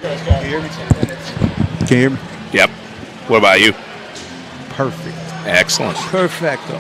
Can you hear me? Can you hear me? Yep. What about you? Perfect. Excellent. Perfecto.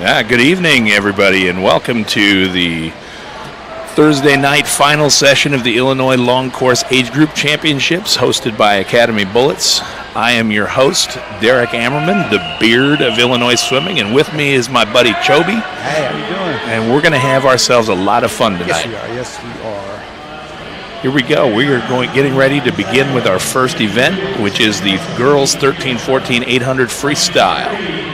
Yeah, good evening, everybody, and welcome to the Thursday night final session of the Illinois Long Course Age Group Championships, hosted by Academy Bullets. I am your host, Derek Ammerman, the beard of Illinois swimming, and with me is my buddy Chobi. Hey, how you doing? And we're going to have ourselves a lot of fun tonight. Yes, we are. Here we go. We are getting ready to begin with our first event, which is the girls 13-14 800 freestyle.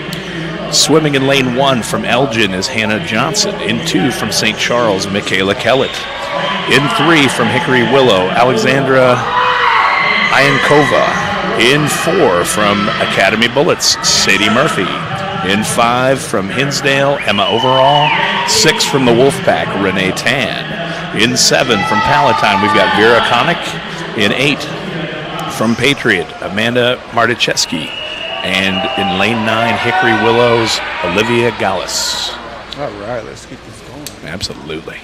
Swimming in lane 1 from Elgin is Hannah Johnson. In 2 from St. Charles, Michaela Kellett. In 3 from Hickory Willow, Alexandra Iankova. In 4 from Academy Bullets, Sadie Murphy. In 5 from Hinsdale, Emma Overall. 6 from the Wolfpack, Renee Tan. In 7 from Palatine, we've got Vera Connick. In 8 from Patriot, Amanda Marticheski. And in lane 9, Hickory Willows, Olivia Gallus. All right, let's keep this going. Absolutely.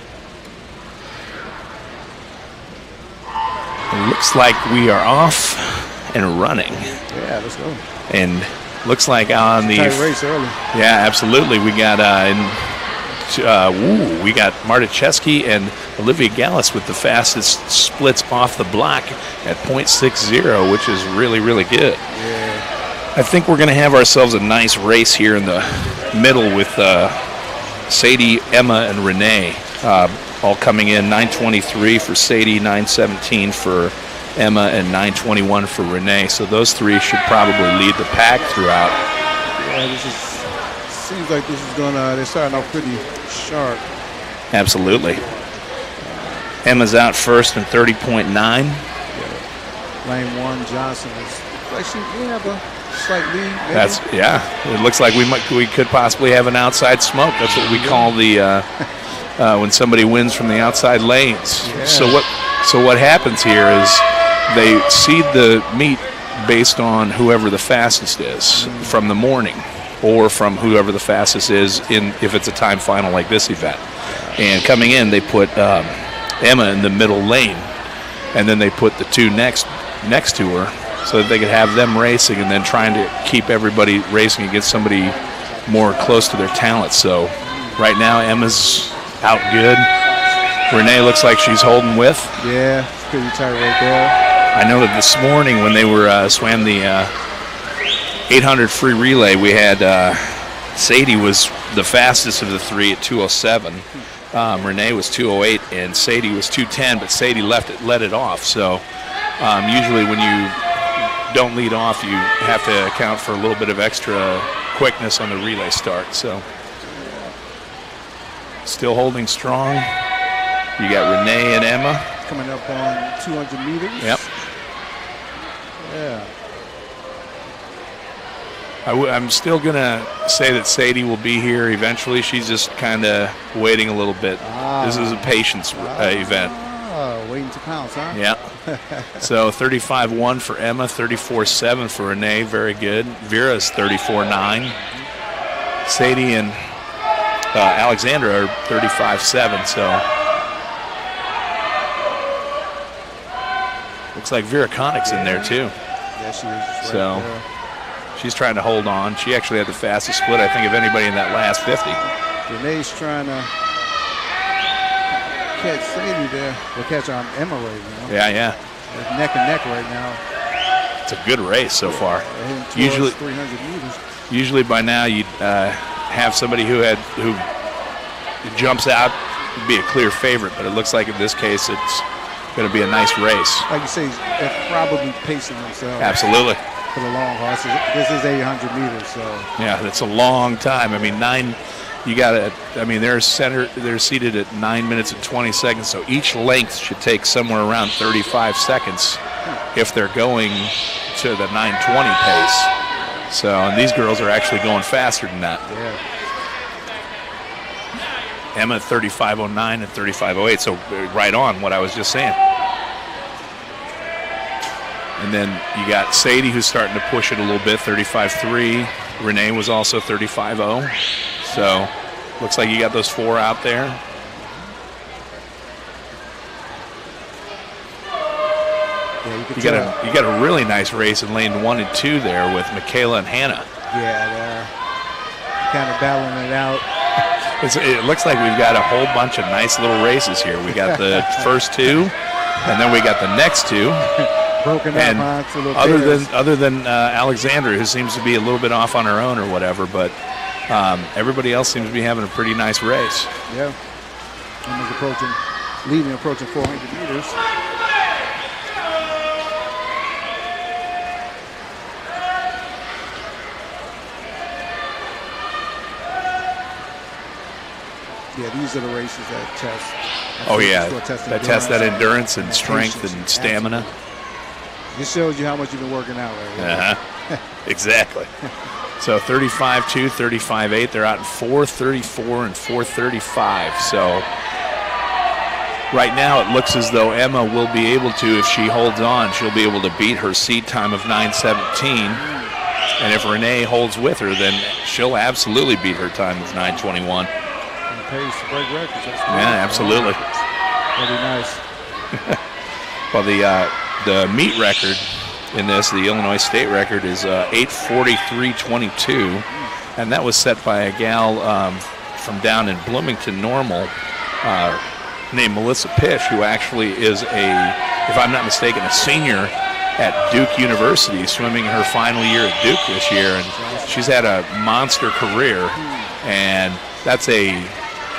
It looks like we are off and running. Yeah, let's go. And looks like on the Tight race early. Yeah, absolutely. We got we got Marticheski and Olivia Gallus with the fastest splits off the block at .60, which is really, really good. Yeah. I think we're going to have ourselves a nice race here in the middle with Sadie, Emma, and Renee all coming in. 9:23 for Sadie, 9:17 for Emma, and 9:21 for Renee. So those three should probably lead the pack throughout. Yeah, seems like this is they're starting off pretty sharp. Absolutely. Emma's out first in 30.9. Yeah. Lane 1, Johnson is like we have a slight lead. Maybe. It looks like we could possibly have an outside smoke. That's what we call the when somebody wins from the outside lanes. Yeah. So what happens here is they seed the meet based on whoever the fastest is from the morning, or from whoever the fastest is if it's a time final like this event. And coming in, they put Emma in the middle lane, and then they put the two next to her, so that they could have them racing, and then trying to keep everybody racing against somebody more close to their talent. So right now, Emma's out good. Renee looks like she's holding with. Yeah, it's pretty tight right there. I know that this morning when they were swam the 800 free relay, we had Sadie was the fastest of the three at 2:07. Renee was 2:08, and Sadie was 2:10, but Sadie let it off. So usually when you don't lead off, you have to account for a little bit of extra quickness on the relay start. So still holding strong. You got Renee and Emma coming up on 200 meters. Yep. Yeah. I'm still going to say that Sadie will be here eventually. She's just kind of waiting a little bit. This is a patience event. Waiting to pounce, huh? Yeah. So 35.1 for Emma, 34.7 for Renee. Very good. Vera's 34.9. Sadie and Alexandra are 35.7. So looks like Vera Connick's in there too. Yeah, she is. Right so there. She's trying to hold on. She actually had the fastest split, I think, of anybody in that last 50. Renee's trying to catch Sadie there. We'll catch on Emma right now. Yeah. They're neck and neck right now. It's a good race so far. Usually 300 meters. Usually by now you'd have somebody who jumps out and be a clear favorite, but it looks like in this case it's going to be a nice race. Like you say, they're probably pacing themselves. Absolutely. For the long haul. This is 800 meters, so. Yeah, that's a long time. I mean, they're seated at 9 minutes and 20 seconds, so each length should take somewhere around 35 seconds if they're going to the 9:20 pace. So, and these girls are actually going faster than that. Yeah. Emma at 35.09 and 35.08, so right on what I was just saying. And then you got Sadie, who's starting to push it a little bit, 35.3. Renee was also 35.0. So looks like you got those four out there. Yeah, you got a really nice race in lane 1 and 2 there with Michaela and Hannah. Yeah, kind of battling it out. It looks like we've got a whole bunch of nice little races here. We got the first two, and then we got the next two. Broken and up, huh? other than Alexandra, who seems to be a little bit off on her own or whatever, but everybody else seems to be having a pretty nice race. Yeah. Emma's approaching 400 meters. Yeah, these are the races that test. That test that endurance and strength and stamina. Absolutely. This shows you how much you've been working out, right? Exactly. So 35.2, 35.8. They're out in 4:34 and 4:35. So right now it looks as though Emma will be able to, if she holds on, she'll be able to beat her seed time of 9:17. And if Renee holds with her, then she'll absolutely beat her time of 9:21. Pace to break records. Yeah, absolutely. That'd be nice. Well, the meet record in this, the Illinois State record, is 8:43.22, and that was set by a gal from down in Bloomington Normal named Melissa Pish, who actually is if I'm not mistaken, a senior at Duke University, swimming her final year at Duke this year, and she's had a monster career, and that's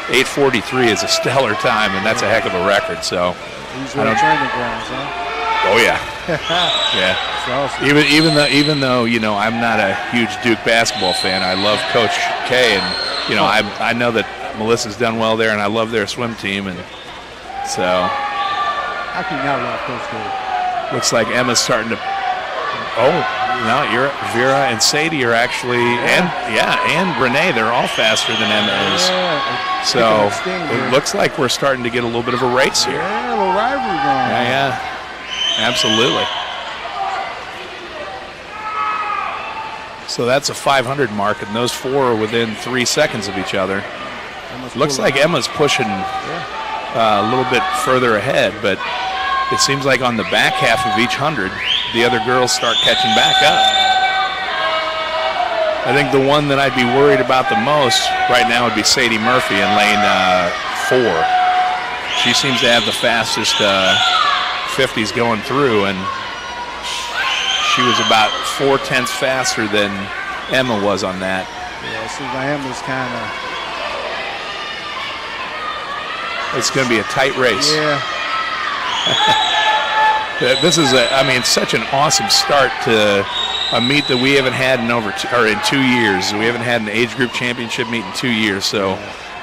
8:43 is a stellar time, and that's a heck of a record. So, these are the training grounds, huh? Oh yeah, yeah. That's awesome. Even though I'm not a huge Duke basketball fan, I love Coach K, and I know that Melissa's done well there, and I love their swim team, and so. How can you not love Coach K? Looks like Emma's starting to. Oh. No, Vera and Sadie are actually, and Renee, they're all faster than Emma is. So it looks like we're starting to get a little bit of a race here. Yeah, a little rivalry going on. Yeah, absolutely. So that's a 500 mark, and those four are within 3 seconds of each other. Looks like Emma's pushing a little bit further ahead, but it seems like on the back half of each 100, the other girls start catching back up. I think the one that I'd be worried about the most right now would be Sadie Murphy in lane 4. She seems to have the fastest 50s going through, and she was about 4/10 faster than Emma was on that. Yeah, it seems like Emma's kind of. It's going to be a tight race. Yeah. This is such an awesome start to a meet that we haven't had in 2 years. We haven't had an age group championship meet in 2 years. So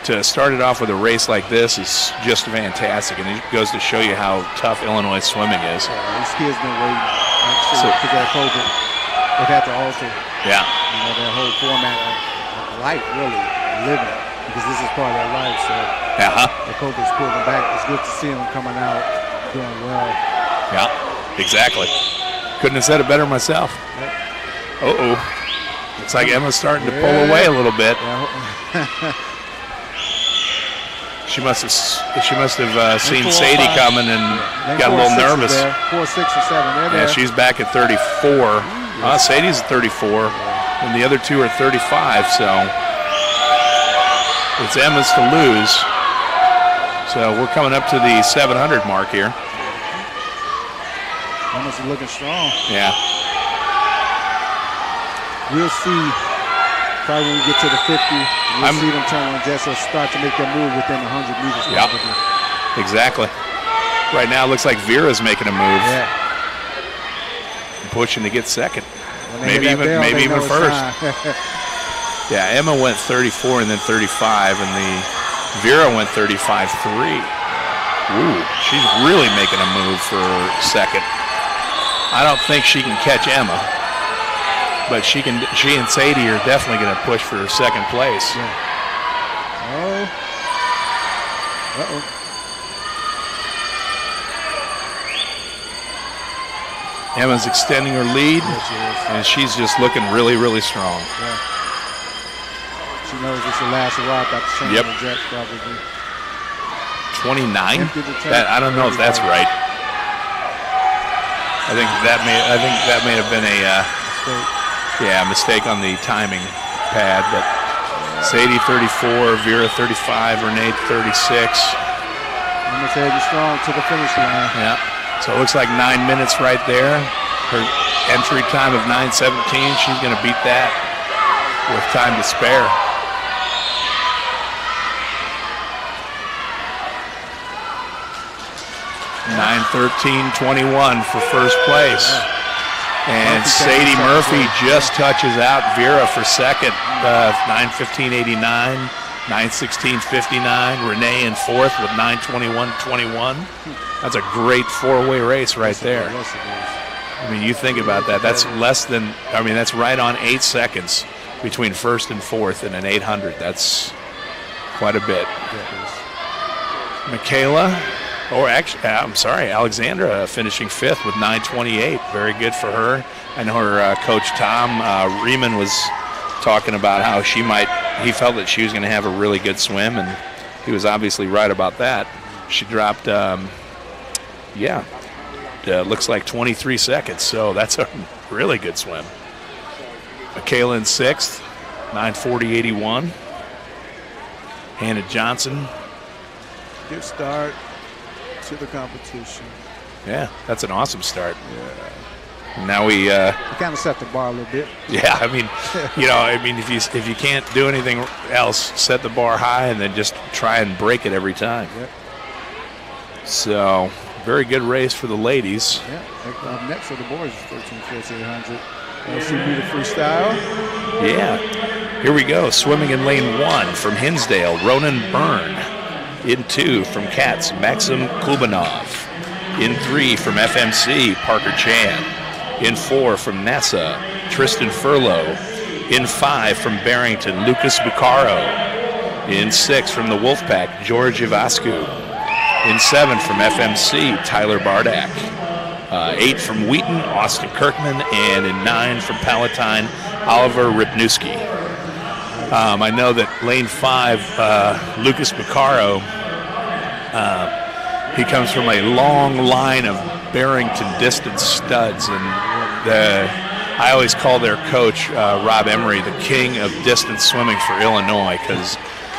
to start it off with a race like this is just fantastic, and it goes to show you how tough Illinois swimming is. These kids been waiting to that COVID. They've had to alter. Yeah. Their whole format of life, really living, because this is part of their life. So the COVID's pulling them back. It's good to see them coming out doing well. Yeah, exactly. Couldn't have said it better myself. Uh-oh. Looks like Emma's starting to pull away a little bit. She must have seen Sadie coming and got a little nervous. 4, 6, or 7. Yeah, she's back at 34. Sadie's at 34, and the other two are 35. So it's Emma's to lose. So we're coming up to the 700 mark here. Emma's looking strong. Yeah. We'll see. Probably when we get to the 50, we'll see them turn on jets or start to make their move within 100 meters. Yeah, exactly. Right now, it looks like Vera's making a move. Yeah. Pushing to get second. Maybe even first. Yeah, Emma went 34 and then 35, and Vera went 35.3. Ooh, she's really making a move for second. I don't think she can catch Emma, but she and Sadie are definitely going to push for second place. Yeah. Uh-oh. Emma's extending her lead, and she's just looking really, really strong. Yeah. She knows it's the last hurrah about to change the jets, probably. 29? I don't know if that's right. I think that may have been a mistake on the timing pad, but Sadie 34, Vera 35, Renee 36. Almost heading strong to the finish line. Yeah. So it looks like 9 minutes right there. Her entry time of 9:17. She's going to beat that with time to spare. (9:13.21) for first place. And Sadie Murphy just touches out Vera for second. 9:15.89, 9:16.59. Renee in fourth with 9:21.21. That's a great four-way race right there. I mean, you think about that. That's less than, I mean, that's right on 8 seconds between first and fourth in an 800. That's quite a bit. Michaela, or actually, I'm sorry, Alexandra finishing fifth with 9:28. Very good for her. I know her coach Tom Riemann was talking about how he felt that she was going to have a really good swim, and he was obviously right about that. She dropped, looks like 23 seconds, so that's a really good swim. Michaela in sixth, 9:40.81. Hannah Johnson. Good start to the competition. Yeah, that's an awesome start. Yeah. Now we kind of set the bar a little bit. Yeah, I mean, if you can't do anything else, set the bar high and then just try and break it every time. Yep. So, very good race for the ladies. Yeah. Up next for the boys is 13-14-800. LCM the freestyle. Yeah. Here we go. Swimming in lane 1 from Hinsdale, Ronan Byrne. In 2 from Katz, Maxim Kubanov. In 3 from FMC, Parker Chan. In 4 from NASA, Tristan Furlow. In 5 from Barrington, Lucas Bucaro. In 6 from the Wolfpack, George Ivascu. In 7 from FMC, Tyler Bardak. 8 from Wheaton, Austin Kirkman. And in 9 from Palatine, Oliver Ripnewski. I know that lane 5, Lucas Bucaro, he comes from a long line of Barrington distance studs, and I always call their coach, Rob Emery, the king of distance swimming for Illinois, because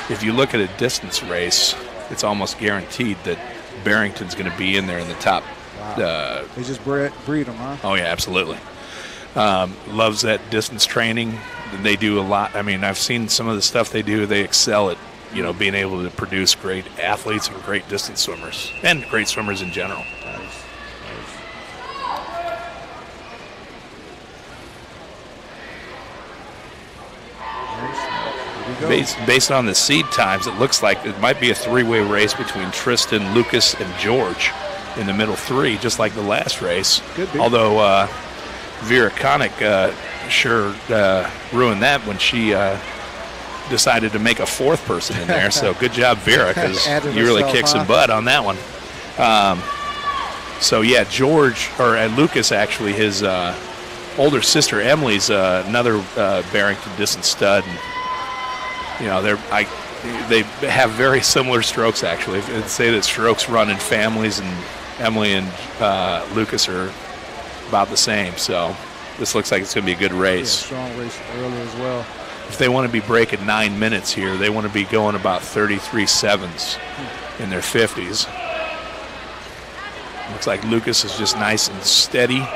if you look at a distance race, it's almost guaranteed that Barrington's going to be in there in the top. Wow. They just breed them, huh? Oh, yeah, absolutely. Loves that distance training. They do a lot. I mean, I've seen some of the stuff they do. They excel at, being able to produce great athletes and great distance swimmers and great swimmers in general. Based on the seed times, it looks like it might be a three-way race between Tristan, Lucas, and George in the middle three, just like the last race. Although Vera Connick sure ruined that when she decided to make a fourth person in there. So good job, Vera, because you really kicked some butt on that one. So yeah, Lucas actually, his older sister Emily's another Barrington distance stud. And, they have very similar strokes actually. I'd say that strokes run in families, and Emily and Lucas are about the same. So this looks like it's going to be a good race. Yeah, strong race early as well. If they want to be breaking 9 minutes here, they want to be going about 33.7s in their 50s. Looks like Lucas is just nice and steady,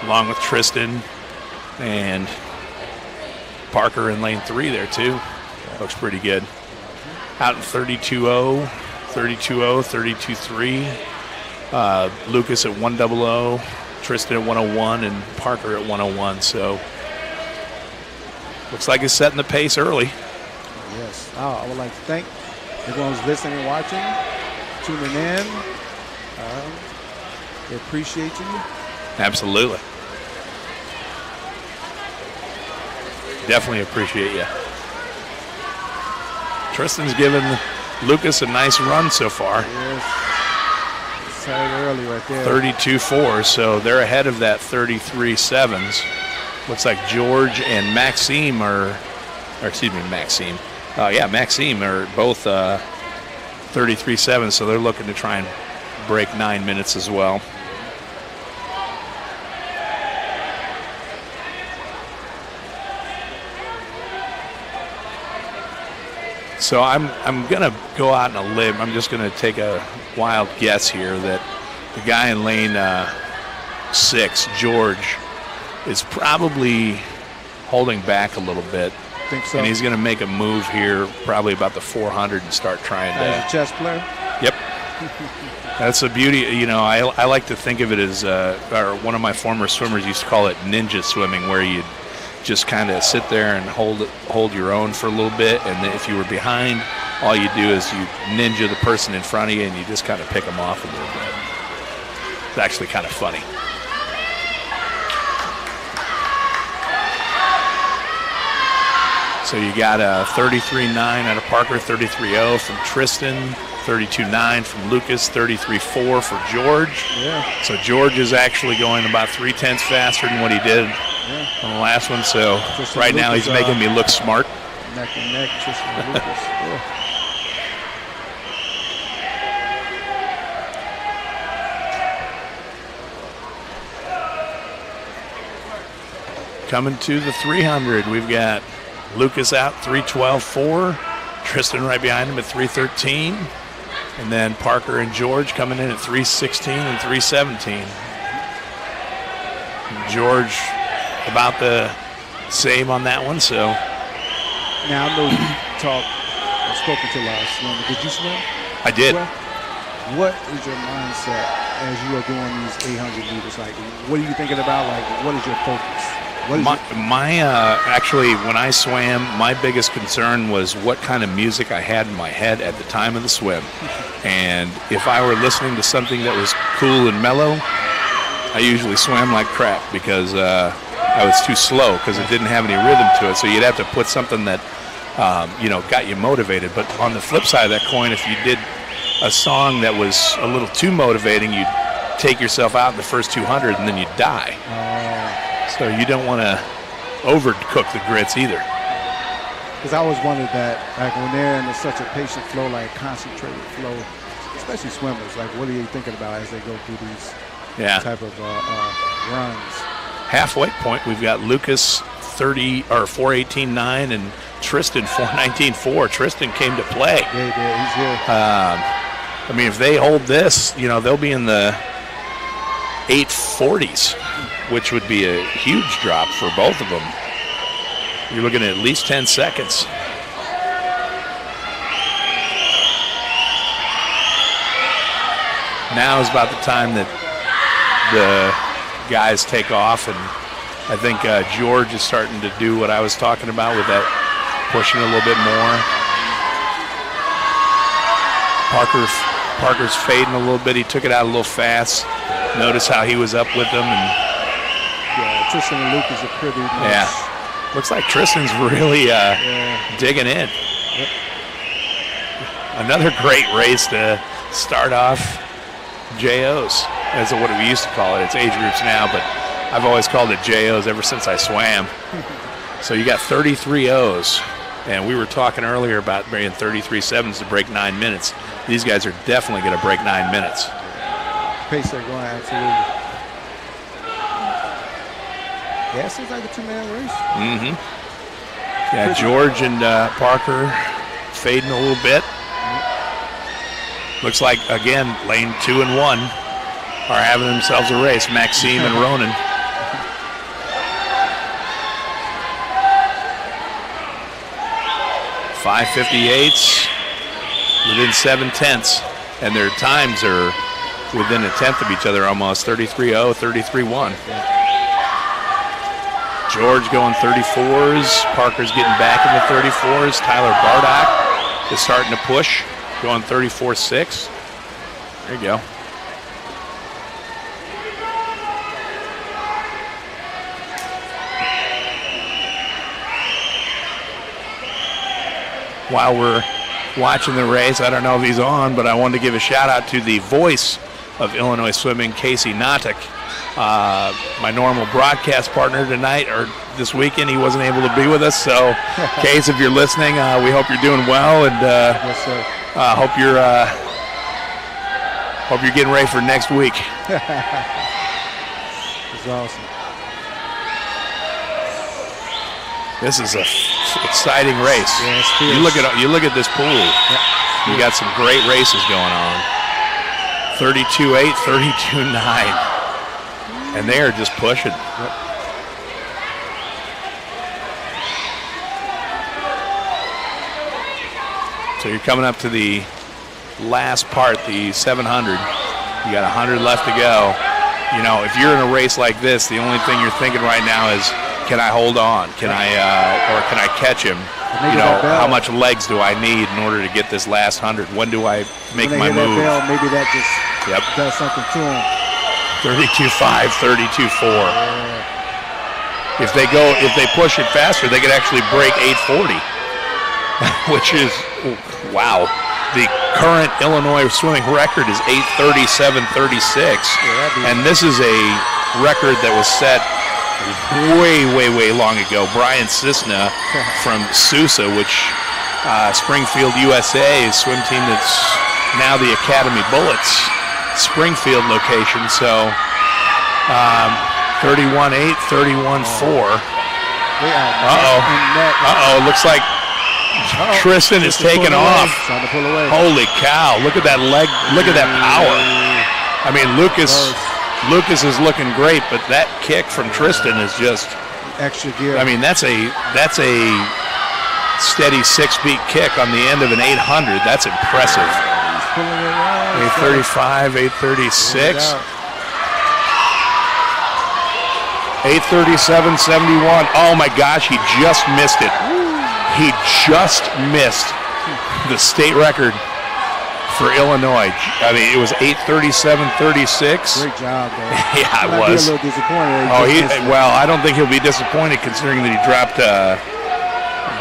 along with Tristan and Parker in lane 3 there too. Looks pretty good. Out in 32.0, 32.0, 32.3. Lucas at 100, Tristan at 101, and Parker at 101. So looks like it's setting the pace early. Yes. I would like to thank everyone who's listening and watching, tuning in. We appreciate you. Absolutely. Definitely appreciate you. Tristan's given Lucas a nice run so far. Yes. Started early right there. 32.4, so they're ahead of that 33.7s. Looks like George and Maxime Maxime are both 33.7, so they're looking to try and break 9 minutes as well. So I'm going to go out on a limb. I'm just going to take a wild guess here that the guy in lane 6, George, is probably holding back a little bit. Think so. And he's going to make a move here, probably about the 400, and start trying to. As a chess player? Yep. That's a beauty. You know, I like to think of it as, or one of my former swimmers used to call it ninja swimming, where you just kind of sit there and hold your own for a little bit, and if you were behind, all you do is you ninja the person in front of you, and you just kind of pick them off a little bit. It's actually kind of funny. So you got a 33.9 out of Parker, 33.0 from Tristan, 32.9 from Lucas, 33.4 for George. Yeah. So George is actually going about 0.3 faster than what he did on the last one. So Tristan right now Lucas, he's making me look smart. Neck and neck, Tristan and Lucas. Yeah. Coming to the 300, we've got Lucas out 3.12.4, Tristan right behind him at 3.13, and then Parker and George coming in at 3.16 and 3.17. George about the same on that one. So now I know you spoken to a lot of swimmers. Did you swim? I did. Well, what is your mindset as you are doing these 800 meters? Like, what are you thinking about? Like, what is your focus? Actually, when I swam, my biggest concern was what kind of music I had in my head at the time of the swim. And if I were listening to something that was cool and mellow, I usually swam like crap because I was too slow because it didn't have any rhythm to it. So you'd have to put something that, got you motivated. But on the flip side of that coin, if you did a song that was a little too motivating, you'd take yourself out in the first 200 and then you'd die. So you don't want to overcook the grits either. Because I always wondered that, like when they're in such a patient flow, like concentrated flow, especially swimmers, like what are you thinking about as they go through these type of runs? Halfway point, we've got Lucas 4.18.9 and Tristan 4.19.4. Tristan came to play. Yeah, he did. He's here. I mean, if they hold this, they'll be in the 840s, which would be a huge drop for both of them. You're looking at least 10 seconds. Now is about the time that the guys take off, and I think George is starting to do what I was talking about with that, pushing a little bit more. Parker's fading a little bit. He took it out a little fast. Notice how he was up with them. And Tristan and Lucas are pretty nice. Yeah. Looks like Tristan's really digging in. Yep. Another great race to start off JOs. That's what we used to call it. It's age groups now, but I've always called it JOs ever since I swam. So you got 33 O's, and we were talking earlier about bringing 33 sevens to break 9 minutes. These guys are definitely going to break 9 minutes. Pace they're going, absolutely. Yeah, it seems like a two-man race. Mm-hmm. Yeah, George and Parker fading a little bit. Looks like, again, lane 2 and 1 are having themselves a race, Maxime and Ronan. .558s within 7/10, and their times are within a tenth of each other almost, 33.0, 33.1. George going 34s. Parker's getting back in the 34s. Tyler Bardock is starting to push, going 34.6. There you go. While we're watching the race, I don't know if he's on, but I wanted to give a shout out to the voice of Illinois swimming, Casey Notick. My normal broadcast partner tonight or this weekend, he wasn't able to be with us. So, Case, if you're listening, we hope you're doing well, and Yes, sir. hope you're getting ready for next week. It's awesome. This is a exciting race. Yeah, you look at this pool. Yeah. You got some great races going on. 32-8, 32-9, and they are just pushing. Yep. So you're coming up to the last part, the 700. You got 100 left to go. You know, if you're in a race like this, the only thing you're thinking right now is, can I hold on? Can I catch him? You know, how much legs do I need in order to get this last 100? When do I make my move? That bell, maybe that just does something to him. 32.5, 32.4. Yeah. If they push it faster, they could actually break 840, which is, wow. The current Illinois swimming record is 8:37.36, and this is a record that was set way long ago. Brian Cisna from Sousa, which Springfield, USA, is a swim team that's now the Academy Bullets Springfield location. So 31.8, 31.4. Looks like Tristan is taking off. Holy cow, look at that leg, look at that power. I mean, Lucas is looking great, but that kick from Tristan is just extra gear. I mean, that's a steady 6-beat kick on the end of an 800. That's impressive. 835, 836. 837.71. Oh my gosh, he just missed it. He just missed the state record for Illinois. I mean, it was 8:37.36. Great job, though. Yeah, it was. Be a little disappointed. Well, I don't think he'll be disappointed considering that he dropped.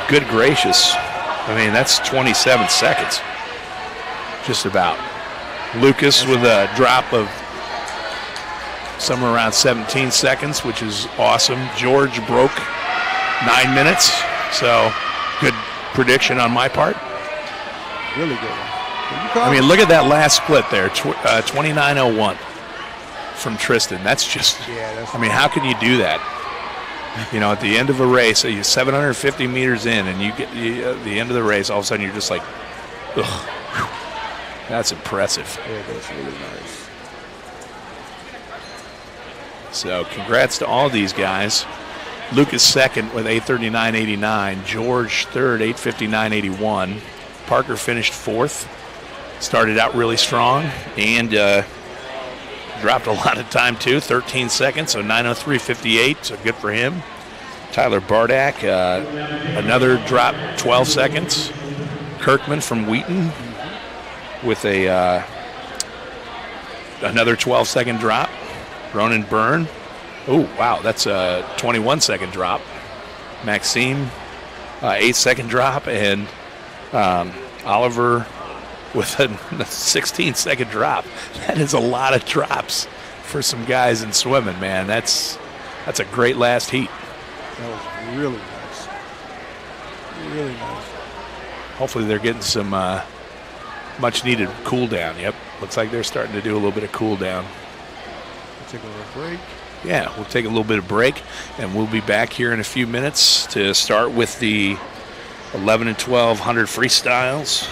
Good gracious! I mean, that's 27 seconds, just about. Lucas with a drop of somewhere around 17 seconds, which is awesome. George broke 9 minutes, so good prediction on my part. Really good one. I mean, look at that last split there, 29.01 from Tristan. That's just, I mean, how can you do that? You know, at the end of a race, you're 750 meters in, and you get at the end of the race, all of a sudden you're just like, ugh, that's impressive. Yeah, that's really nice. So congrats to all these guys. Lucas second with 8:39.89. George third, 8:59.81. Parker finished fourth. Started out really strong and dropped a lot of time too, 13 seconds, so 9:03.58, so good for him. Tyler Bardak, another drop, 12 seconds. Kirkman from Wheaton with another 12-second drop. Ronan Byrne, oh wow, that's a 21-second drop. Maxime, 8-second drop, and Oliver with a 16-second drop. That is a lot of drops for some guys in swimming, man. That's a great last heat. That was really nice. Really nice. Hopefully they're getting some much-needed cool down. Yep, looks like they're starting to do a little bit of cool down. We'll take a little break. Yeah, we'll take a little bit of break, and we'll be back here in a few minutes to start with the 11 and 1200 freestyles,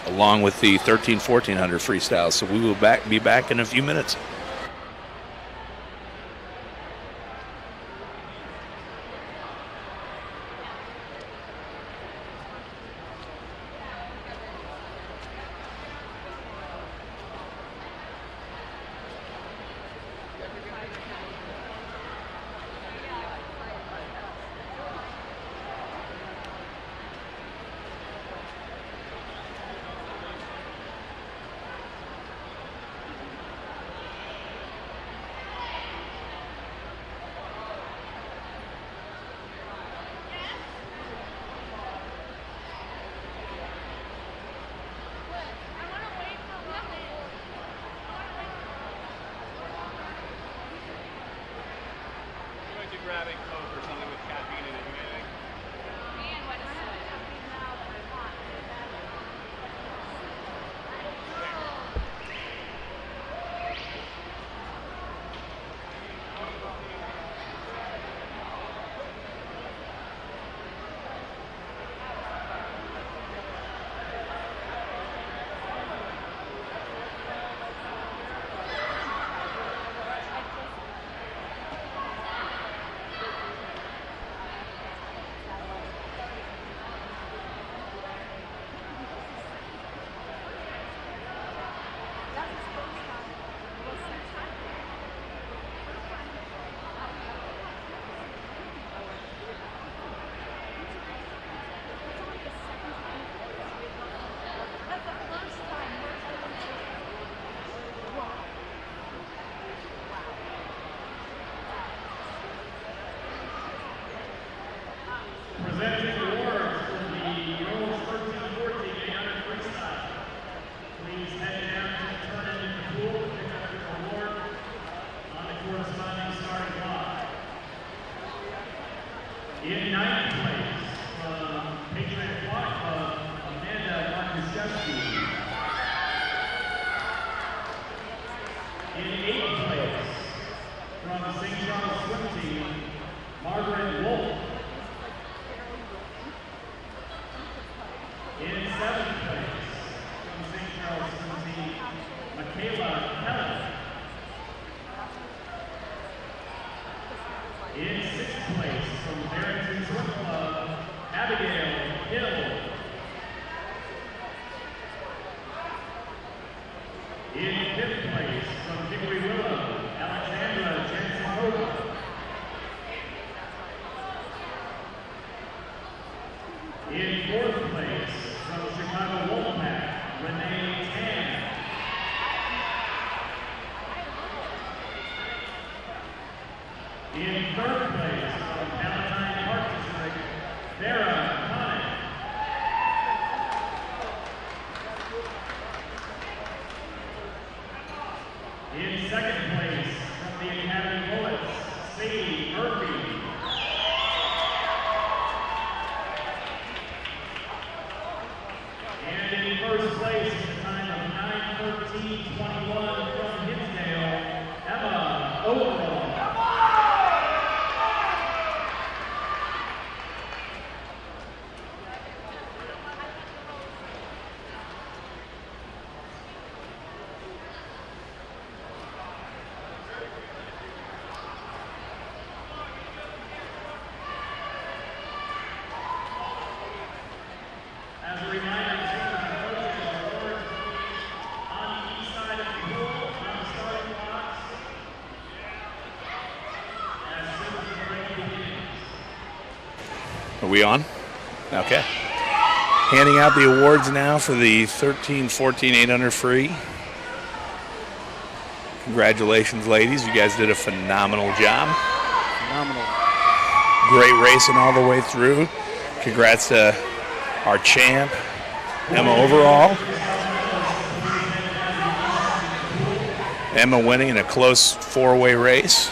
along with the 13-1400 freestyles. So we will be back in a few minutes. In ninth place, from Patriot Aquatic Club, Amanda Markuszewski. In eighth place, from St. Charles Swim Team, Margaret Wolf. In seventh place, from St. Charles Swim Team, Michaela Kelly. In sixth place, from Barrington Swim Club, Abigail Hill. In fifth place, from Hickory Willow, Alexandra Jensen-Hogan. In fourth place, from Chicago Wolfpack, Renee Tan. In third place, from Palatine Park District, Vera Connick. In second place, from the Academy Bullets, Sadie Murphy. And in first place, at the time of 9:13:21 from Hinsdale, Emma Overall. As a reminder, seniors and coaches, awards on the east side of the pool on the starting blocks as soon as the break begins. Are we on? Okay. Handing out the awards now for the 13-14 800 free. Congratulations, ladies. You guys did a phenomenal job. Phenomenal. Great racing all the way through. Congrats to our champ, Emma Overall. Emma winning in a close four-way race.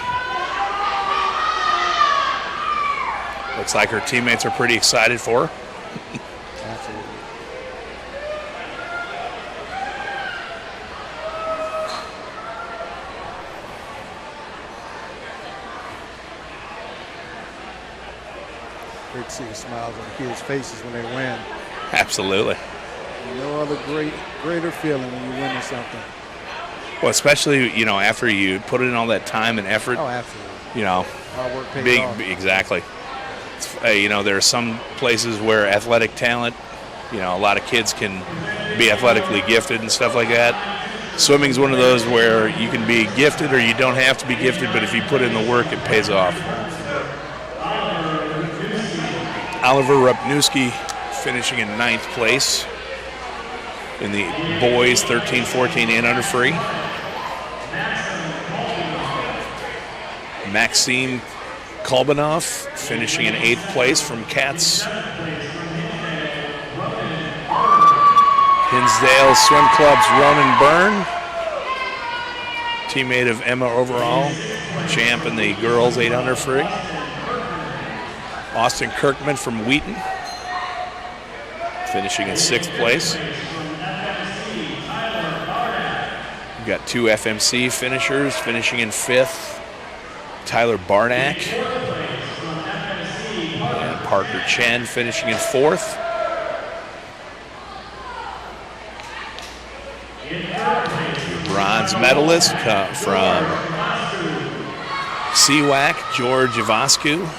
Looks like her teammates are pretty excited for her. Absolutely. Great to see the smiles on the kids' faces when they win. Absolutely. No other greater feeling when you're winning something. Well, especially, you know, after you put in all that time and effort. Oh, absolutely. You know, hard work pays off. Exactly. You know, there are some places where athletic talent, you know, a lot of kids can be athletically gifted and stuff like that. Swimming's one of those where you can be gifted or you don't have to be gifted, but if you put in the work, it pays off. Oliver Rupnewski finishing in 9th place in the boys 13-14 800 free. Maxime Kolbanov finishing in 8th place from Cats. Hinsdale Swim Club's Ronan Byrne, teammate of Emma Overall, champ in the girls 800 free. Austin Kirkman from Wheaton, finishing in 6th place. We've got two FMC finishers finishing in 5th. Tyler Barnack and Parker Chen finishing in 4th. Bronze medalist from CWAC, George Ivascu.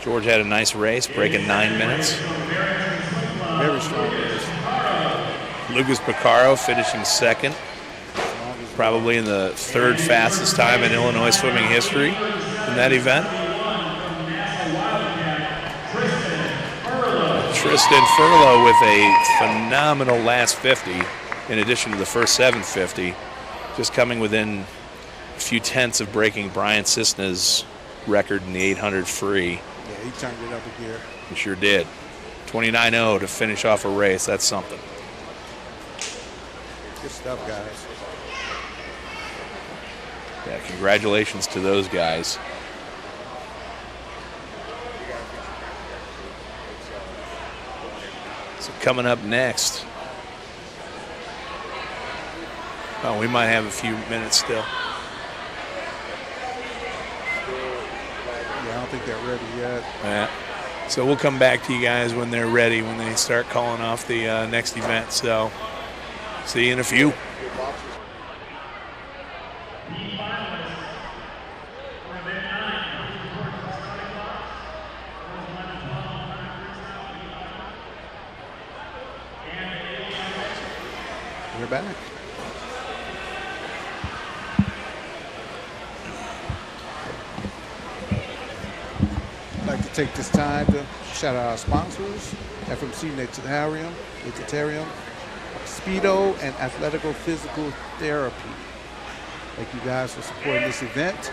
George had a nice race, breaking 9 minutes. Very strong race. Lucas Picaro finishing 2nd. Probably in the 3rd fastest time in Illinois swimming history in that event. Tristan Furlow with a phenomenal last 50 in addition to the first 750, just coming within a few tenths of breaking Brian Cisna's record in the 800 free. Yeah, he turned it up a gear. He sure did. 29.0 to finish off a race, that's something. Good stuff, guys. Yeah, congratulations to those guys. coming up next. Oh, we might have a few minutes still. Yeah, I don't think they're ready yet. Yeah. So we'll come back to you guys when they're ready, when they start calling off the next event. So see you in a few. We're back. I'd like to take this time to shout out our sponsors, FMC Natatorium, Speedo, and Athletical Physical Therapy. Thank you guys for supporting this event.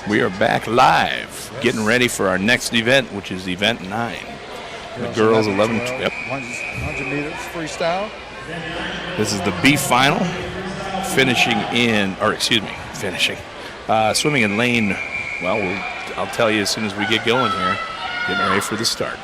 We are back live, getting ready for our next event, which is event 9. The girls 11, yep. 100 meters freestyle. This is the B final, swimming in lane, well, I'll tell you as soon as we get going here, getting ready for the start.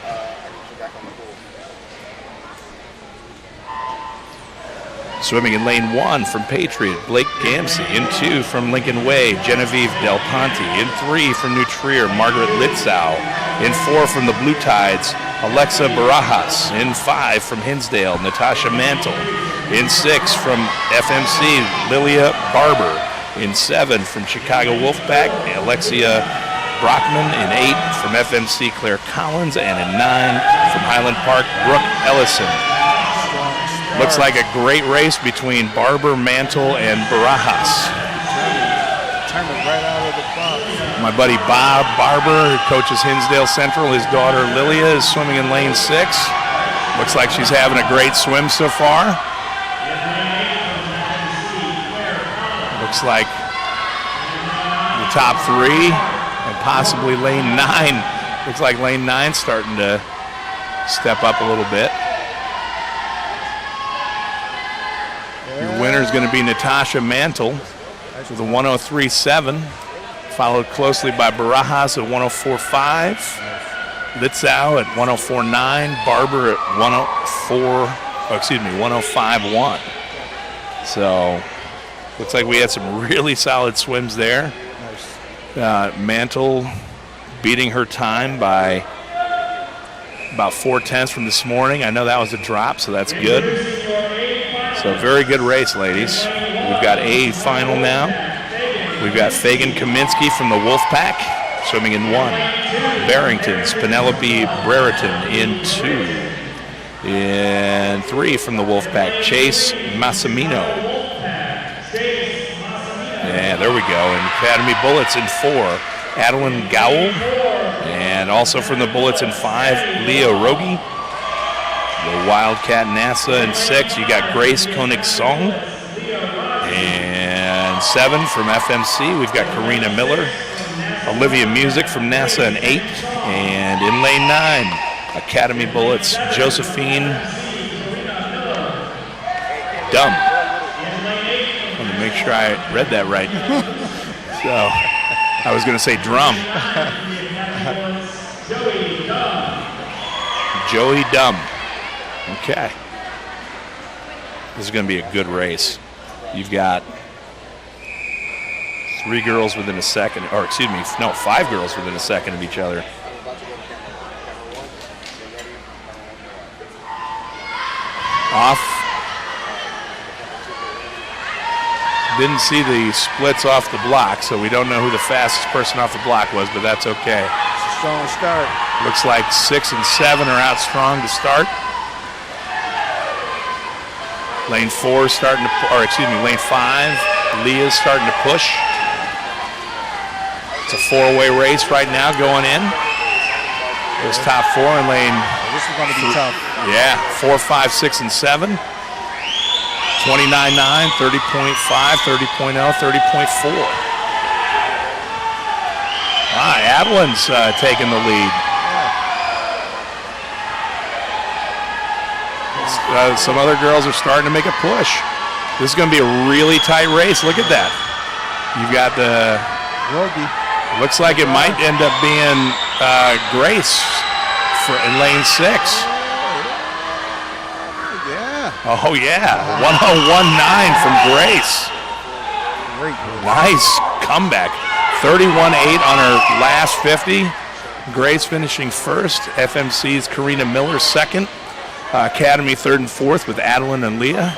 Swimming in lane 1 from Patriot, Blake Gamsey. In 2 from Lincoln Way, Genevieve Del Ponte. In 3 from New Trier, Margaret Litzow. In 4 from the Blue Tides, Alexa Barajas. In 5 from Hinsdale, Natasha Mantle. In 6 from FMC, Lilia Barber. In 7 from Chicago Wolfpack, Alexia Brockman. In 8 from FMC, Claire Collins. And in 9 from Highland Park, Brooke Ellison. Looks like a great race between Barber, Mantle, and Barajas. Right out of the box. My buddy Bob Barber, who coaches Hinsdale Central, his daughter Lilia is swimming in lane 6. Looks like she's having a great swim so far. Looks like the top 3 and possibly lane 9. Looks like lane 9 starting to step up a little bit. Your winner is going to be Natasha Mantle with a 103.7, followed closely by Barajas at 104.5, Litzow at 104.9, Barber at 105.1. So looks like we had some really solid swims there. Mantle beating her time by about 4/10 from this morning. I know that was a drop, so that's good. So very good race, ladies. We've got a final now. We've got Fagan Kaminsky from the Wolfpack swimming in 1. Barrington's Penelope Brereton in 2. In 3 from the Wolfpack, Chase Massimino. Yeah, there we go. And Academy Bullets in 4, Adeline Gowell. And also from the Bullets in 5, Leo Rogi. The Wildcat NASA in 6, you got Grace Koenig Song. And 7 from FMC, we've got Karina Miller. Olivia Music from NASA in 8. And in lane 9, Academy Bullets, Josephine Dumb. I want to make sure I read that right. So I was going to say drum. Joey Dumb. Okay. This is going to be a good race. You've got 3 girls within a second, or excuse me, no, 5 girls within a second of each other. Off. Didn't see the splits off the block, so we don't know who the fastest person off the block was, but that's okay. Strong start. Looks like 6 and 7 are out strong to start. Lane 4 starting to, or excuse me, lane 5. Leah's starting to push. It's a 4-way race right now going in. There's top 4 in lane. This is going to be tough. Yeah, 4, 5, 6, and 7. 29.9, 30.5, 30.0, 30.4. Adeline's taking the lead. Some other girls are starting to make a push. This is going to be a really tight race. Look at that. You've got the... Looks like it might end up being Grace in lane 6. Oh, yeah. 101.9 from Grace. Nice comeback. 31.8 on her last 50. Grace finishing first. FMC's Karina Miller second. Academy third and fourth with Adeline and Leah.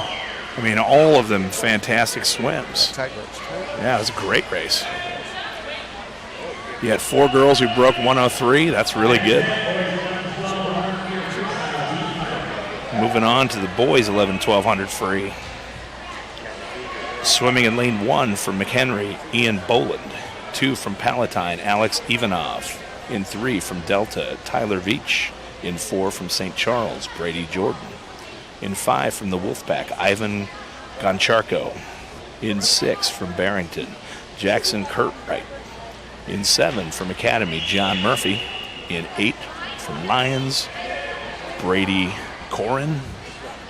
I mean, all of them fantastic swims. Yeah, it was a great race. You had 4 girls who broke 103. That's really good. Moving on to the boys 11-1200 free. Swimming in lane 1 for McHenry, Ian Boland. 2 from Palatine, Alex Ivanov. In 3 from Delta, Tyler Veach. In 4 from St. Charles, Brady Jordan. In 5 from the Wolfpack, Ivan Goncharko. In 6 from Barrington, Jackson Curtright. In 7 from Academy, John Murphy. In 8 from Lions, Brady Corin.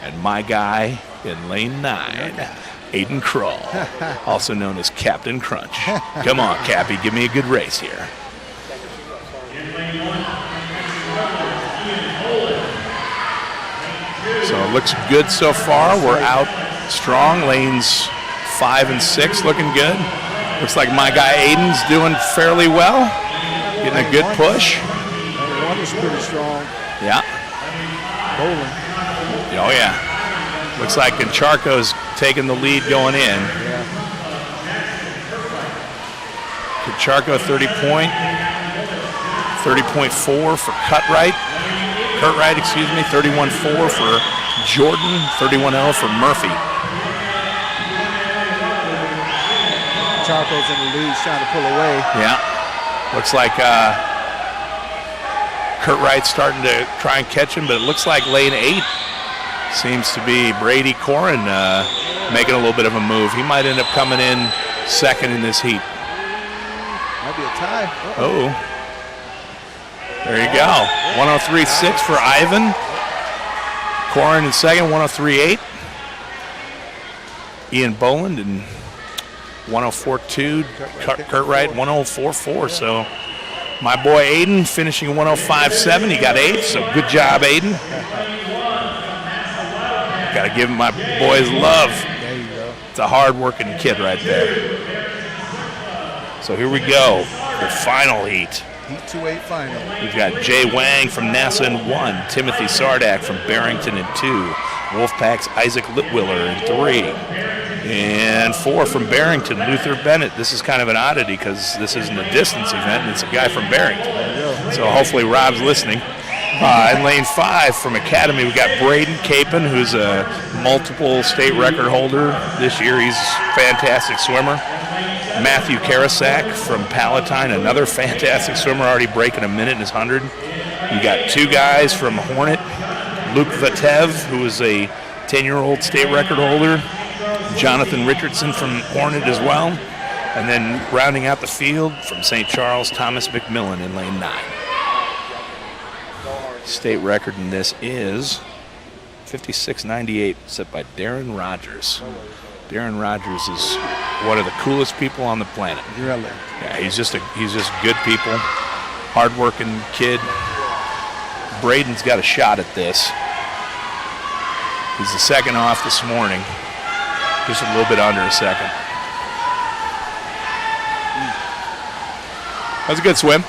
And my guy in lane 9, Aiden Krull, also known as Captain Crunch. Come on, Cappy, give me a good race here. So it looks good so far. We're out strong. Lanes 5 and 6 looking good. Looks like my guy Aiden's doing fairly well. Getting a good push. One is pretty strong. Yeah. Bowling. Oh, yeah. Looks like Goncharko's taking the lead going in. Yeah. Goncharko 30.4 for Curtright, 31.4 for Jordan, 31.0 for Murphy. Goncharko's in the lead, trying to pull away. Yeah. Looks like Curtright's starting to try and catch him, but it looks like lane 8 seems to be Brady Corin making a little bit of a move. He might end up coming in second in this heat. Might be a tie. Oh. There you go. 103.6 for Ivan. Corin in second, 103.8. Ian Boland and 104.2. Curtright, 104.4. So my boy Aiden finishing 105.7. He got 8, so good job, Aiden. Got to give my boys love. There you go. It's a hard-working kid right there. So here we go, the final heat. Heat 2-8 final. We've got Jay Wang from NASA in 1, Timothy Sardak from Barrington in 2, Wolfpack's Isaac Litwiller in 3, and 4 from Barrington, Luther Bennett. This is kind of an oddity because this isn't a distance event, and it's a guy from Barrington. So hopefully Rob's listening. In lane 5 from Academy, we got Braden Capon, who's a multiple state record holder this year. He's a fantastic swimmer. Matthew Karasak from Palatine, another fantastic swimmer, already breaking a minute in his 100. You got 2 guys from Hornet, Luke Vatev, who is a 10-year-old state record holder, Jonathan Richardson from Hornet as well, and then rounding out the field from St. Charles, Thomas McMillan in lane 9. State record in this is 56.98, set by Darren Rogers. Darren Rogers is one of the coolest people on the planet. Really? Yeah, he's just good people, hard-working kid. Braden's got a shot at this. He's the second off this morning. Just a little bit under a second. That was a good swim.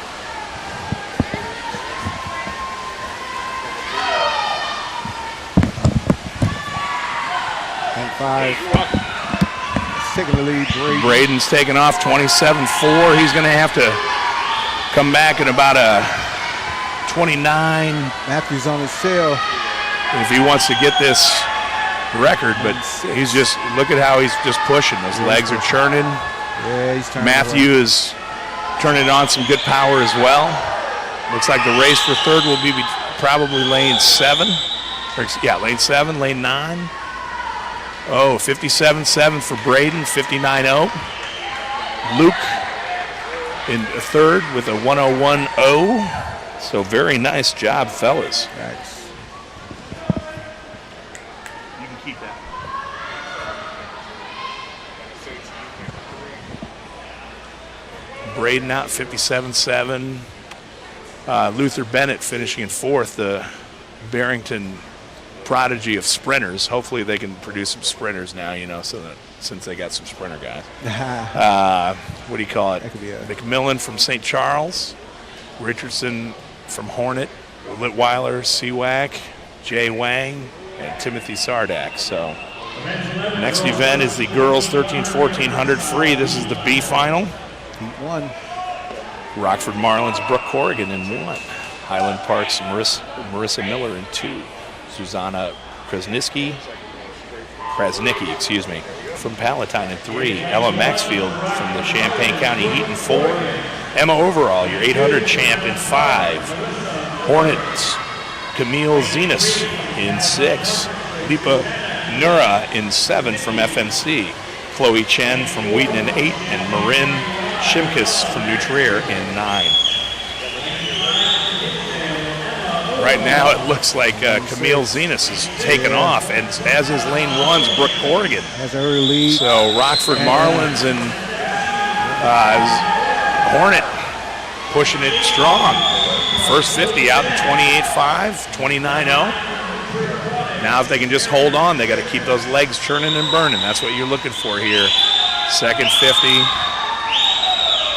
And 5. Taking the lead, Braden's taking off 27-4. He's going to have to come back in about a 29. Matthews on his tail. If he wants to get this record, but he's just, look at how he's just pushing. Those legs are churning. Yeah, he's turning. Matthew is turning on some good power as well. Looks like the race for third will be probably lane 7. Lane 7, lane 9. Oh, 57.7 for Braden, 59.0. Luke in third with a 101.0. So very nice job, fellas. Nice. You can keep that. Braden out 57.7. Luther Bennett finishing in fourth, the Barrington prodigy of sprinters. Hopefully they can produce some sprinters now, so that since they got some sprinter guys. What do you call it? McMillan from St. Charles, Richardson from Hornet, Litweiler, Seawack, Jay Wang, and Timothy Sardak. So next event is the girls 13-1400 free. This is the B final. Heat 1. Rockford Marlins, Brooke Corrigan in 1. Highland Park's Marissa Miller in 2. Susanna Krasnicki, from Palatine in 3. Ella Maxfield from the Champaign County Heat in 4. Emma Overall, your 800 champ in 5. Hornets, Camille Zenas in 6. Lipa Nura in 7 from FMC. Chloe Chen from Wheaton in 8. And Marin Shimkus from New Trier in 9. Right now it looks like Camille Zenas is taken off, and as is lane 1's Brooke Corrigan. Has a early lead. So Rockford Marlins and Hornet pushing it strong. First 50 out in 28.5, 29.0. Now if they can just hold on, they got to keep those legs churning and burning. That's what you're looking for here. Second 50.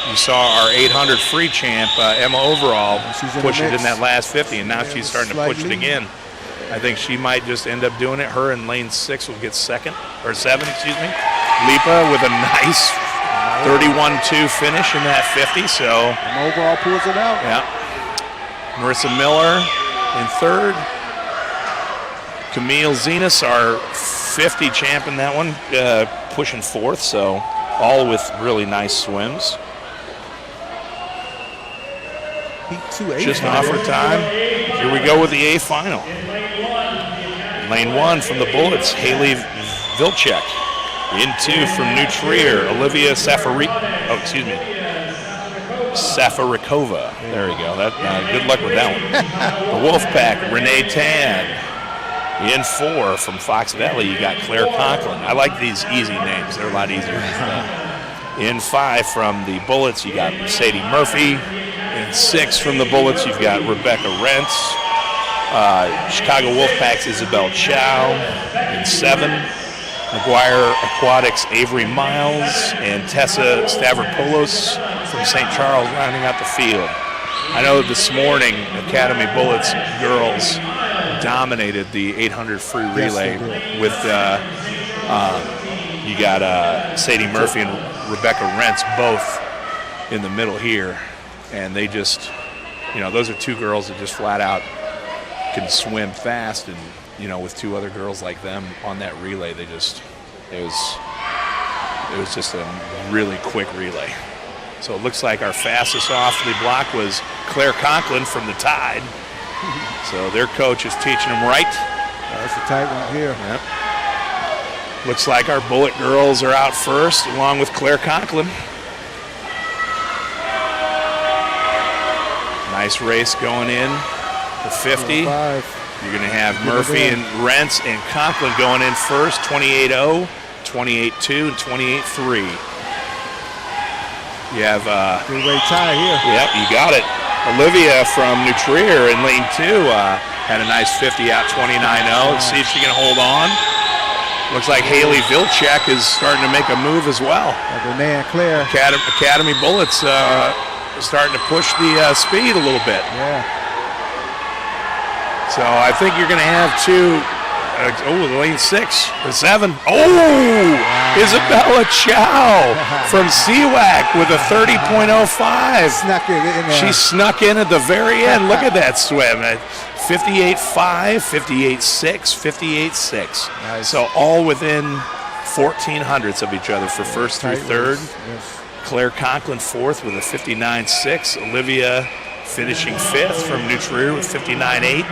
You saw our 800 free champ, Emma Overall, push it in that last 50, and now she's starting to push it again. I think she might just end up doing it. Her in lane 6 will get 7, excuse me. Lipa with a nice 31.2 finish in that 50, so. Emma Overall pulls it out. Yeah. Marissa Miller in 3rd. Camille Zenas, our 50 champ in that one, pushing 4th, so all with really nice swims. Just off her time. Here we go with the A final. Lane 1 from the Bullets, Haley Vilcek. In 2 from New Trier, Olivia Safarikova. There we go. Good luck with that one. The Wolfpack, Renee Tan. In 4 from Fox Valley, you got Claire Conklin. I like these easy names. They're a lot easier than that. In 5 from the Bullets, you got Sadie Murphy. In 6 from the Bullets, you've got Rebecca Rentz. Chicago Wolfpack's Isabel Chow. In 7, McGuire Aquatics' Avery Miles. And Tessa Stavropoulos from St. Charles rounding out the field. I know this morning, Academy Bullets girls dominated the 800 free relay with you got Sadie Murphy and Rebecca Rentz both in the middle here, and they just, those are 2 girls that just flat out can swim fast, and with 2 other girls like them on that relay, it was just a really quick relay. So it looks like our fastest off the block was Claire Conklin from the Tide. So their coach is teaching them right. That's a tight one here. Yep. Looks like our Bullet girls are out first, along with Claire Conklin. Nice race going in. The 50. You're going to have Murphy and Rentz and Conklin going in first, 28.0, 28.2, and 28.3. You have three-way tie here. Yep, you got it. Olivia from New Trier in lane 2 had a nice 50 out 29.0. Let's see if she can hold on. Looks like Haley Vilcek is starting to make a move as well. Renee and Claire. Academy Bullets starting to push the speed a little bit. Yeah. So I think you're going to have two. Lane 6 or 7. Oh, Isabella Chow from CWAC with a 30.05. Snuck it in there. She snuck in at the very end. Look at that swim. 58.5, 58.6, 58.6. Nice. So all within 1400ths of each other for first through third. Yes. Claire Conklin fourth with a 59.6. Olivia finishing fifth from New Trier with 59.8.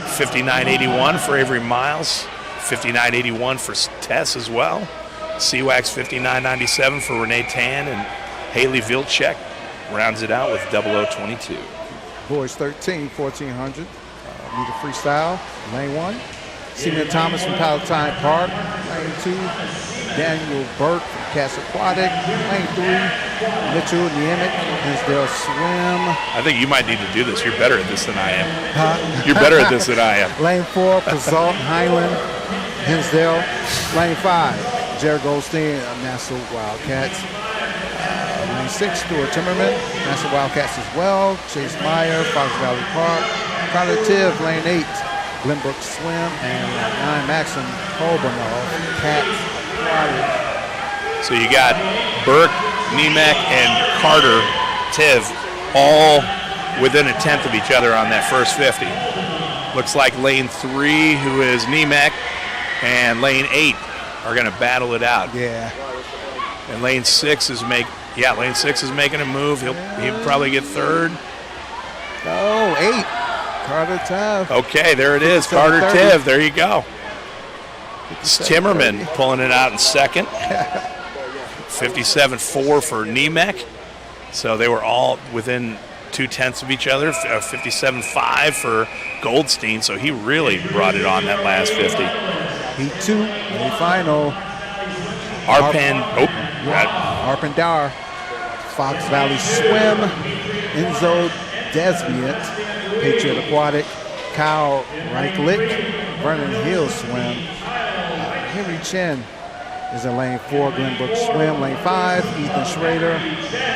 59.81 for Avery Miles. 59.81 for Tess as well. CWAC's 59.97 for Renee Tan, and Haley Vilcek rounds it out with 0022. Boys 13, 1400. Meter freestyle. Lane 1. Celia Thomas from Palatine Park. Lane 2. Daniel Burke from Cass Aquatic. Lane 3. Mitchell Niemiec, Hinsdale Swim. I think you might need to do this. You're better at this than I am. Huh? You're better at this than I am. Lane 4, Pazalt Highland, Hinsdale. Lane 5, Jared Goldstein, Nassau Wildcats. Lane 6, Stuart Timmerman, Nassau Wildcats as well. Chase Meyer, Fox Valley Park. Carter Tiv, Lane 8, Glenbrook Swim. And 9, Maxim Kolbanov, Cats. So you got Burke, Niemiec, and Carter Tiv all within a tenth of each other on that first 50. Looks like lane 3, who is Niemiec, and lane 8 are going to battle it out. Yeah. And lane 6 is making a move. He'll probably get third. Oh, 8. Carter Tiv. Okay, there it is. Carter Tiv. There you go. Timmerman pulling it out in second. 57.4 for Niemiec. So they were all within 0.2 of each other. 57.5 for Goldstein. So he really brought it on that last 50. Heat 2, and final. Arpendar, Fox Valley Swim, Enzo Desviant, Patriot Aquatic, Kyle Reichlich, Vernon Hill Swim. Henry Chen is in lane 4, Glenbrook Swim. Lane 5, Ethan Schrader,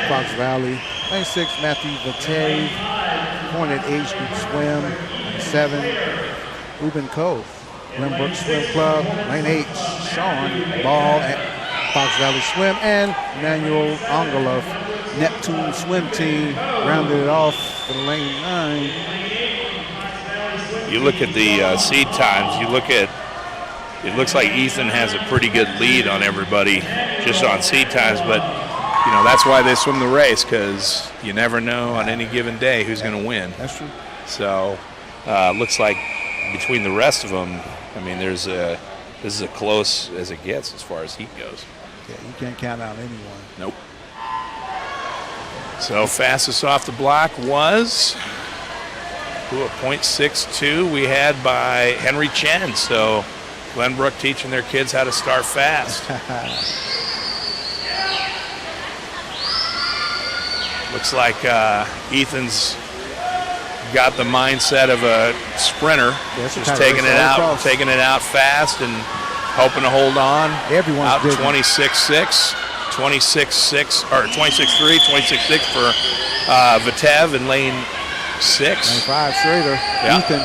Fox Valley. Lane 6, Matthew Vate, Hornet Age Group Swim. Lane 7, Ruben Cove, Glenbrook Swim Club. Lane 8, Sean Ball at Fox Valley Swim. And Emmanuel Ongelov, Neptune Swim Team, rounded it off for lane 9. You look at the seed times, it looks like Ethan has a pretty good lead on everybody just on seed times, but that's why they swim the race, because you never know on any given day who's going to win. That's true. So looks like between the rest of them, this is as close as it gets as far as heat goes. Yeah, you can't count out anyone. Nope. So fastest off the block was a .62 we had by Henry Chen. So Glenbrook teaching their kids how to start fast. Looks like Ethan's got the mindset of a sprinter, just taking it out fast and hoping to hold on. Everyone's out digging. 26.6, 26.6 or 26.3, 26.6 for Vitev in lane 6. Lane 5, Schrader. Yeah. Ethan.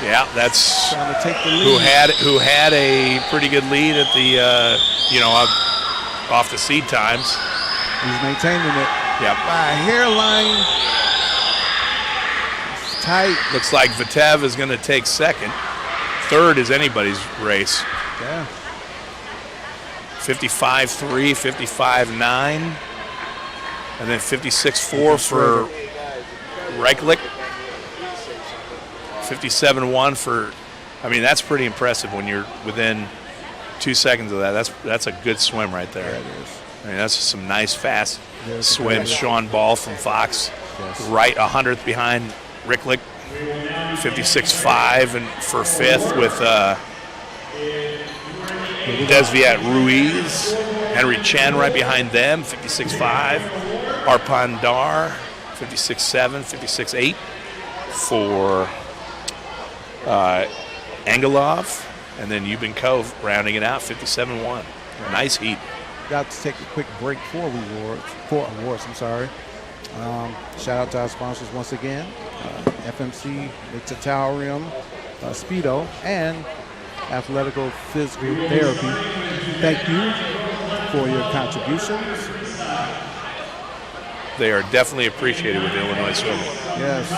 Yeah, that's trying to take the lead. who had a pretty good lead at the off the seed times. He's maintaining it. Yep. By a hairline. It's tight. Looks like Vitev is going to take second. Third is anybody's race. Yeah. 55.3, 55.9, and then 56.4 for Reichlich. 57.1 for, that's pretty impressive when you're within 2 seconds of that. That's a good swim right there. Yeah, it is. That's some nice fast swims. Yeah. Sean Ball from Fox, Yes. right 100th behind Reichlich. 56.5 and for fifth with Desviat Ruiz. Henry Chen right behind them, 56.5. Arpan Dar, 56.7, 56.8 for Angelov. And then Euban Cove rounding it out, 57-1. Nice heat. Got to take a quick break for awards. I'm sorry. Shout out to our sponsors once again, FMC, Natatorium, Speedo, and Athletical Physical Therapy. Thank you for your contributions. They are definitely appreciated with Illinois Swimming. Yes.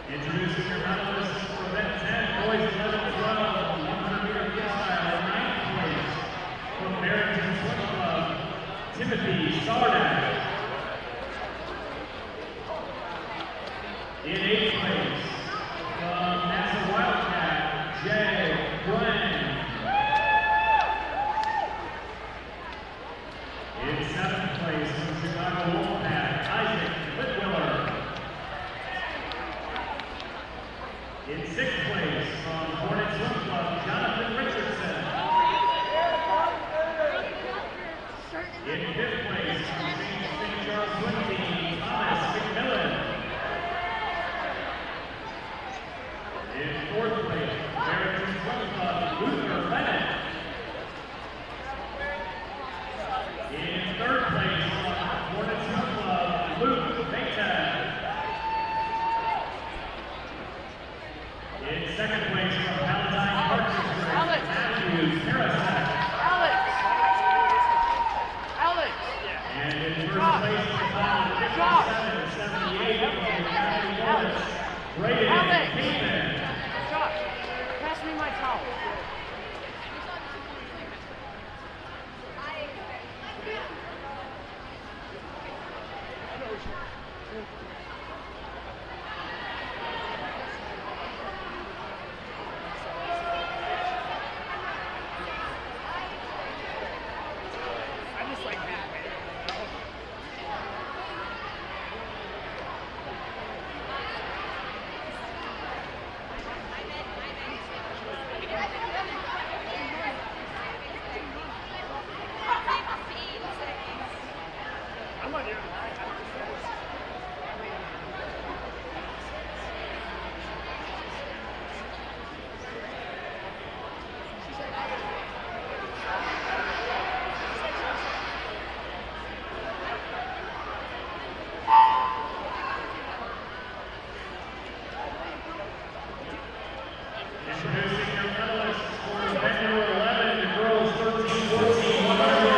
Introducing your medalists for event 10, boys 11 12, 100-meter freestyle in 9th place. From Barrington Swim Club, Timothy Sardak. In 8th place, from NASA Wildcat, Jay Glenn. In 7th place, from Chicago Wolfpack, Isaac Litwiller. In 6th place, from Hornet Swim Club, Jonathan Richardson. In 5th place, from St. Charles Swim Team, Thomas McMillan. In 4th place, Barrington Swim Club, Luther Bennett. In 3rd place, from Hornet Swim Club, Luke Maytag. In 2nd place from Palatine Park District, Matthew Karasak. Alex! And in 1st place for time 57.78 from the Academy Bullets, Braden Kingman. Josh, pass me my towel.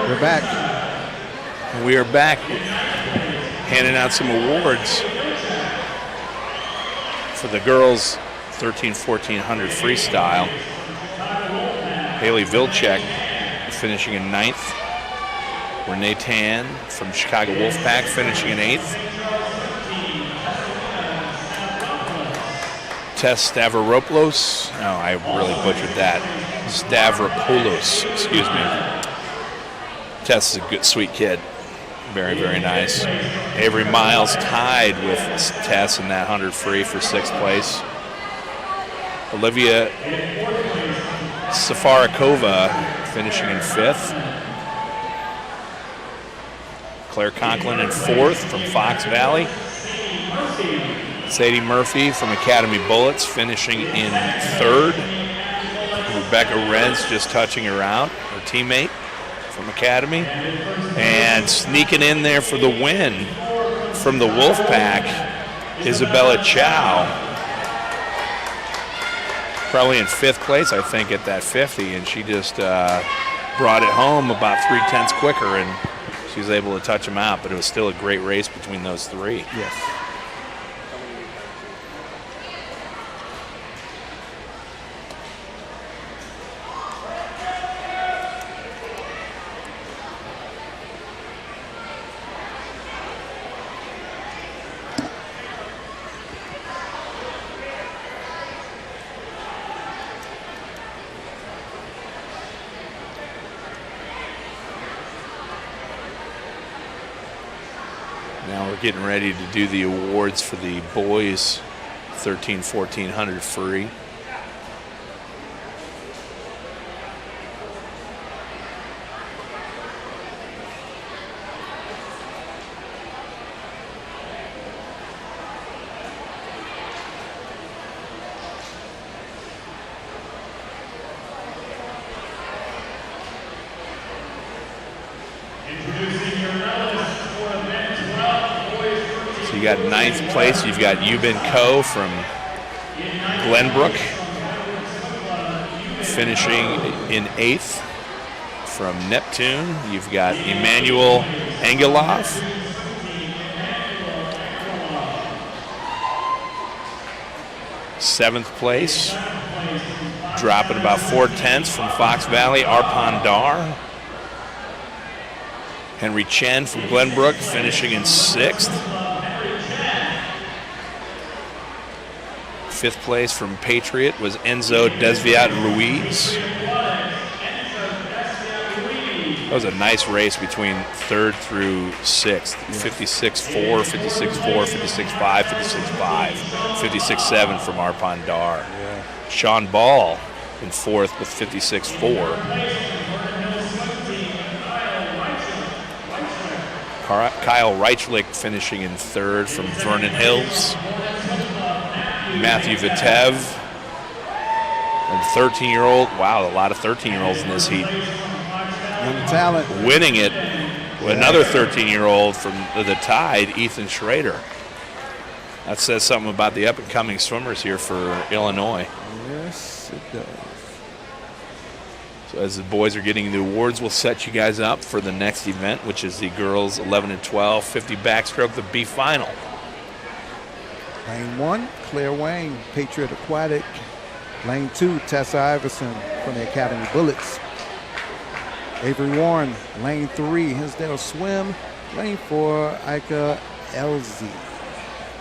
We're back. And we are back handing out some awards for the girls 13-1400 freestyle. Haley Vilcek finishing in 9th. Renee Tan from Chicago Wolfpack finishing in 8th. Tess Stavropoulos. Oh, I really butchered that. Stavropoulos, excuse me. Tess is a good, sweet kid. Very, very nice. Avery Miles tied with Tess in that 100 free for 6th place. Olivia Safarikova finishing in 5th. Claire Conklin in 4th from Fox Valley. Sadie Murphy from Academy Bullets finishing in 3rd. Rebecca Renz just touching her out, her teammate from Academy. And sneaking in there for the win from the Wolfpack, Isabella Chow. Probably in 5th place, I think, at that 50, and she just brought it home about 3/10 quicker, and she was able to touch them out, but it was still a great race between those 3. Yes. Now we're getting ready to do the awards for the boys 13-1400 free. You got 9th place. You've got Eubin Ko from Glenbrook finishing in 8th. From Neptune, you've got Emmanuel Angelov. 7th place, dropping about 4/10 from Fox Valley, Arpan Dar. Henry Chen from Glenbrook finishing in 6th. 5th place from Patriot was Enzo Desviat Ruiz. That was a nice race between 3rd through 6th. 56-4, 56-4, 56-5, 56-5, 56-7 from Arpan Dar. Yeah. Sean Ball in 4th with 56-4. Kyle Reichlich finishing in 3rd from Vernon Hills. Matthew Vitev, and 13-year-old. Wow, a lot of 13-year-olds in this heat. Young talent. Winning it with another 13-year-old from the Tide, Ethan Schrader. That says something about the up-and-coming swimmers here for Illinois. Yes, it does. So as the boys are getting the awards, we'll set you guys up for the next event, which is the girls 11 and 12 50 backstroke, the B final. Lane 1, Claire Wayne, Patriot Aquatic. Lane 2, Tessa Iverson from the Academy Bullets. Avery Warren, Lane 3, Hinsdale Swim. Lane 4, Ika LZ,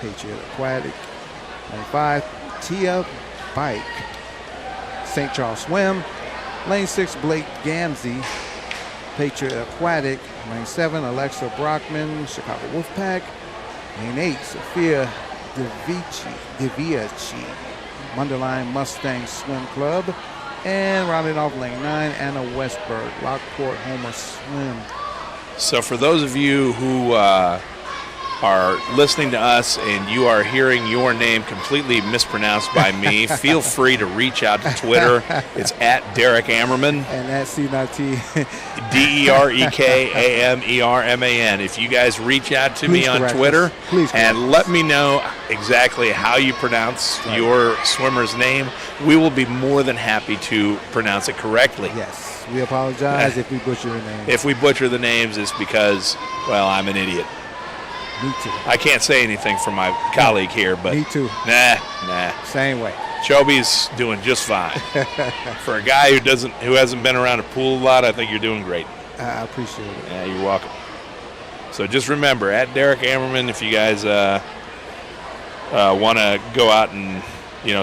Patriot Aquatic. Lane 5, Tia Bike, St. Charles Swim. Lane 6, Blake Gamzee, Patriot Aquatic. Lane 7, Alexa Brockman, Chicago Wolfpack. Lane 8, Sophia Devici, Munderline Mustang Swim Club. And rounding off lane 9, Anna Westberg, Lockport Homer Swim. So for those of you who are listening to us and you are hearing your name completely mispronounced by me, feel free to reach out to Twitter. It's at Derek Ammerman. And that's C-N-I-T. DEREKAMERMAN. If you guys reach out to me on Twitter and let me know exactly how you pronounce your swimmer's name, we will be more than happy to pronounce it correctly. Yes, we apologize if we butcher your name. If we butcher the names, it's because, well, I'm an idiot. Me too. I can't say anything for my colleague here, but me too. Nah. Same way. Choby's doing just fine. For a guy who hasn't been around a pool a lot, I think you're doing great. I appreciate it. Yeah, you're welcome. So just remember, at Derek Ammerman, if you guys want to go out and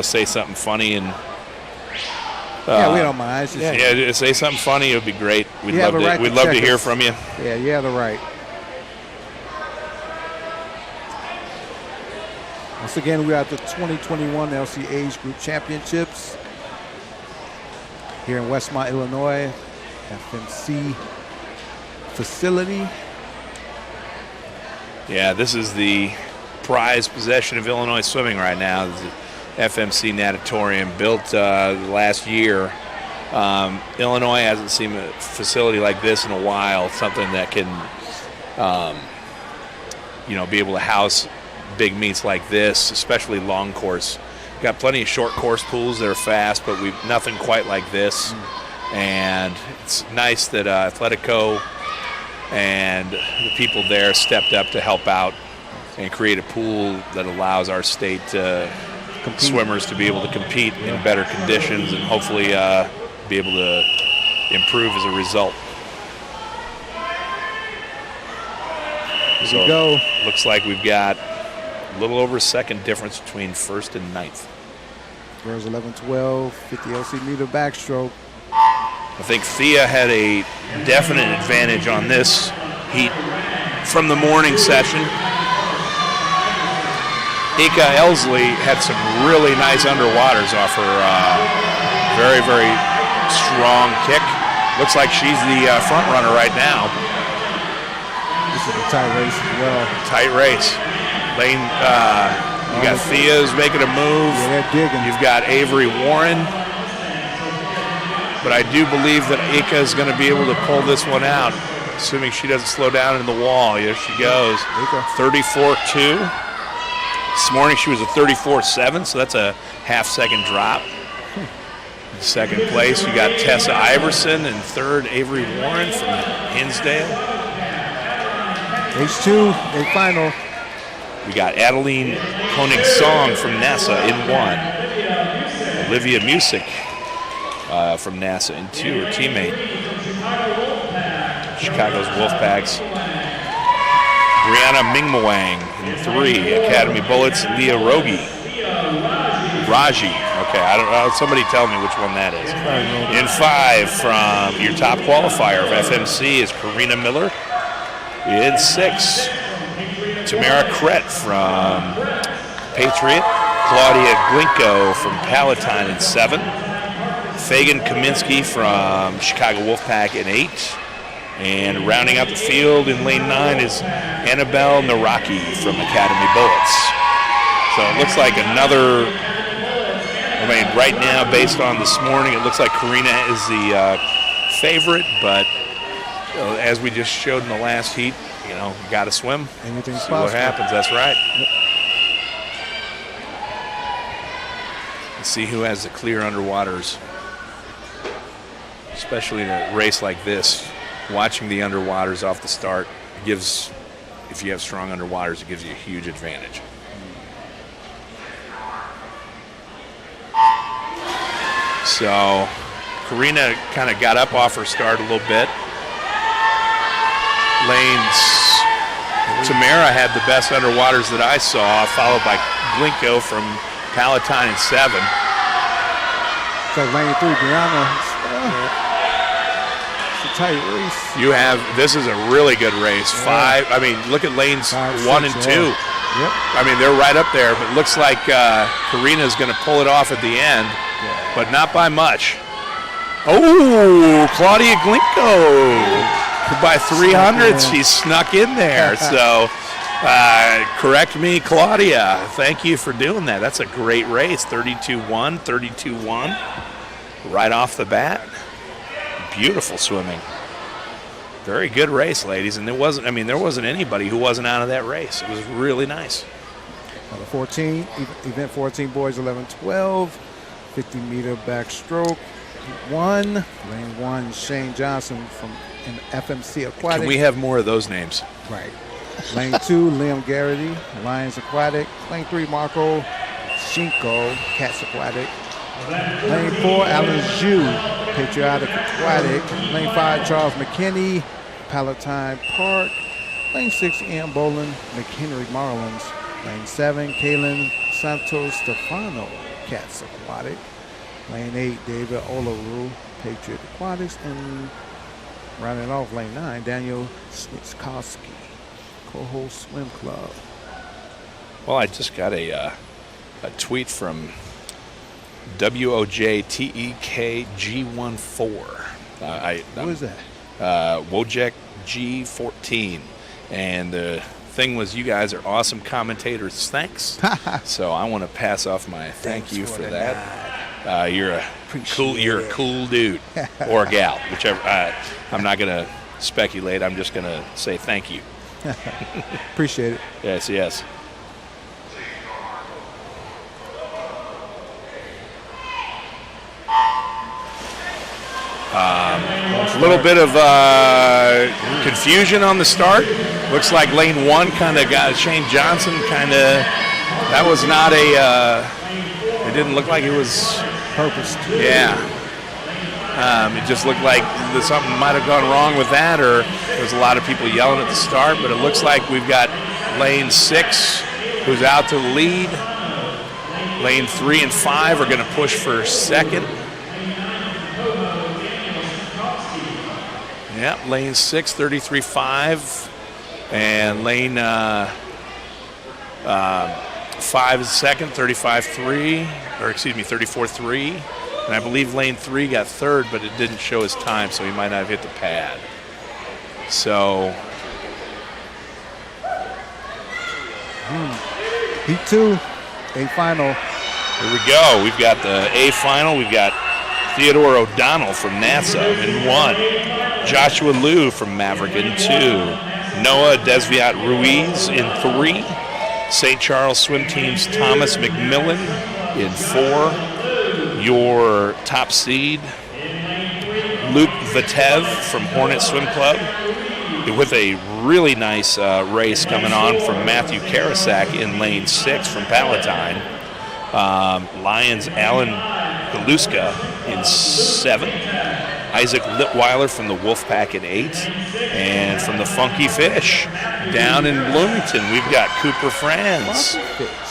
say something funny and yeah, we don't mind. Yeah, say something funny. It would be great. We'd love to hear from you. Yeah, you have the right. Once again, we're at the 2021 LC Age Group Championships here in Westmont, Illinois, FMC facility. Yeah, this is the prized possession of Illinois swimming right now. This is FMC Natatorium, built last year. Illinois hasn't seen a facility like this in a while, something that can, be able to house big meets like this, especially long course. Got plenty of short course pools that are fast, but we've nothing quite like this. And it's nice that Athletico and the people there stepped up to help out and create a pool that allows our state swimmers to be able to compete in better conditions and hopefully be able to improve as a result. Here we go. Looks like we've got a little over a second difference between first and ninth. Girls 11-12, 50 LC meter backstroke. I think Thea had a definite advantage on this heat from the morning session. Ika Elsley had some really nice underwaters off her very, very strong kick. Looks like she's the front runner right now. This is a tight race as well. Tight race. Lane, you got Thea's making a move. Yeah, they're digging. You've got Avery Warren. But I do believe that Ika is going to be able to pull this one out, assuming she doesn't slow down in the wall. Here she goes. 34-2. This morning she was a 34-7, so that's a half-second drop. In second place, you got Tessa Iverson, and third, Avery Warren from Hinsdale. H2, a final. We got Adeline Koenig-Song from NASA in one. Olivia Music from NASA in two, her teammate. Chicago's Wolfpacks. Brianna Mingmawang in three. Academy Bullets, Leah Raji. Okay, I don't know. Somebody tell me which one that is. In five, from your top qualifier of FMC is Karina Miller. In six, Tamara Krett from Patriot. Claudia Glinko from Palatine in seven. Fagan Kaminsky from Chicago Wolfpack in eight. And rounding out the field in lane 9 is Annabelle Naraki from Academy Bullets. So it looks like another, right now, based on this morning, it looks like Karina is the favorite, but as we just showed in the last heat, you got to swim. Anything's see possible. What happens, that's right. Yep. Let's see who has the clear underwaters, especially in a race like this. Watching the underwaters off the start gives, if you have strong underwaters, it gives you a huge advantage. So Karina kind of got up off her start a little bit. Tamara had the best underwaters that I saw, followed by Glinko from Palatine in 7. So lane 3, Brianna. Tight race. This is a really good race. Yeah. Look at lanes 5, 1 6, and 2. Yep. They're right up there, but it looks like Karina's going to pull it off at the end, but not by much. Oh, Claudia Glinko. By 300s, she snuck in there. So, correct me, Claudia. Thank you for doing that. That's a great race. 32-1, 32-1. Right off the bat. Beautiful swimming. Very good race, ladies. And there wasn't anybody who wasn't out of that race. It was really nice. Number 14, event 14, boys 11-12, 50-meter backstroke. Lane 1, Shane Johnson from an FMC Aquatic. Can we have more of those names? Right. Lane 2, Liam Garrity, Lions Aquatic. Lane 3, Marco Shinko, Cats Aquatic. Lane 4, Alan Zhu, Patriotic Aquatic. Lane 5, Charles McKinney, Palatine Park. Lane 6, Ian Boland, McHenry Marlins. Lane 7, Kalen Santos Stefano, Cats Aquatic. Lane 8, David Olaru, Patriot Aquatics. And rounding off lane 9, Daniel Snitskowski, Coho Swim Club. Well, I just got a tweet from WOJTEKG14. What is that? Wojek G14. And the thing was, you guys are awesome commentators. Thanks. So I want to pass off my thank you for that. You're a cool dude or gal, whichever. I'm not going to speculate. I'm just going to say thank you. Appreciate it. Yes. A little bit of confusion on the start. Looks like lane 1 kind of got Shane Johnson that was not it didn't look like it was purposed. Yeah. It just looked like something might have gone wrong with that, or there was a lot of people yelling at the start, but it looks like we've got lane 6 who's out to the lead. Lane 3 and 5 are going to push for second. Yep, lane 6, 33.5, and lane 5 is second, 34.3, and I believe lane 3 got third, but it didn't show his time, so he might not have hit the pad. So, Heat 2, A final. Here we go. We've got the A final. We've got Theodore O'Donnell from NASA in 1. Joshua Liu from Maverick in 2. Noah Desviat Ruiz in 3. St. Charles Swim Team's Thomas McMillan in 4. Your top seed, Luke Vitev from Hornet Swim Club, with a really nice race coming on from Matthew Karasak in lane 6 from Palatine. Lions Alan Galuska in 7. Isaac Litweiler from the Wolfpack in 8. And from the Funky Fish down in Bloomington, we've got Cooper Franz.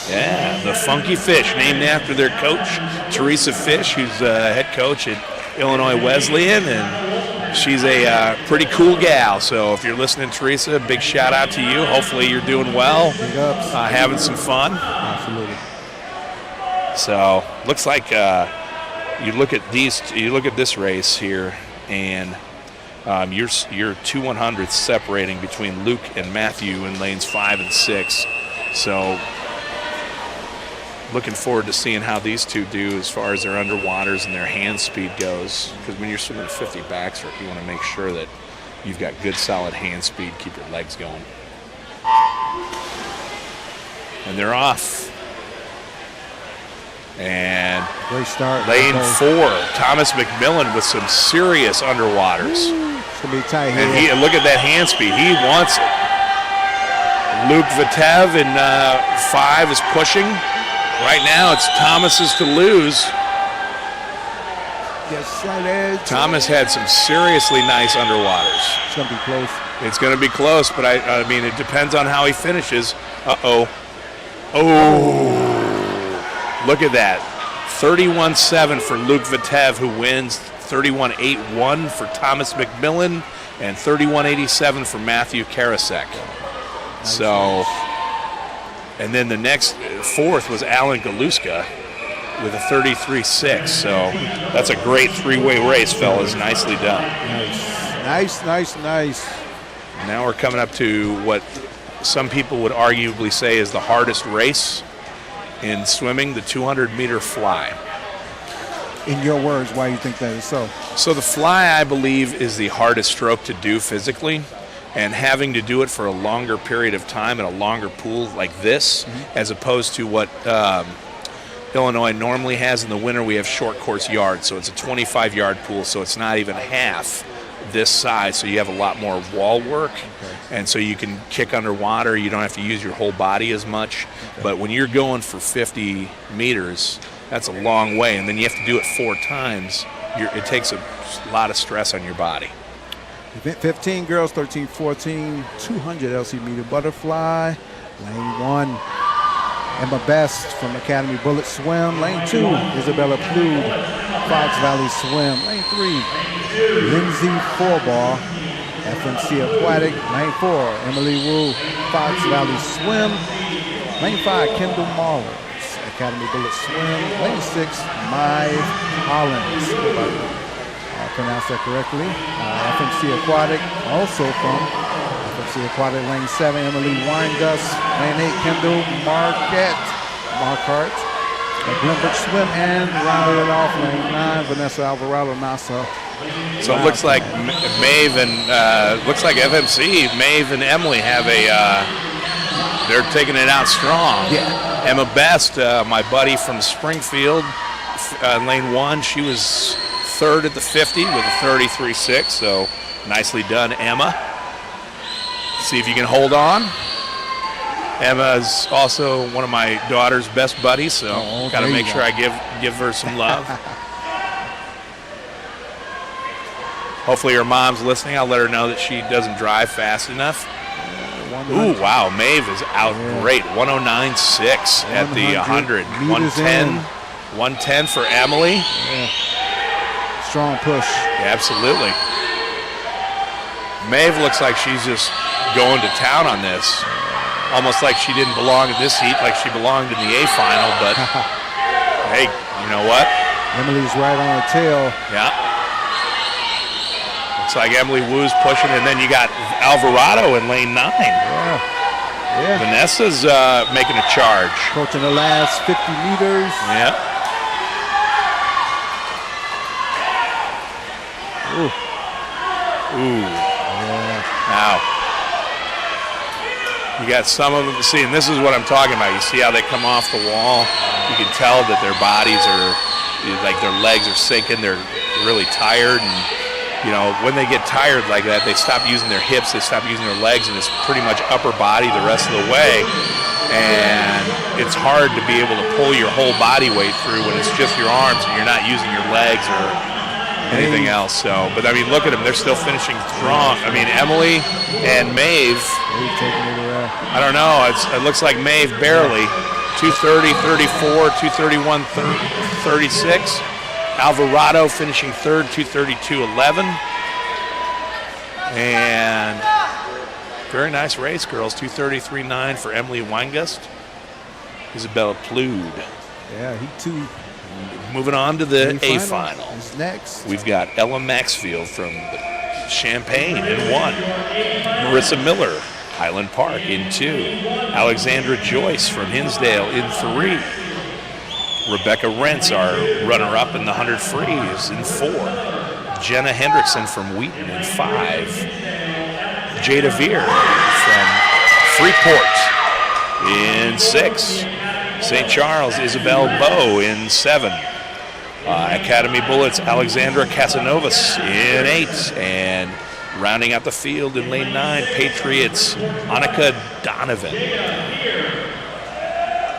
Yeah, the Funky Fish, named after their coach, Teresa Fish, who's head coach at Illinois Wesleyan, and she's a pretty cool gal. So if you're listening, Teresa, big shout out to you. Hopefully you're doing well, having some fun. Absolutely. So looks like you look at this race here, and your 200s separating between Luke and Matthew in lanes 5 and 6. So looking forward to seeing how these two do as far as their underwaters and their hand speed goes. Because when you're swimming 50 backstroke, you want to make sure that you've got good solid hand speed, keep your legs going. And they're off. And great start. Lane 4, Thomas McMillan with some serious underwaters. It's gonna be tight here. And look at that hand speed. He wants it. Luke Vitev in 5 is pushing. Right now, it's Thomas's to lose. Yes, slight edge. Thomas had some seriously nice underwaters. It's gonna be close. It's gonna be close, but I mean, it depends on how he finishes. Oh. Look at that. 31.7 for Luke Vitev, who wins. 31.81 for Thomas McMillan, and 31.87 for Matthew Karasak. So, and then the next fourth was Alan Galuska with a 33.6. So that's a great three-way race, fellas. Nicely done. Nice. Now we're coming up to what some people would arguably say is the hardest race in swimming, the 200-meter fly. In your words, why do you think that is so? So the fly, I believe, is the hardest stroke to do physically, and having to do it for a longer period of time in a longer pool like this, as opposed to what Illinois normally has in the winter. We have short course yards, so it's a 25-yard pool, so it's not even half this size, so you have a lot more wall work, and so you can kick underwater. You don't have to use your whole body as much. But when you're going for 50 meters, that's a long way, and then you have to do it 4 times. It takes a lot of stress on your body. Event 15, girls 13-14, 200 LC meter butterfly. Lane 1, Emma Best from Academy Bullet Swim. Lane 2, Isabella Plude, Fox Valley Swim. Lane 3, Lindsay Forbaugh, FMC Aquatic. Lane 4, Emily Wu, Fox Valley Swim. Lane 5, Kendall Mullins, Academy Bullet Swim. Lane 6, Maeve Hollins. I pronounced that correctly. FMC Aquatic, also from FMC Aquatic. Lane 7, Emily Weingust. Lane 8, Kendall Marquardt. Glenbrook Swim, and rounded it off. Lane 9, Vanessa Alvarado Nassau. So it looks like Maeve and looks like FMC, Maeve and Emily have they're taking it out strong. Yeah. Emma Best, my buddy from Springfield, lane 1, she was 3rd at the 50 with a 33.6, so nicely done, Emma. See if you can hold on. Emma is also one of my daughter's best buddies, so got to make sure I give her some love. Hopefully her mom's listening. I'll let her know that she doesn't drive fast enough. Ooh, wow, Maeve is out great. 109.6 at the 100. 110 for Emily. Yeah. Strong push. Yeah, absolutely. Maeve looks like she's just going to town on this. Almost like she didn't belong in this heat, like she belonged in the A final, but hey, you know what? Emily's right on her tail. Yeah. Looks like Emily Wu's pushing, and then you got Alvarado in lane 9. Yeah. Vanessa's making a charge. Approaching the last 50 meters. Yeah. Ooh. Yeah. Now, you got some of them to see, and this is what I'm talking about. You see how they come off the wall? You can tell that their bodies are, like their legs are sinking. They're really tired, and you know, when they get tired like that, they stop using their hips, they stop using their legs, and it's pretty much upper body the rest of the way. And it's hard to be able to pull your whole body weight through when it's just your arms and you're not using your legs or anything else. So, but I mean, look at them; they're still finishing strong. I mean, Emily and Maeve. I don't know. It looks like Maeve barely. 2:30, 34, 2:31, 36. Alvarado finishing 3rd, 2:32.11. And very nice race, girls. 2:33.9 for Emily Weingust. Isabella Plude. Yeah, he too. Moving on to the A final. Who's next? We've got Ella Maxfield from Champaign in 1. Marissa Miller, Highland Park in 2. Alexandra Joyce from Hinsdale in 3. Rebecca Rentz, our runner-up in the 100 free, is in 4. Jenna Hendrickson from Wheaton in 5. Jada Veer from Freeport in 6. St. Charles, Isabel Bowe in 7. Academy Bullets, Alexandra Casanovas in 8. And rounding out the field in lane 9, Patriots, Annika Donovan.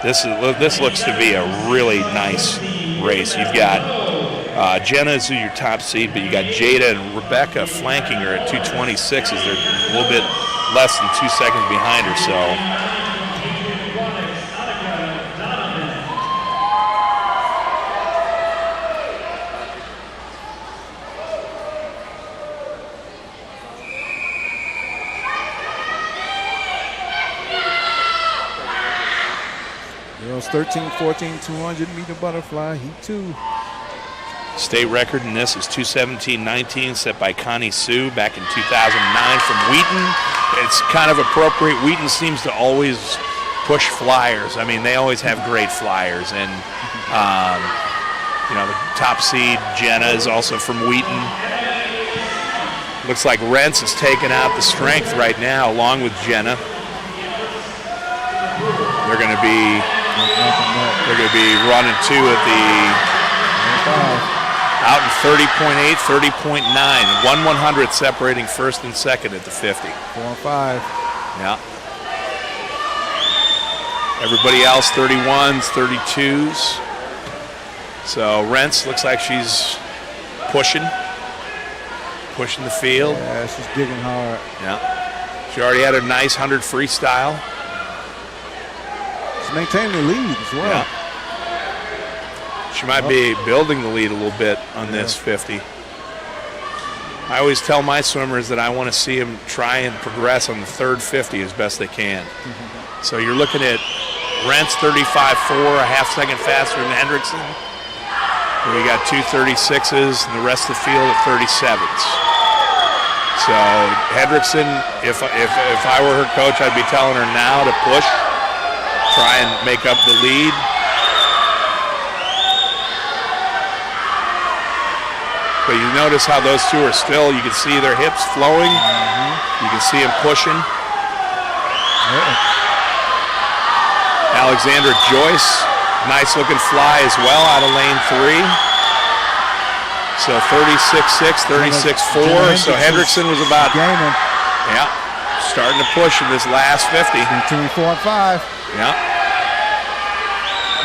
This looks to be a really nice race. You've got Jenna is your top seed, but you got Jada and Rebecca flanking her at 2:26 as they're a little bit less than 2 seconds behind her. So. Girls 13-14, 200 meter butterfly, heat 2. State record in this is 2:17.19, set by Connie Sue back in 2009 from Wheaton. It's kind of appropriate. Wheaton seems to always push flyers. I mean, they always have great flyers. And, you know, the top seed, Jenna, is also from Wheaton. Looks like Rentz is taking out the strength right now, along with Jenna. They're going to be running 2 at the Out in 30.8, 30.9. 1/100 separating first and second at the 50. 4 and 5. Yeah. Everybody else 31s, 32s. So Rentz looks like she's pushing the field. Yeah, she's digging hard. Yeah. She already had a nice 100 freestyle. She's maintaining the lead as well. Yeah. She might be building the lead a little bit on this 50. I always tell my swimmers that I want to see them try and progress on the third 50 as best they can. So you're looking at Rentz 35.4, a half second faster than Hendrickson. We got 2 36s and the rest of the field at 37s. So Hendrickson, if I were her coach, I'd be telling her now to push, try and make up the lead. But you notice how those two are still, you can see their hips flowing. You can see them pushing. Alexandra Joyce, nice looking fly as well out of lane 3. So 36.6, 36.4. So Hendrickson was about, starting to push in this last 50. Between 4 and 5. Yeah.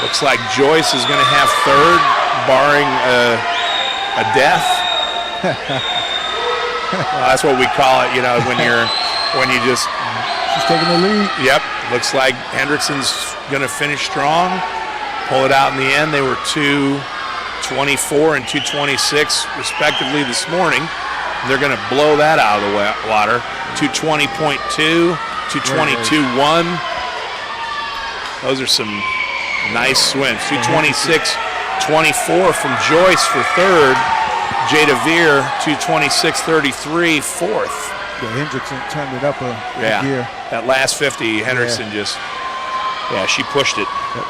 Looks like Joyce is going to have third, barring a death. Well, that's what we call it, when you just. She's taking the lead. Yep. Looks like Hendrickson's going to finish strong, pull it out in the end. They were 2:24 and 2:26 respectively this morning. They're going to blow that out of the water. 2:20.2, 2:22.1. Those are some nice swims. 2:26.24 from Joyce for third. Jada Veer, 2:26.33, fourth. Yeah, Hendrickson turned it up a gear. That last 50, Hendrickson she pushed it. Yep.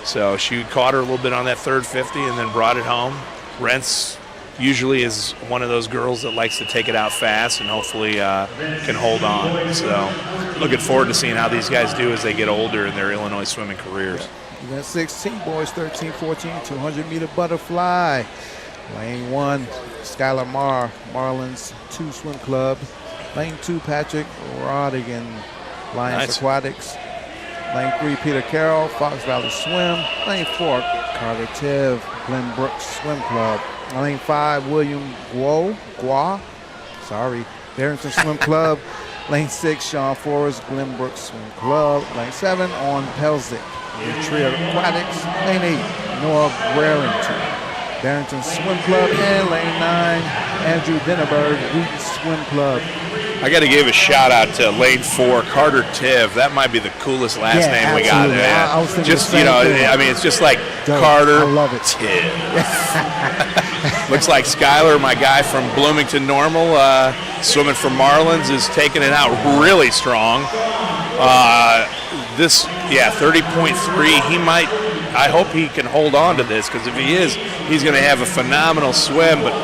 So she caught her a little bit on that third 50 and then brought it home. Rentz usually is one of those girls that likes to take it out fast and hopefully can hold on. So looking forward to seeing how these guys do as they get older in their Illinois swimming careers. You got 16 boys, 13, 14, 200-meter butterfly. Lane 1, Skylar Marr, Marlins 2 Swim Club. Lane 2, Patrick Rodigan, Lions Aquatics. Lane 3, Peter Carroll, Fox Valley Swim. Lane 4, Carter Tev, Glen Brooks Swim Club. Lane 5, William Gua, Barrington Swim Club. Lane 6, Sean Forrest, Glen Brooks Swim Club. Lane 7, On Pelzic, Trio Aquatics. Lane 8, Noah Brereton, Barrington Swim Club. And lane 9, Andrew Denneberg, Wheaton Swim Club. I got to give a shout out to lane 4, Carter Tiv. That might be the coolest last name we got there. I was thinking just it's just like Carter. I love it. Tiv. Looks like Skylar, my guy from Bloomington Normal, swimming for Marlins, is taking it out really strong. 30.3. He might. I hope he can hold on to this, because if he is, he's going to have a phenomenal swim. But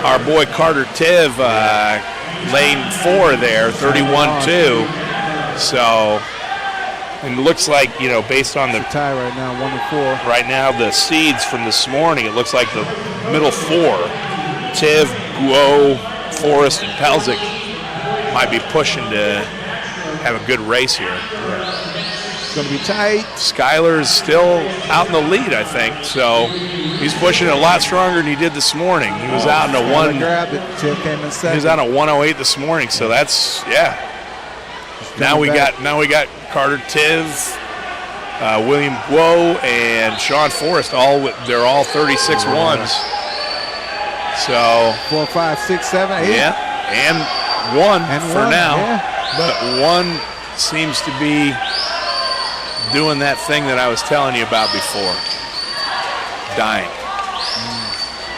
our boy Carter Tiv, lane 4 there, 31.2. So it looks like, based on the tie right now, 1 and 4. Right now, the seeds from this morning, it looks like the middle 4, Tiv, Guo, Forrest, and Pelzic might be pushing to have a good race here. It's going to be tight. Skylar's still out in the lead, I think. So he's pushing it a lot stronger than he did this morning. He was out in a one. Grabbed it. Tiv came in second. He was out in a 1:08 this morning. So that's Now we got Carter Tiv, William Guo, and Sean Forrest. They're all 36.1s. So 4, 5, 6, 7, 8. Yeah, and one for now. Yeah. But one seems to be doing that thing that I was telling you about before, dying.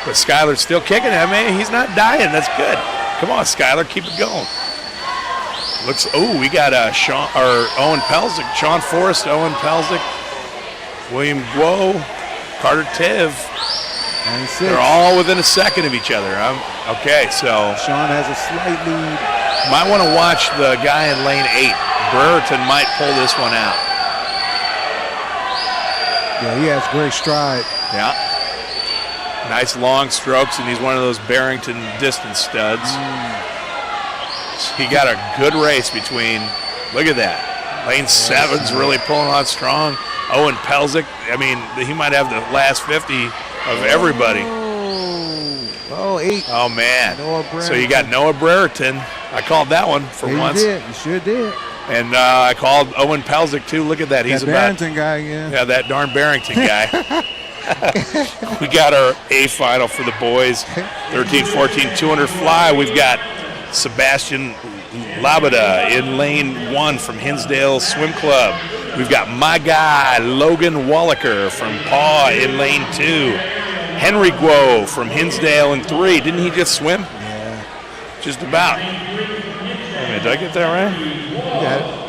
But Skylar's still kicking it. I mean, he's not dying. That's good. Come on, Skylar, keep it going. We got Owen Pelzic, Sean Forrest, Owen Pelzic, William Guo, Carter Tiv. 96. They're all within a second of each other. So Sean has a slight lead. Might want to watch the guy in lane 8. Brereton might pull this one out. Yeah, he has great stride. Yeah. Nice long strokes, and he's one of those Barrington distance studs. He got a good race between, look at that. Lane 7's really pulling on strong. Owen Pelzick, I mean, he might have the last 50 of everybody. Oh, 8. Oh, man. So you got Noah Brereton. I called that one for once. You did. You sure did. And I called Owen Pelzick, too. Look at that. He's that Barrington guy, yeah. Yeah, that darn Barrington guy. We got our A final for the boys. 13-14, 200 fly. We've got Sebastian Labada in lane 1 from Hinsdale Swim Club. We've got my guy, Logan Wallaker from Paw in lane 2. Henry Guo from Hinsdale in 3. Didn't he just swim? Yeah. Just about. Did I get that right? Yeah.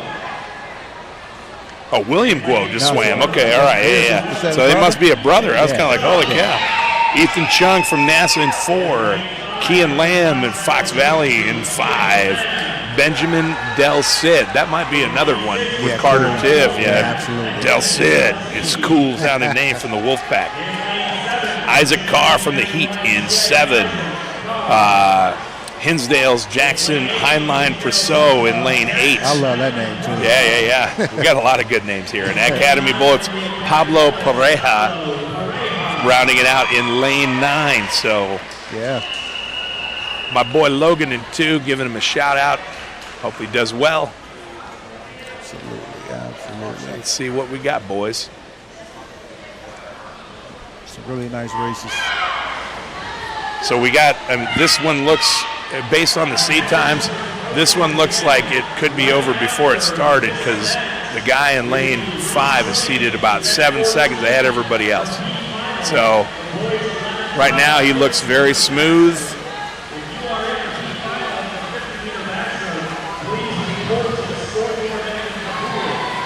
Oh, William Guo just swam. Okay, all right. Yeah. So they must be a brother. I was kind of like, holy cow. Ethan Chung from NASA in 4. Kean Lamb in Fox Valley in 5. Benjamin Del Cid. That might be another one with Carter cool. Tiff. Yeah, absolutely. Del Cid. It's a cool sounding name from the Wolfpack. Isaac Carr from the Heat in 7. Hinsdale's Jackson Heinlein Presso in lane 8. I love that name, too. Yeah. We got a lot of good names here. And Academy Bullets, Pablo Pareja rounding it out in lane 9. So, yeah. My boy Logan in 2, giving him a shout out. Hope he does well. Absolutely. Let's see what we got, boys. Some really nice races. So we got, this one looks, based on the seed times, this one looks like it could be over before it started because the guy in lane 5 is seated about 7 seconds ahead of everybody else. So right now he looks very smooth.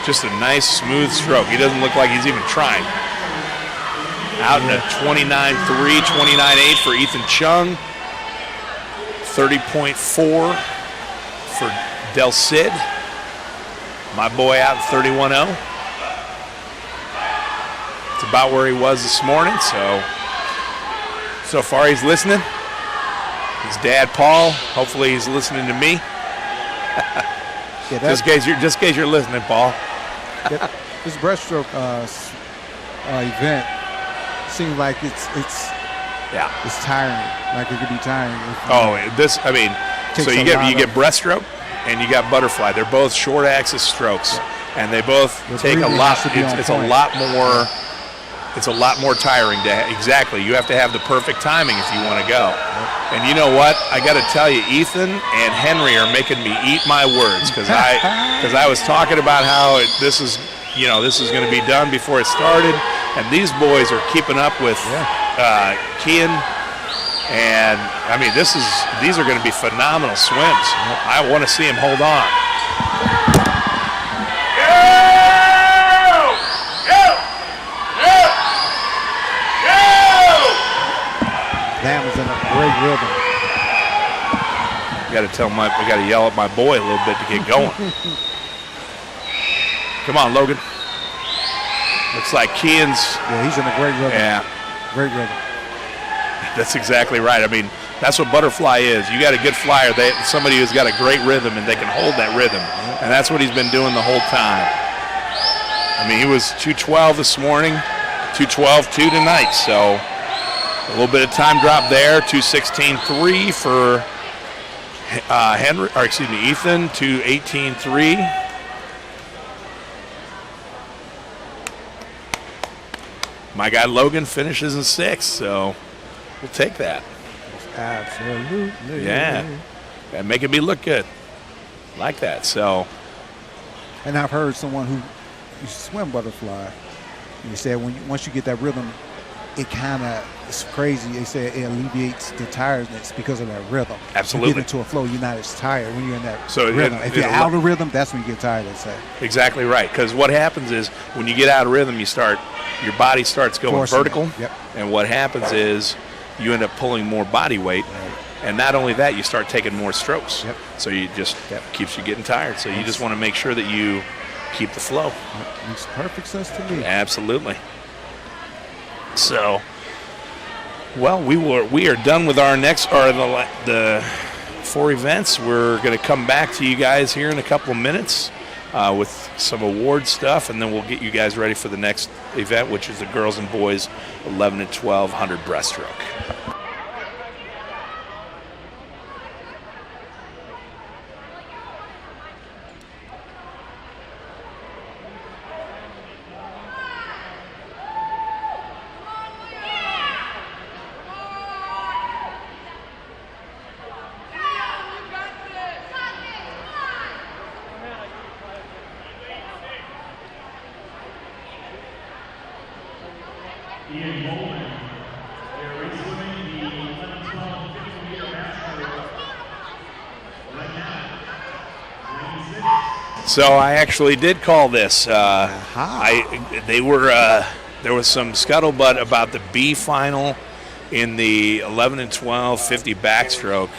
Just a nice, smooth stroke. He doesn't look like he's even trying. Out in a 29.3, 29.8 for Ethan Chung. 30.4 for Del Cid. My boy out in 31.0. It's about where he was this morning, so far he's listening. His dad, Paul, hopefully he's listening to me. Just in case you're listening, Paul. This breaststroke event seems like it's tiring. Like it could be tiring. So you get breaststroke and you got butterfly. They're both short axis strokes, and they both take a lot. It's a lot more tiring exactly. You have to have the perfect timing if you want to go. And you know what? I got to tell you, Ethan and Henry are making me eat my words because I was talking about how this is going to be done before it started, and these boys are keeping up with Kean. And I mean, these are going to be phenomenal swims. I want to see him hold on. Lamb is in a great rhythm. We got to yell at my boy a little bit to get going. Come on, Logan. Looks like Kean's. Yeah, he's in a great rhythm. Yeah. Great rhythm. That's exactly right. I mean, that's what butterfly is. You got a good flyer, somebody who's got a great rhythm, and they can hold that rhythm. And that's what he's been doing the whole time. I mean, he was 212 this morning, 212.2 tonight. So a little bit of time drop there. 216.3 for Ethan. 218.3. My guy Logan finishes in 6th, so we'll take that. Absolutely. Yeah. And making me look good. Like that. So. And I've heard someone who swim butterfly. They said once you get that rhythm, it's crazy. They say it alleviates the tiredness because of that rhythm. Absolutely. You get into a flow, you're not as tired when you're in that rhythm. If you're out of rhythm, that's when you get tired, they say. Exactly right. Because what happens is when you get out of rhythm, your body starts going vertical. Yep. And what happens is you end up pulling more body weight. Right. And not only that, you start taking more strokes. Yep. So you just keeps you getting tired. So you just want to make sure that you keep the flow. That makes perfect sense to me. Absolutely. So Well, we are done with our the 4 events. We're going to come back to you guys here in a couple of minutes with some award stuff, and then we'll get you guys ready for the next event, which is the girls and boys 11 and 1200 breaststroke. So I actually did call this. There was some scuttlebutt about the B final in the 11 and 12 50 backstroke,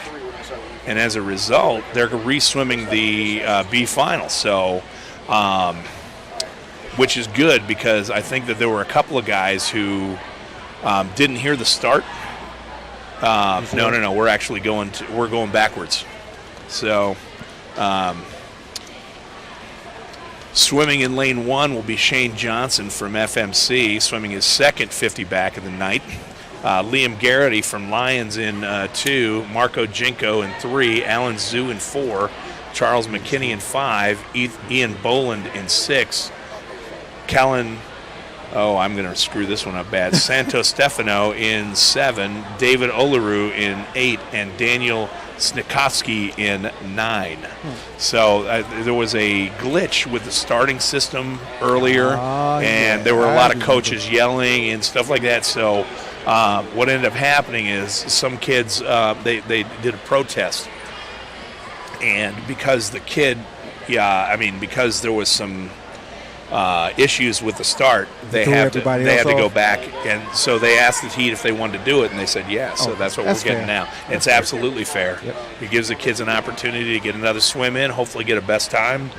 and as a result, they're re-swimming the B final. So, which is good because I think that there were a couple of guys who didn't hear the start. No. We're actually going backwards. So. Swimming in lane 1 will be Shane Johnson from FMC, swimming his second 50 back of the night. Liam Garrity from Lions in 2, Marco Jinko in 3, Alan Zhu in 4, Charles McKinney in 5, Ian Boland in 6, Callan, I'm going to screw this one up bad, Santo Stefano in 7, David Olaru in 8, and Daniel Snikovsky in 9. So there was a glitch with the starting system earlier, and there were a lot of coaches yelling and stuff like that. So what ended up happening is some kids, they did a protest. And because the kid, because there was some issues with the start, they had to go back, and so they asked the heat if they wanted to do it, and they said yes. So that's what we're getting now. It's absolutely fair. Yep. It gives the kids an opportunity to get another swim in, hopefully get a best time,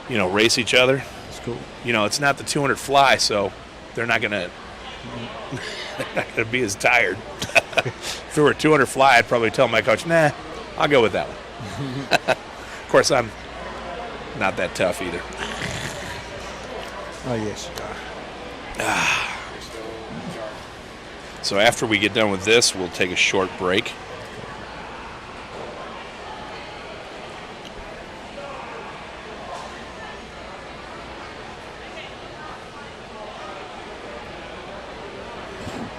race each other. That's cool. It's not the 200 fly, so they're not gonna be as tired. If it were a 200 fly, I'd probably tell my coach, nah, I'll go with that one. Of course, I'm not that tough either. Oh, yes. So after we get done with this, we'll take a short break.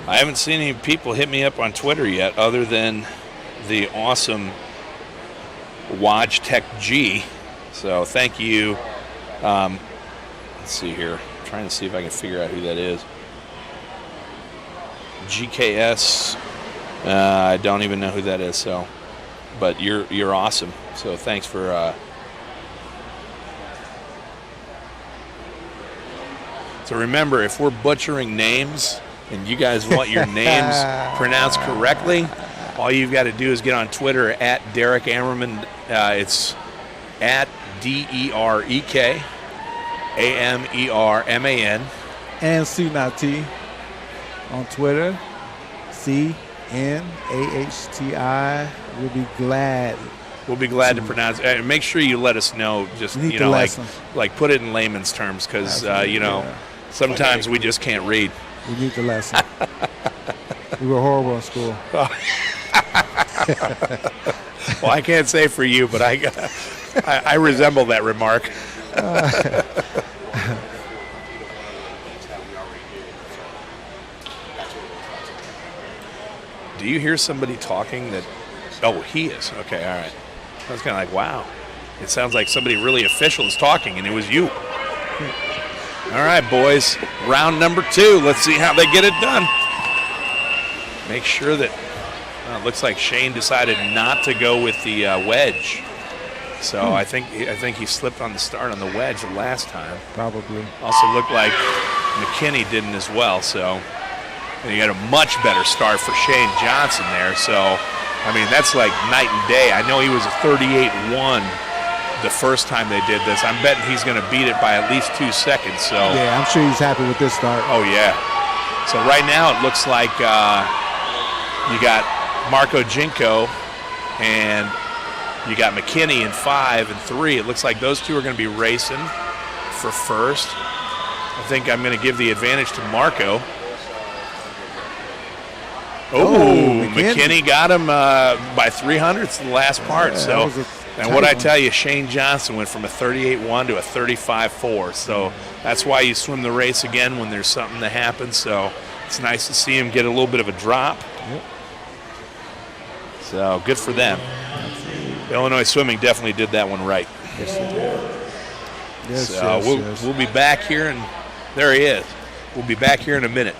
I haven't seen any people hit me up on Twitter yet other than the awesome Waj Tech G. So thank you. Let's see here. I'm trying to see if I can figure out who that is. GKS. I don't even know who that is. So, but you're awesome. So thanks for. So remember, if we're butchering names and you guys want your names pronounced correctly, all you've got to do is get on Twitter at Derek Ammerman. It's at DEREK. AMERMAN. And CNAT on Twitter. CNAHTI. We'll be glad. We'll be glad to pronounce it. Make sure you let us know. Just like put it in layman's terms, because sometimes we just can't read. We need the lesson. We were horrible in school. Well, I can't say for you, but I resemble that remark. Do you hear somebody talking that? Oh, he is. Okay, all right. I was kind of like, wow. It sounds like somebody really official is talking, and it was you. All right, boys. Round number 2. Let's see how they get it done. Make sure that it looks like Shane decided not to go with the wedge. So I think he slipped on the start on the wedge the last time. Probably. Also looked like McKinney didn't as well. So and you got a much better start for Shane Johnson there. So, I mean, that's like night and day. I know he was a 38-1 the first time they did this. I'm betting he's going to beat it by at least 2 seconds. So yeah, I'm sure he's happy with this start. Oh, yeah. So right now it looks like You got Marco Jinko and you got McKinney in 5 and 3. It looks like those two are going to be racing for first. I think I'm going to give the advantage to Marco. Oh, McKinney got him by 300ths in the last part. And what I tell you, Shane Johnson went from a 38.1 to a 35.4. So that's why you swim the race again when there's something that happens. So it's nice to see him get a little bit of a drop. Yep. So good for them. Illinois Swimming definitely did that one right. Yes, they did. Yes, so we'll be back here, and there he is. We'll be back here in a minute.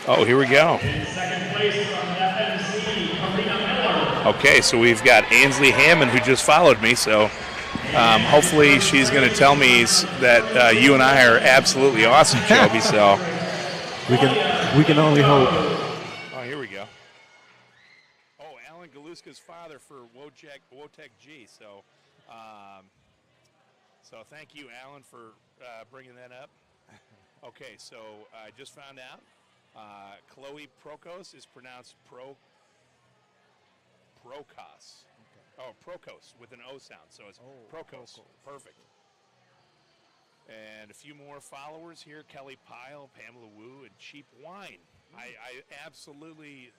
Oh, here we go. Okay, so we've got Ainsley Hammond who just followed me, so hopefully she's going to tell me that you and I are absolutely awesome, Joby. So we can only hope. Oh, here we go. Oh, Alan Galuska's father for Wojtek G. So, so thank you, Alan, for bringing that up. Okay, so I just found out. Chloe Prokos is pronounced Prokos. Okay. Oh, Prokos with an O sound, so it's Prokos. Perfect. And a few more followers here: Kelly Pyle, Pamela Wu, and Cheap Wine. I absolutely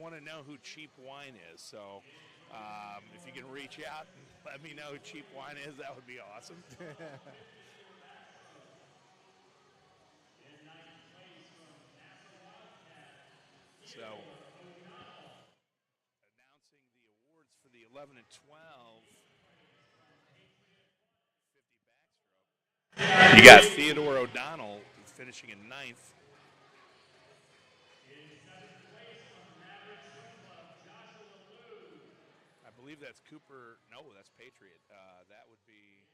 want to know who Cheap Wine is. So if you can reach out and let me know who Cheap Wine is, that would be awesome. So, announcing the awards for the 11 and 12 50 backstroke. You got Theodore O'Donnell finishing in 9th. I believe that's Cooper. No, that's Patriot. That would be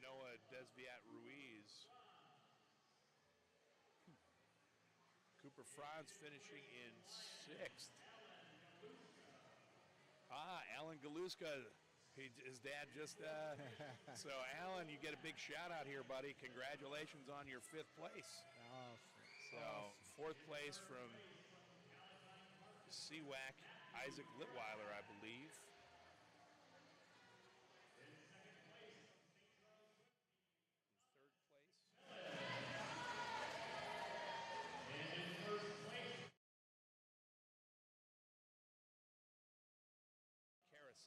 Noah Desviat Ruiz. Cooper Franz finishing in 6th. Alan Galuska, his dad just, so Alan, you get a big shout out here, buddy. Congratulations on your 5th place. So 4th place from CWAC, Isaac Litweiler, I believe.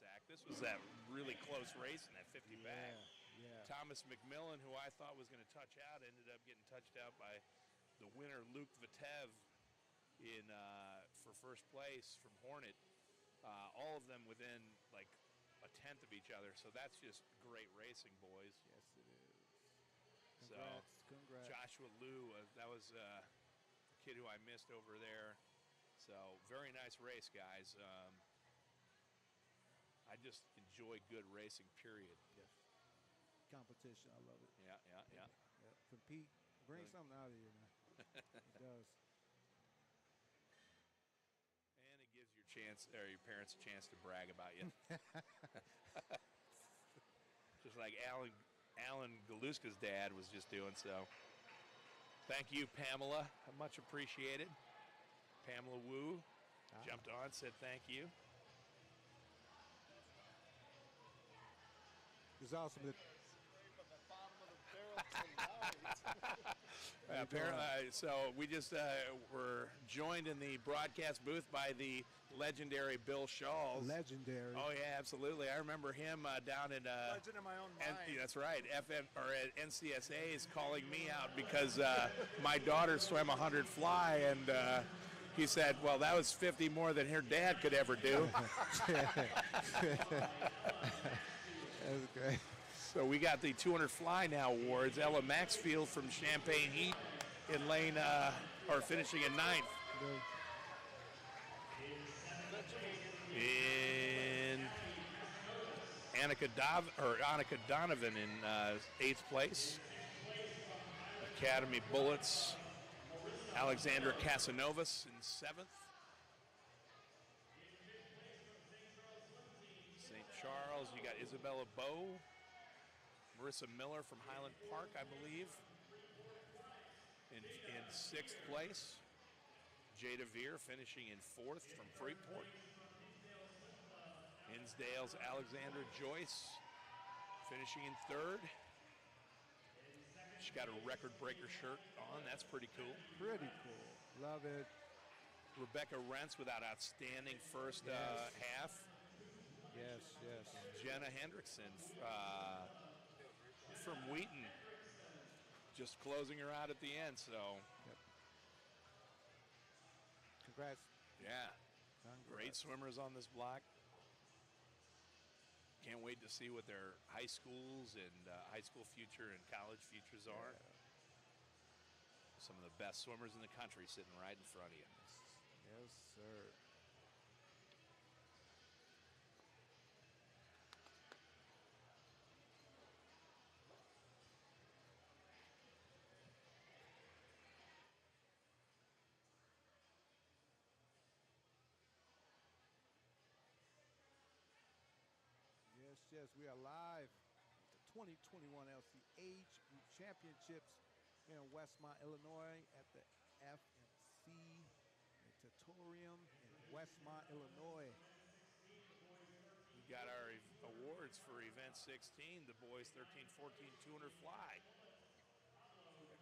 sack. This was that really close race in that 50 back. Yeah. Thomas McMillan, who I thought was going to touch out, ended up getting touched out by the winner, Luke Vitev, for first place from Hornet. All of them within like a tenth of each other. So that's just great racing, boys. Yes, it is. Congrats. Joshua Liu, that was a kid who I missed over there. So very nice race, guys. I just enjoy good racing, period. Yes. Competition, I love it. Yeah. Compete. Bring something out of you, man. It does. And it gives your parents a chance to brag about you. Just like Alan Galuska's dad was just doing so. Thank you, Pamela. Much appreciated. Pamela Wu jumped on, said thank you. It's awesome that apparently, so we just were joined in the broadcast booth by the legendary Bill Shawls. Legendary. Oh yeah, absolutely. I remember him down in Legend in my own mind. that's right. FM or at NCSA is calling me out because my daughter swam 100 fly, and he said, "Well, that was 50 more than her dad could ever do." That's great. So we got the 200 fly now awards. Ella Maxfield from Champaign Heat in lane, or finishing in 9th. In Annika Donovan in 8th place. Academy Bullets. Alexandra Casanovas in 7th. St. Charles, you got Isabella Bowe. Marissa Miller from Highland Park, I believe, in 6th place. Jada Veer finishing in 4th from Freeport. Hinsdale's Alexandra Joyce finishing in 3rd. She got a record breaker shirt on. That's pretty cool. Pretty cool. Love it. Rebecca Rentz with that outstanding first half. Yes. Jenna Hendrickson from Wheaton, just closing her out at the end. So, Congrats. Yeah, great swimmers on this block. Can't wait to see what their high schools and high school future and college futures are. Yeah. Some of the best swimmers in the country sitting right in front of you. Yes, sir. Yes, we are live at the 2021 LCH Group Championships here in Westmont, Illinois at the FMC Natatorium in Westmont, Illinois. We got our awards for Event 16, the boys 13-14 200 fly.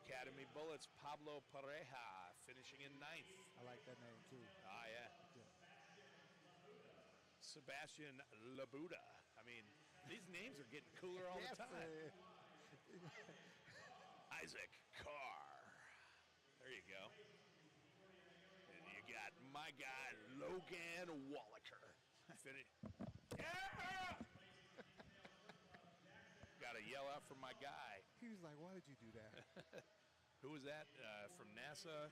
Academy Bullets, Pablo Pareja finishing in 9th. I like that name too. Ah, yeah. Sebastian Labuda. I mean, these names are getting cooler all the time. Isaac Carr. There you go. And you got my guy, Logan Wallaker. Yeah! Got to yell out for my guy. He was like, why did you do that? Who was that from NASA?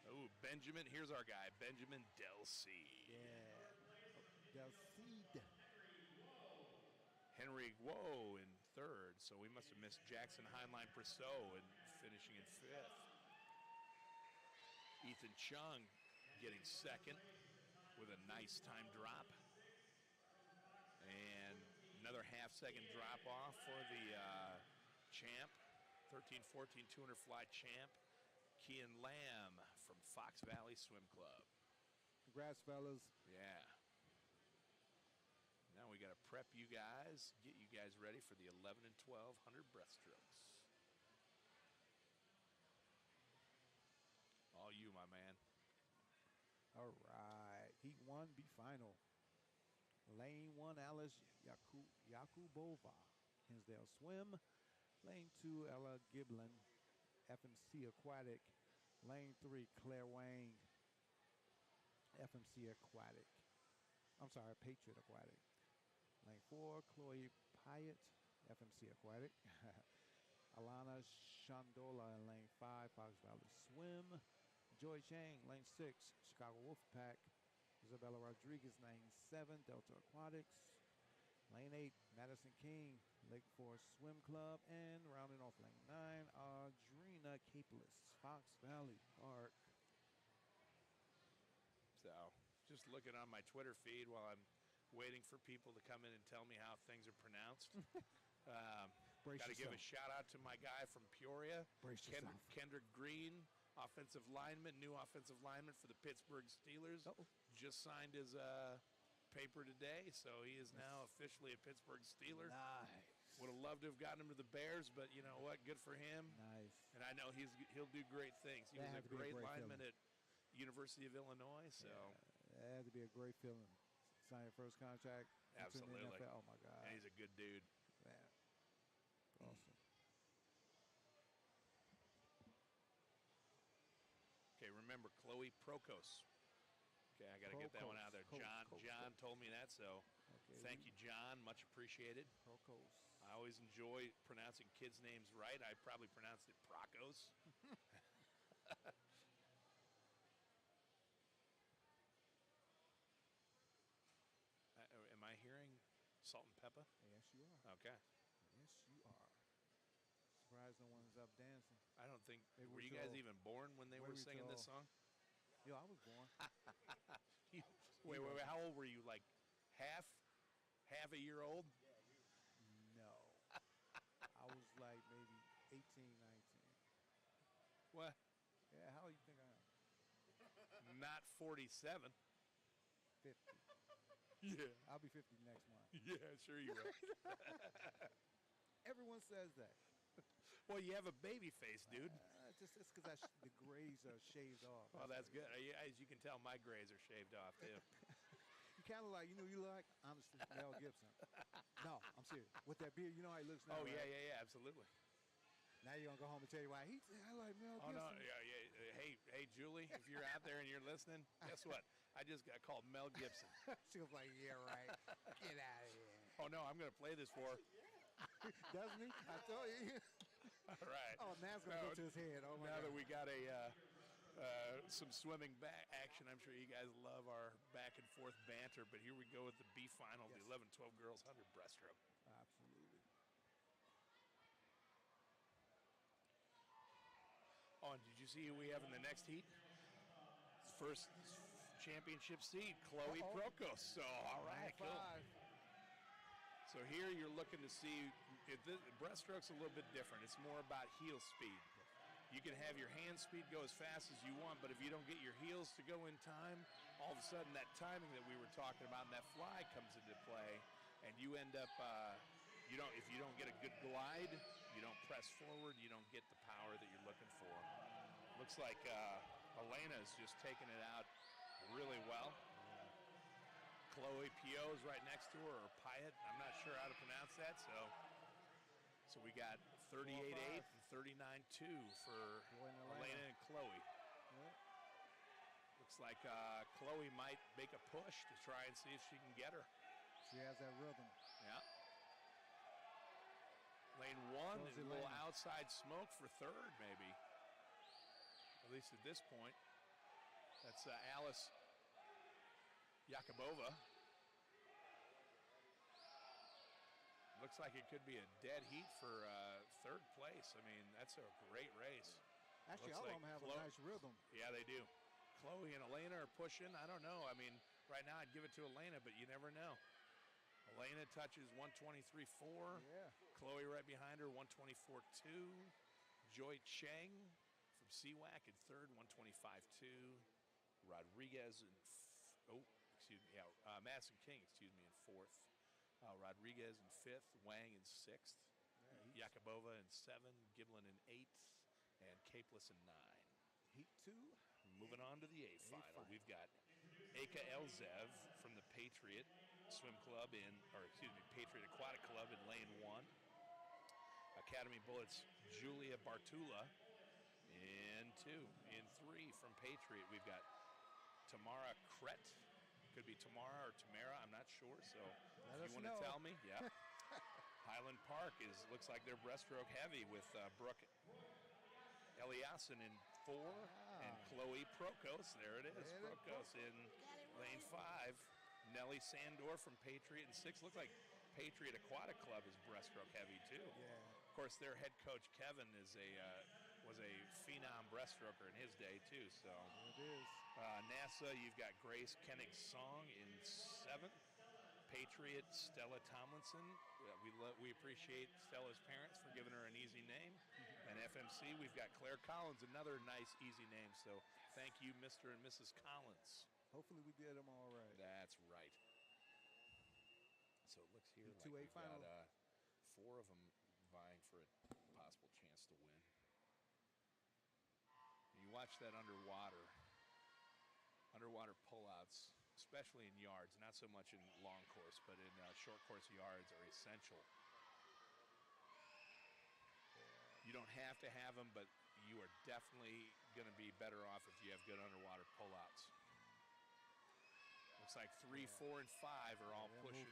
Oh, Benjamin. Here's our guy, Benjamin Delcy. Yeah. Delcide. Henry Guo in 3rd, so we must have missed Jackson Heinlein Presso and finishing in 5th. Ethan Chung getting 2nd with a nice time drop. And another half-second drop off for the champ, 13-14 200 fly champ, Kian Lamb from Fox Valley Swim Club. Congrats, fellas. Yeah. Now we got to prep you guys, get you guys ready for the 11 and 1200 breaststrokes. All you, my man. All right. Heat 1, B final. Lane 1, Alice Yakubova, Hinsdale Swim. Lane 2, Ella Giblin, FMC Aquatic. Lane 3, Claire Wang, FMC Aquatic. I'm sorry, Patriot Aquatic. Lane 4, Chloe Pyatt, FMC Aquatic. Alana Shandola in lane 5, Fox Valley Swim. Joy Chang, lane 6, Chicago Wolfpack. Isabella Rodriguez, lane 7, Delta Aquatics. Lane 8, Madison King, Lake Forest Swim Club. And rounding off lane 9, Audrina Capeless, Fox Valley Park. So, just looking on my Twitter feed while I'm waiting for people to come in and tell me how things are pronounced. Got to give a shout out to my guy from Peoria, Kendrick Green, offensive lineman, new offensive lineman for the Pittsburgh Steelers. Just signed his paper today, so he is now officially a Pittsburgh Steeler. Nice. Would have loved to have gotten him to the Bears, but you know what? Good for him. Nice. And I know he'll do great things. He was a great lineman at University of Illinois. So that had to be a great feeling. Sign your first contract. Absolutely. Oh my God. And he's a good dude. Man. Awesome. Okay, remember Chloe Prokos. Okay, I got to get that one out there. John told me that, so thank you, John. Much appreciated. Prokos. I always enjoy pronouncing kids' names right. I probably pronounced it Prokos. Am I hearing salt and pepper? Yes, you are. Okay. Yes, you are. Surprised no one's up dancing. I don't think. Were you guys even born when they were singing this song? Yo, I was born. Wait. How old were you? Like half a year old? No. I was like maybe 18, 19. What? Yeah, how old do you think I am? Not 47. 50. Yeah. I'll be 50 next month. Yeah, sure you will. Everyone says that. Well, you have a baby face, dude. It's because the grays are shaved off. Oh, that's good. As you can tell, my grays are shaved off, too. You kind of like, you look like, honestly, Mel Gibson. No, I'm serious. With that beard, you know how he looks now, right? Yeah, absolutely. Now you're going to go home and tell you why I like Mel Gibson. Oh, no, yeah. Hey, Julie, if you're out there and you're listening, guess what? I just got called Mel Gibson. She was like, yeah, right. Get out of here. Oh, no, I'm going to play this for her. Doesn't he? I told you. All right. Oh, now it's going to go to his head. Oh, my God. Now that we got some swimming back action, I'm sure you guys love our back and forth banter, but here we go with the B final, the 11-12 girls 100 breaststroke. Absolutely. Oh, and did you see who we have in the next heat? First championship seed, Chloe Prokos. So, all right, cool. So here you're looking to see, breaststroke's a little bit different. It's more about heel speed. You can have your hand speed go as fast as you want, but if you don't get your heels to go in time, all of a sudden that timing that we were talking about and that fly comes into play, and you end up, if you don't get a good glide, you don't press forward, you don't get the power that you're looking for. Looks like Elena's just taking it out really well. Chloe Pio is right next to her, or Pyatt. I'm not sure how to pronounce that. So we got 38-8 and 39-2 for Elena and Chloe. Yeah. Looks like Chloe might make a push to try and see if she can get her. She has that rhythm. Yeah. Lane 1 is a little outside smoke for third, maybe. At least at this point. That's Alice Yakubova. Looks like it could be a dead heat for third place. I mean, that's a great race. Actually, all of them have a nice rhythm. Yeah, they do. Chloe and Elena are pushing. I don't know. I mean, right now I'd give it to Elena, but you never know. Elena touches 123.4. Yeah. Chloe right behind her, 124.2. Joy Cheng from CWAC in third, 125.2. Rodriguez in Madison King, in fourth. Rodriguez in fifth, Wang in sixth, Yakubova in seven, Giblin in eighth, and Capeless in 9. Heat 2. Moving on to the A final. We've got Eka Elzev from the Patriot Swim Club Patriot Aquatic Club in lane 1. Academy Bullets, Julia Bartula in 2. In 3 from Patriot, we've got Tamara Kret. Could be Tamara or Tamara, I'm not sure, so if you want to tell me, yeah. Highland Park looks like they're breaststroke heavy with Brooke Eliassen in 4 and Chloe Prokos. There it is, Prokos in lane 5. Nellie Sandor from Patriot in 6. Looks like Patriot Aquatic Club is breaststroke heavy too. Yeah. Of course, their head coach Kevin was a phenom breaststroker in his day too. So it is. NASA, you've got Grace Koenig Song in 7th. Patriot Stella Tomlinson. We appreciate Stella's parents for giving her an easy name. And FMC, we've got Claire Collins, another nice easy name. So thank you, Mr. and Mrs. Collins. Hopefully we did them all right. That's right. So it looks here like we've got 4 of them vying for a possible chance to win. You watch that underwater pullouts, especially in yards, not so much in long course, but in short course yards are essential. You don't have to have them, but you are definitely going to be better off if you have good underwater pullouts. Looks like 3, 4, and 5 are all pushing.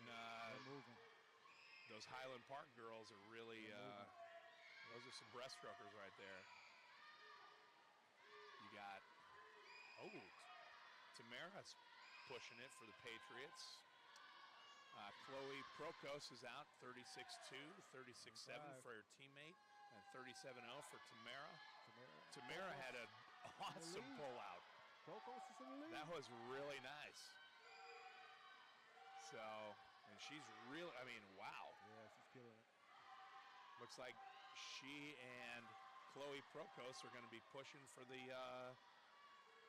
Those Highland Park girls are really, those are some breaststrokers right there. You got, Tamara's pushing it for the Patriots. Chloe Prokos is out, 36-2, 36-7 for her teammate, and 37-0 for Tamara. Tamara had an awesome pullout. Prokos is in the lead. That was really nice. So, and she's really, wow. Yeah, she's killing it. Looks like she and Chloe Prokos are going to be pushing for the,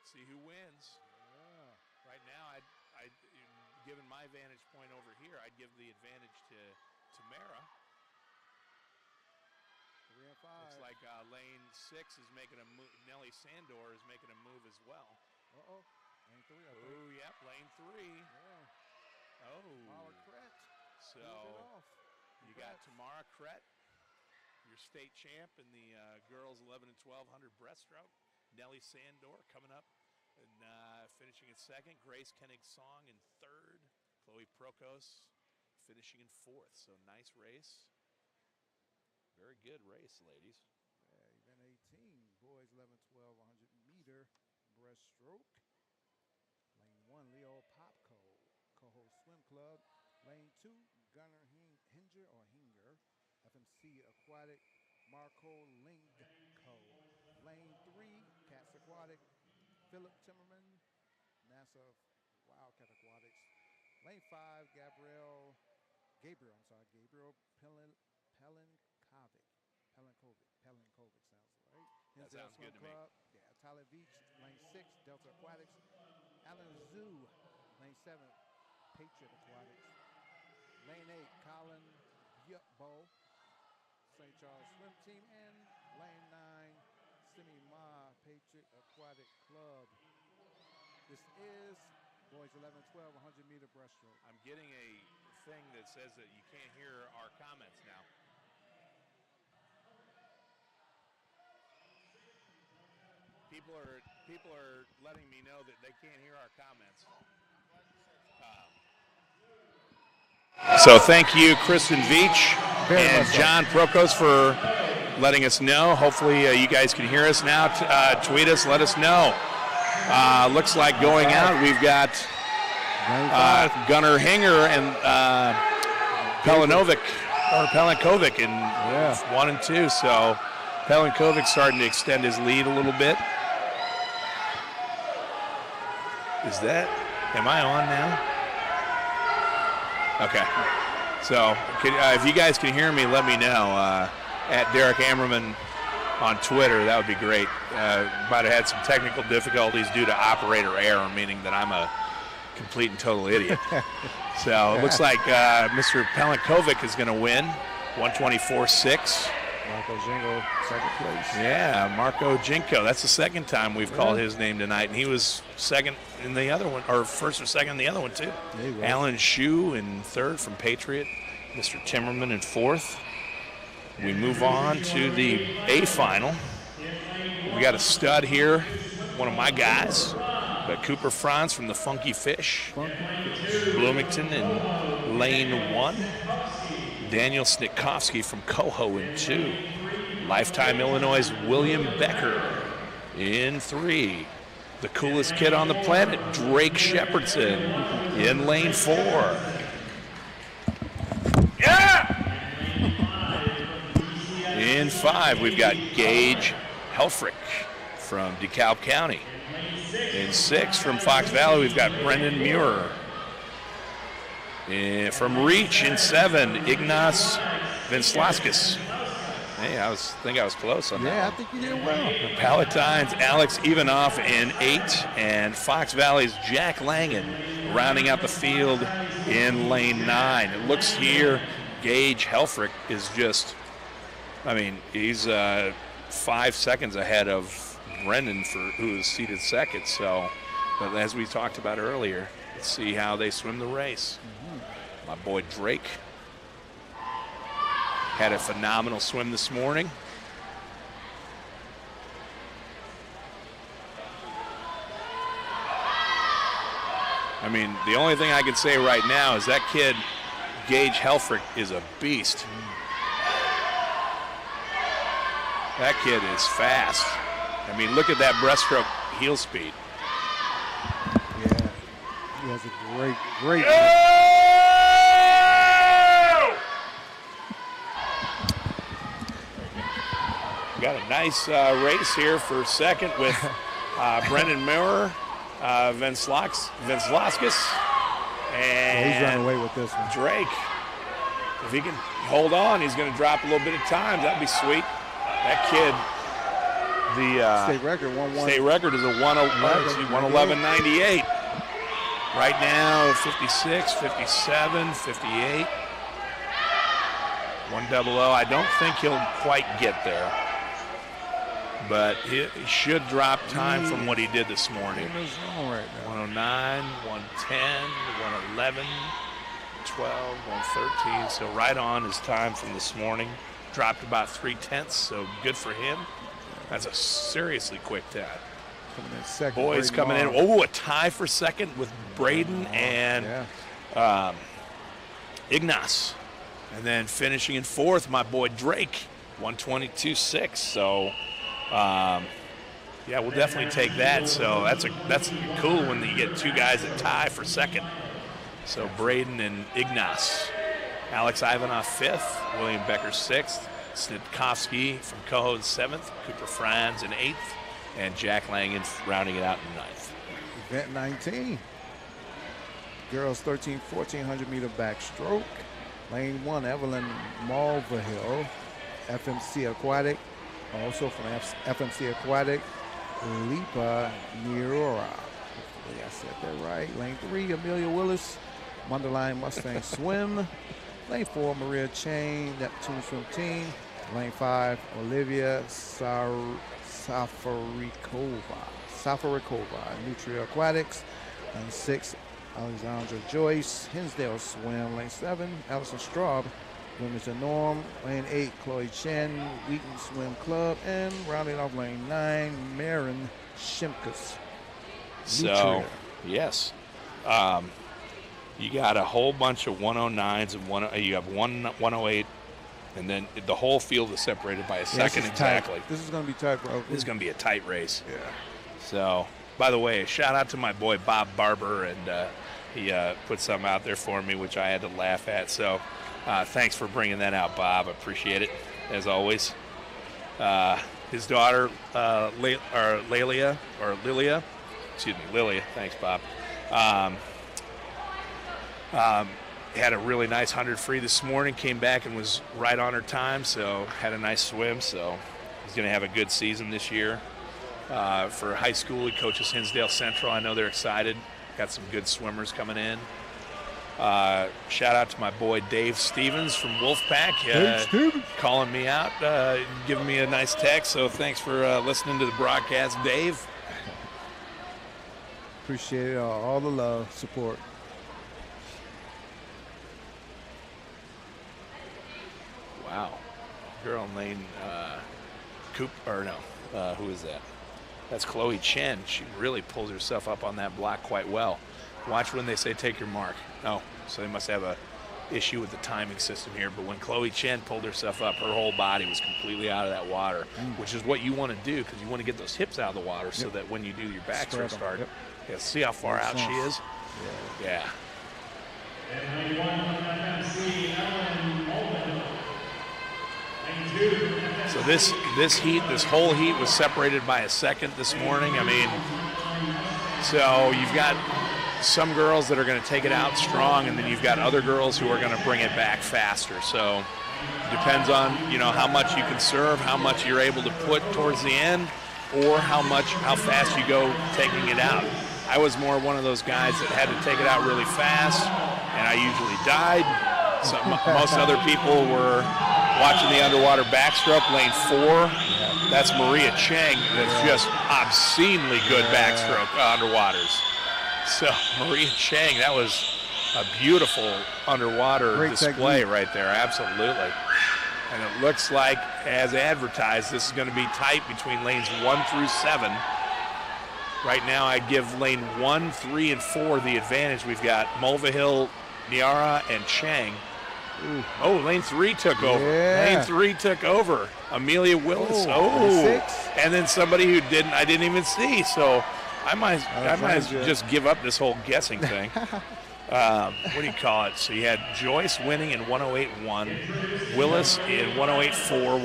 see who wins. Yeah. Right now, given my vantage point over here, I'd give the advantage to Tamara. 3 and 5. Looks like lane 6 is making a move. Nellie Sandor is making a move as well. Lane 3, I think. Oh, yep, lane 3. Yeah. Oh. Tamara Kret. So you got Tamara Kret, your state champ in the girls 11 and 1200 breaststroke. Nellie Sandor coming up and finishing in 2nd. Grace Koenig Song in 3rd. Chloe Prokos finishing in 4th. So nice race. Very good race, ladies. Yeah, event 18, boys 11, 12, 100 meter breaststroke. Lane 1, Leo Popko, Coho Swim Club. Lane 2, Gunnar Hinger, FMC Aquatic, Marco Lingko. Lane 3, Cats Aquatic, Philip Timmerman, NASA Wildcat Aquatics. Lane 5, Gabriel Pelinkovic sounds right. That sounds good to me. Yeah, Tyler Beach, lane 6, Delta Aquatics. Alan Zoo, lane 7, Patriot Aquatics. Lane 8, Colin Yupbo, St. Charles Swim Team. And lane 9, Simi Ma, Patriot Aquatic Club. This is boys 11, 12, 100 meter breaststroke. I'm getting a thing that says that you can't hear our comments now. People are letting me know that they can't hear our comments. So thank you, Kristen Veach and John Prokos, for letting us know. Hopefully you guys can hear us now. Tweet us, let us know. Looks like going out, we've got Gunnar Hinger and Pelinkovic in 1 and 2. So Pelinkovic starting to extend his lead a little bit. Am I on now? Okay. So if you guys can hear me, let me know. At Derek Ammerman on Twitter, that would be great. Might have had some technical difficulties due to operator error, meaning that I'm a complete and total idiot. So it looks like Mr. Pelinkovic is going to win, 124.6. Marco Jingo, second place. Yeah, Marco Jinko. That's the second time we've called his name tonight, and he was second in the other one, or first or second in the other one too. Alan Shu in third from Patriot, Mr. Timmerman in fourth. We move on to the A final. We got a stud here, one of my guys, but Cooper Franz from the Funky Fish, Bloomington in lane 1. Daniel Snitkovsky from Coho in 2. Lifetime Illinois' William Becker in 3. The coolest kid on the planet, Drake Shepherdson in lane 4. Yeah! In 5, we've got Gage Helfrich from DeKalb County. In 6, from Fox Valley, we've got Brendan Muir. From Reach in 7, Ignace Venslaskis. Hey, I think I was close on that. Yeah, I think you did well. Palatine's Alex Ivanoff in 8, and Fox Valley's Jack Langen rounding out the field in lane 9. It looks here, Gage Helfrich is just, he's 5 seconds ahead of Brendan who is seated second. So, but as we talked about earlier, let's see how they swim the race. My boy Drake had a phenomenal swim this morning. The only thing I can say right now is that kid, Gage Helfrich, is a beast. That kid is fast. Look at that breaststroke heel speed. Yeah, he has a great. Got a nice race here for second with Brendan Muir, Venslaskis, and he's running away with this one. Drake. If he can hold on, he's going to drop a little bit of time. That'd be sweet. That kid, the state record, state record is a 111.98. Right now, 56, 57, 58. 100. I don't think he'll quite get there, but he should drop time from what he did this morning. 109, 110, 111, 12, 113. So right on his time from this morning. Dropped about 0.3, so good for him. That's a seriously quick time. Coming in second. Boys coming in. Oh, a tie for second with Braden and Ignace. And then finishing in fourth, my boy Drake, 122.6. So, we'll definitely take that. So that's cool when you get two guys that tie for second. So Braden and Ignace. Alex Ivanoff fifth, William Becker sixth, Snitkovsky from Coho in seventh, Cooper Franz in eighth, and Jack Langen rounding it out in ninth. Event 19. Girls 1400 meter backstroke. Lane 1, Evelyn Mulvihill, FMC Aquatic. Also from FMC Aquatic, Lipa Nirora. Hopefully I said that right. Lane 3, Amelia Willis, Mundelein Mustang Swim. Lane 4, Maria Chain, Neptune Swim Team. Lane 5, Olivia Safarikova, Nutria Aquatics. Lane 6, Alexandra Joyce, Hinsdale Swim. Lane 7, Allison Straub, Wilmington Norm. Lane 8, Chloe Chen, Wheaton Swim Club. And rounding off lane 9, Marin Shimkus. So, yes. You got a whole bunch of 109s and you have 108, and then the whole field is separated by a second exactly. This is going to be tight, bro. This is going to be a tight race. Yeah. So, by the way, shout out to my boy Bob Barber, and he put something out there for me, which I had to laugh at. So, thanks for bringing that out, Bob. I appreciate it, as always. His daughter, Lilia. Thanks, Bob. Had a really nice 100 free this morning, came back and was right on her time, so had a nice swim. So he's going to have a good season this year. For high school, he coaches Hinsdale Central. I know they're excited. Got some good swimmers coming in. Shout out to my boy Dave Stevens from Wolfpack, calling me out, giving me a nice text. So thanks for listening to the broadcast, Dave. Appreciate it. All the love, support. Wow. Girl in lane who is that? That's Chloe Chen. She really pulls herself up on that block quite well. Watch when they say take your mark. Oh, so they must have a issue with the timing system here. But when Chloe Chen pulled herself up, her whole body was completely out of that water, which is what you want to do because you want to get those hips out of the water so that when you do your backstroke start, see how far out she is? Yeah. So this whole heat was separated by a second this morning. I mean, so you've got some girls that are going to take it out strong, and then you've got other girls who are going to bring it back faster. So it depends on, how much you can serve, how much you're able to put towards the end, or how fast you go taking it out. I was more one of those guys that had to take it out really fast, and I usually died. So most other people were watching the underwater backstroke, lane 4. That's Maria Cheng. That's just obscenely good backstroke underwaters. So Maria Cheng, that was a beautiful underwater display right there, absolutely. And it looks like, as advertised, this is going to be tight between lanes 1 through 7. Right now, I'd give lane 1, 3, and 4 the advantage. We've got Mulvihill, Niara, and Cheng. Ooh. Oh, lane 3 took over. Lane 3 took over. Amelia Willis. And then somebody who I didn't even see. So I might just give up this whole guessing thing. What do you call it? So you had Joyce winning in 108.1, Willis in 108.4,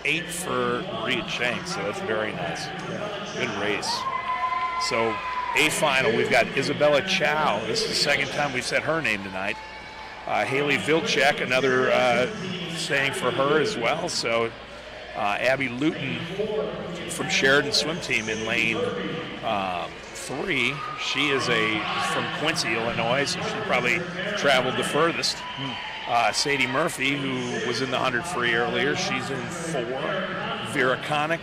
108.8 for Maria Cheng. So that's very nice. Good race. So A final, we've got Isabella Chow. This is the second time we've said her name tonight. Haley Vilcek, another saying for her as well. So Abby Luton from Sheridan Swim Team in lane 3. She is from Quincy, Illinois, so she probably traveled the furthest. Sadie Murphy, who was in the 100 free earlier, she's in 4. Vera Connick,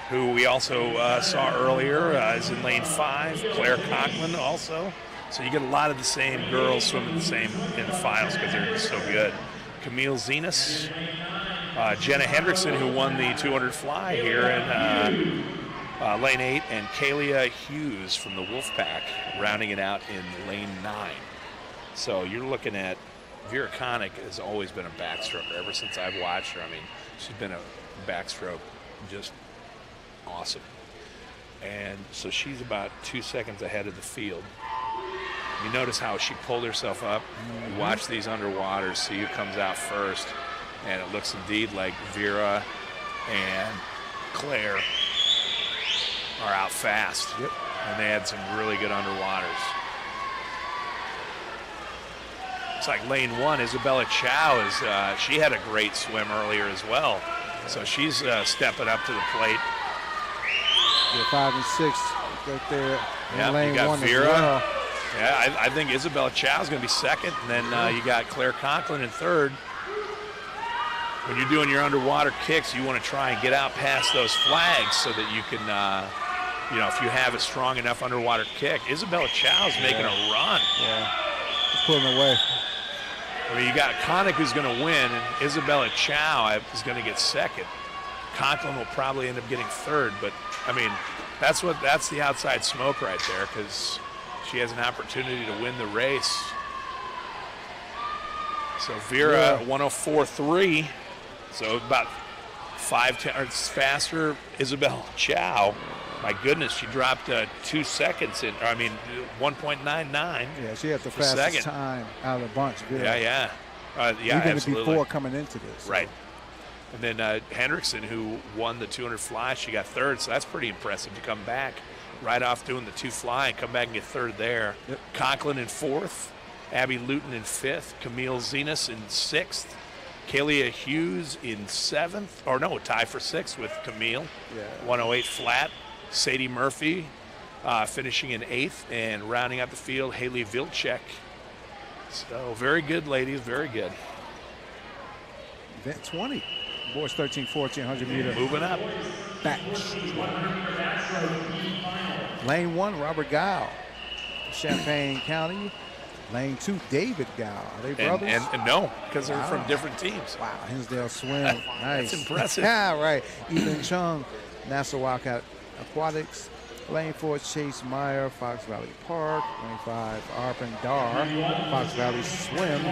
who we also saw earlier, is in lane 5. Claire Conklin also. So you get a lot of the same girls swimming in the finals because they're just so good. Camille Zenas, Jenna Hendrickson, who won the 200 fly here in lane 8, and Kalia Hughes from the Wolfpack rounding it out in lane 9. So you're looking at Vera Connick has always been a backstroker ever since I've watched her. I mean, she's been a backstroke just awesome. And so she's about 2 seconds ahead of the field. You notice how she pulled herself up. You watch these underwaters, see who comes out first. And it looks indeed like Vera and Claire are out fast. And they had some really good underwaters. It's like lane 1, Isabella Chow, she had a great swim earlier as well. So she's stepping up to the plate. 5 and 6 right there. Yeah, lane you got 1 Vera. as well. Yeah, I think Isabella Chow is going to be second, and then you got Claire Conklin in third. When you're doing your underwater kicks, you want to try and get out past those flags so that you can, if you have a strong enough underwater kick. Isabella Chow is making a run. Yeah, just pulling away. I mean, you got Connick who's going to win, and Isabella Chow is going to get second. Conklin will probably end up getting third, but I mean, that's the outside smoke right there because she has an opportunity to win the race. So Vera 104.3, so about 5 faster. Isabella Chow, my goodness, she dropped 2 seconds 1.99. Yeah, she had the fastest time out of the bunch. Vera. Yeah, even absolutely. before coming into this. Right. And then Hendrickson, who won the 200 fly, she got third, so that's pretty impressive to come back right off doing the 2 fly and come back and get third there. Conklin in 4th, Abby Luton in 5th, Camille Zenas in 6th, Kalia Hughes in 7th, tie for 6th with Camille, 108 flat. Sadie Murphy finishing in 8th, and rounding out the field, Haley Vilcek So very good, ladies. Very good. Event 20. Boys 13, 14, 100 meter. Moving up. Backstroke. Lane 1, Robert Gile, Champaign County. Lane 2, David Gile. Are they brothers? And no, because they're from different teams. Wow, Hinsdale Swim. Nice. That's impressive. Yeah, right. Ethan Chung, Nassau Wildcat Aquatics. Lane 4, Chase Meyer, Fox Valley Park. Lane 5, Arpin Dar, Fox Valley Swim.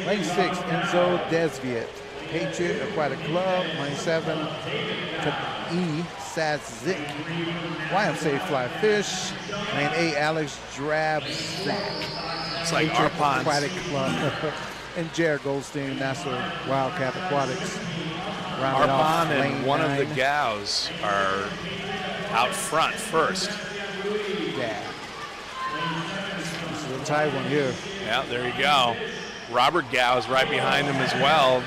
Lane 6, Enzo Desviet, Patriot Aquatic Club. Lane 7, E. Sadzik, YMCA Fly Fish. Lane 8, Alex Drabzak. It's like Patriot Arpons. Aquatic Club. And Jared Goldstein, Nassau Wildcat Aquatics. Arpon and one of the gals are out front first. Yeah. This is a tight one here. Yeah, there you go. Robert Gow is right behind him as well.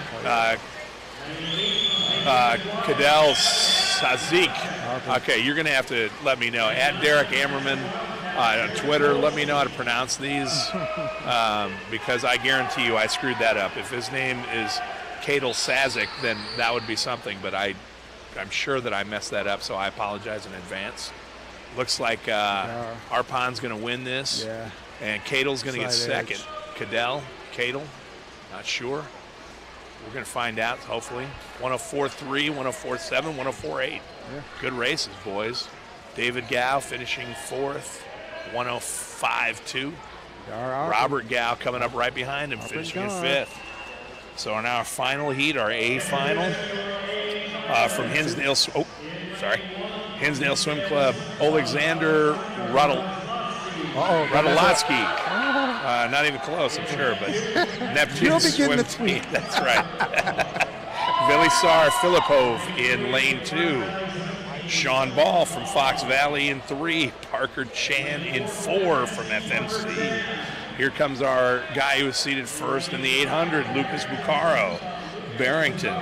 Cadell Sazik. Okay, you're going to have to let me know. At Derek Ammerman on Twitter, let me know how to pronounce these because I guarantee you I screwed that up. If his name is Cadell Sazik, then that would be something, but I'm sure that I messed that up, so I apologize in advance. Looks like Arpon's going to win this, and Cadell's going to get second. Cadell, not sure. We're going to find out, hopefully. 104.3, 104.7, 104.8. Yeah. Good races, boys. David Gow finishing fourth, 105.2. Robert Gow coming up right behind him, finishing in fifth. So now our final heat, our A final, from Hinsdale Swim Club, Alexander Rudolotsky. Not even close, I'm sure, but Neptune Swim Team. That's right. Velisar Filipov in lane 2. Sean Ball from Fox Valley in 3. Parker Chan in 4 from FMC. Here comes our guy who was seated first in the 800, Lucas Bucaro, Barrington.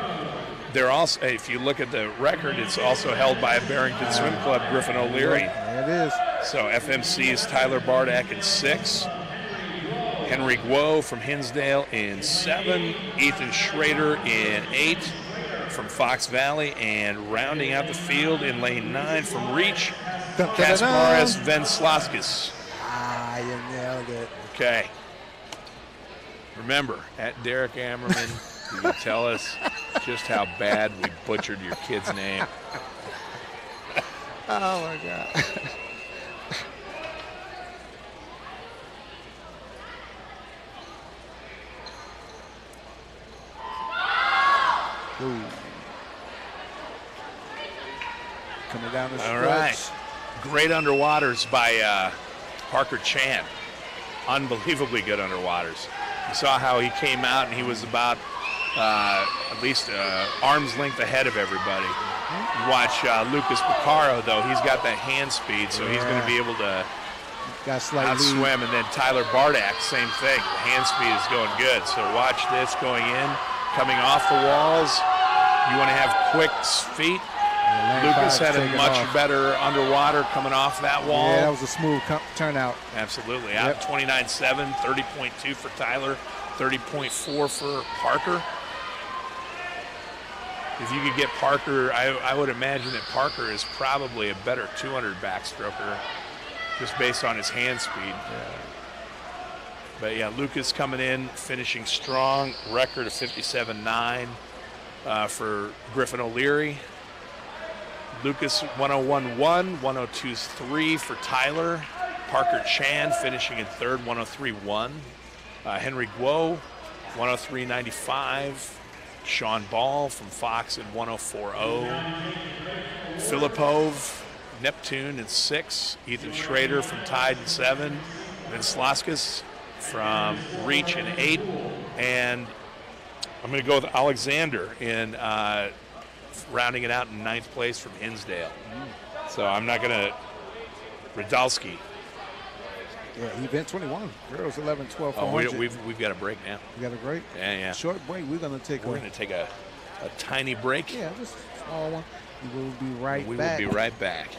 They're also, if you look at the record, it's also held by a Barrington Swim Club, Griffin O'Leary. There it is. So FMC's Tyler Bardak in 6. Henry Guo from Hinsdale in 7. Ethan Schrader in 8 from Fox Valley. And rounding out the field in lane 9 from Reach, Kasparis Venslaskis. You nailed it. Okay. Remember, at Derek Ammerman, you can tell us just how bad we butchered your kid's name. Oh, my God. Ooh. Coming down the stretch. All right. Great underwaters by Parker Chan. Unbelievably good underwaters. You saw how he came out and he was about at least arm's length ahead of everybody. You watch Lucas Bucaro, though. He's got that hand speed, so he's going to be able to outswim. And then Tyler Bardak, same thing. The hand speed is going good. So watch this going in, coming off the walls. You want to have quick feet. Lucas had a much better underwater coming off that wall. Yeah, that was a smooth turnout. Absolutely. Out 29.7, 30.2 for Tyler, 30.4 for Parker. If you could get Parker, I would imagine that Parker is probably a better 200 backstroker just based on his hand speed. Yeah. But yeah, Lucas coming in, finishing strong, record of 57.9 for Griffin O'Leary. Lucas 101.1, 102.3 for Tyler. Parker Chan finishing in third, 103.1. Henry Guo, 103.95. Sean Ball from Fox at 104.0. Filipov, Neptune in 6. Ethan Schrader from Tide in 7. Venslaskis from Reach in 8. And I'm going to go with Alexander in rounding it out in 9th place from Hinsdale. So I'm not going to... Radalski. Yeah, event 21. Girls 11, 12, 400. We've got a break now. We got a break? Yeah. Short break. We're going to take a tiny break. Yeah, just a small one. We will be right back. We will be right back.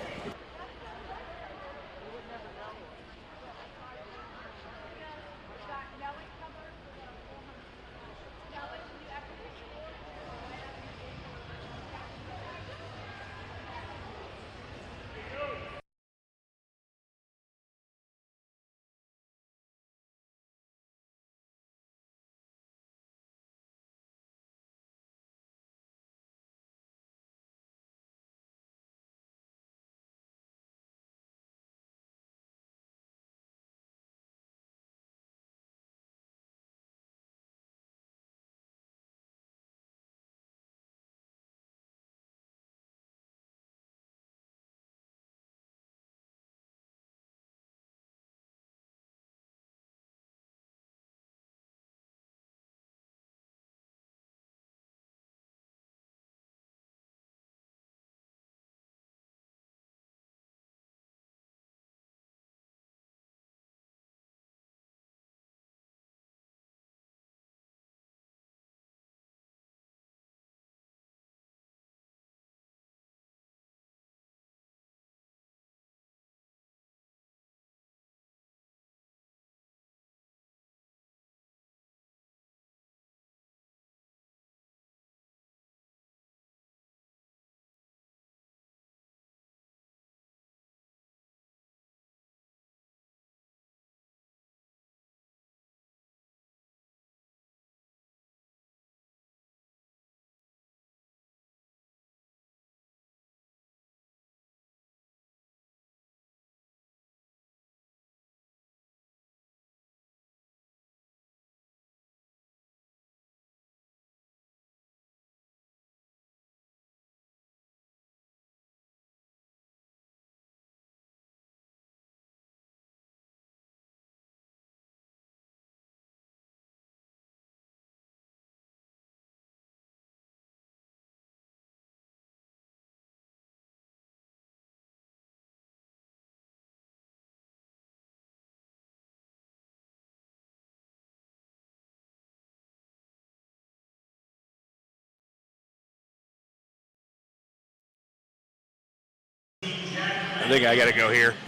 I think I got to go here.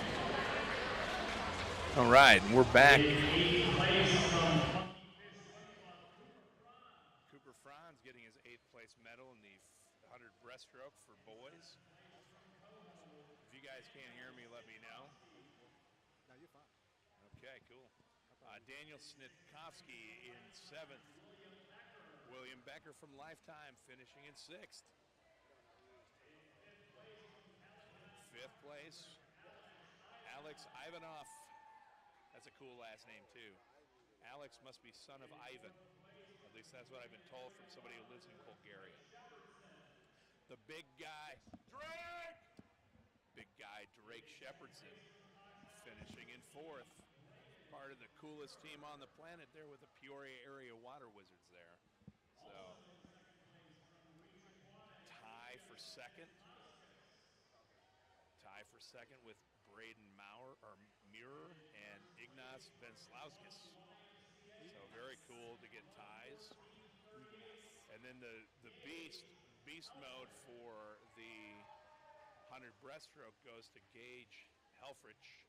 All right, we're back. Cooper Franz getting his 8th place medal in the 100 breaststroke for boys. If you guys can't hear me, let me know. No, you're fine. Okay, cool. Daniel Snitkovsky in 7th. William Becker from Lifetime finishing in 6th. 5th place, Alex Ivanov. That's a cool last name, too. Alex must be son of Ivan. At least that's what I've been told from somebody who lives in Bulgaria. The big guy, Drake Shepherdson, finishing in 4th. Part of the coolest team on the planet there with the Peoria area Water Wizards there. So, tie for second with Braden Muir and Ignas Venslauskis. So very cool to get ties. And then the beast mode for the 100 breaststroke goes to Gage Helfrich,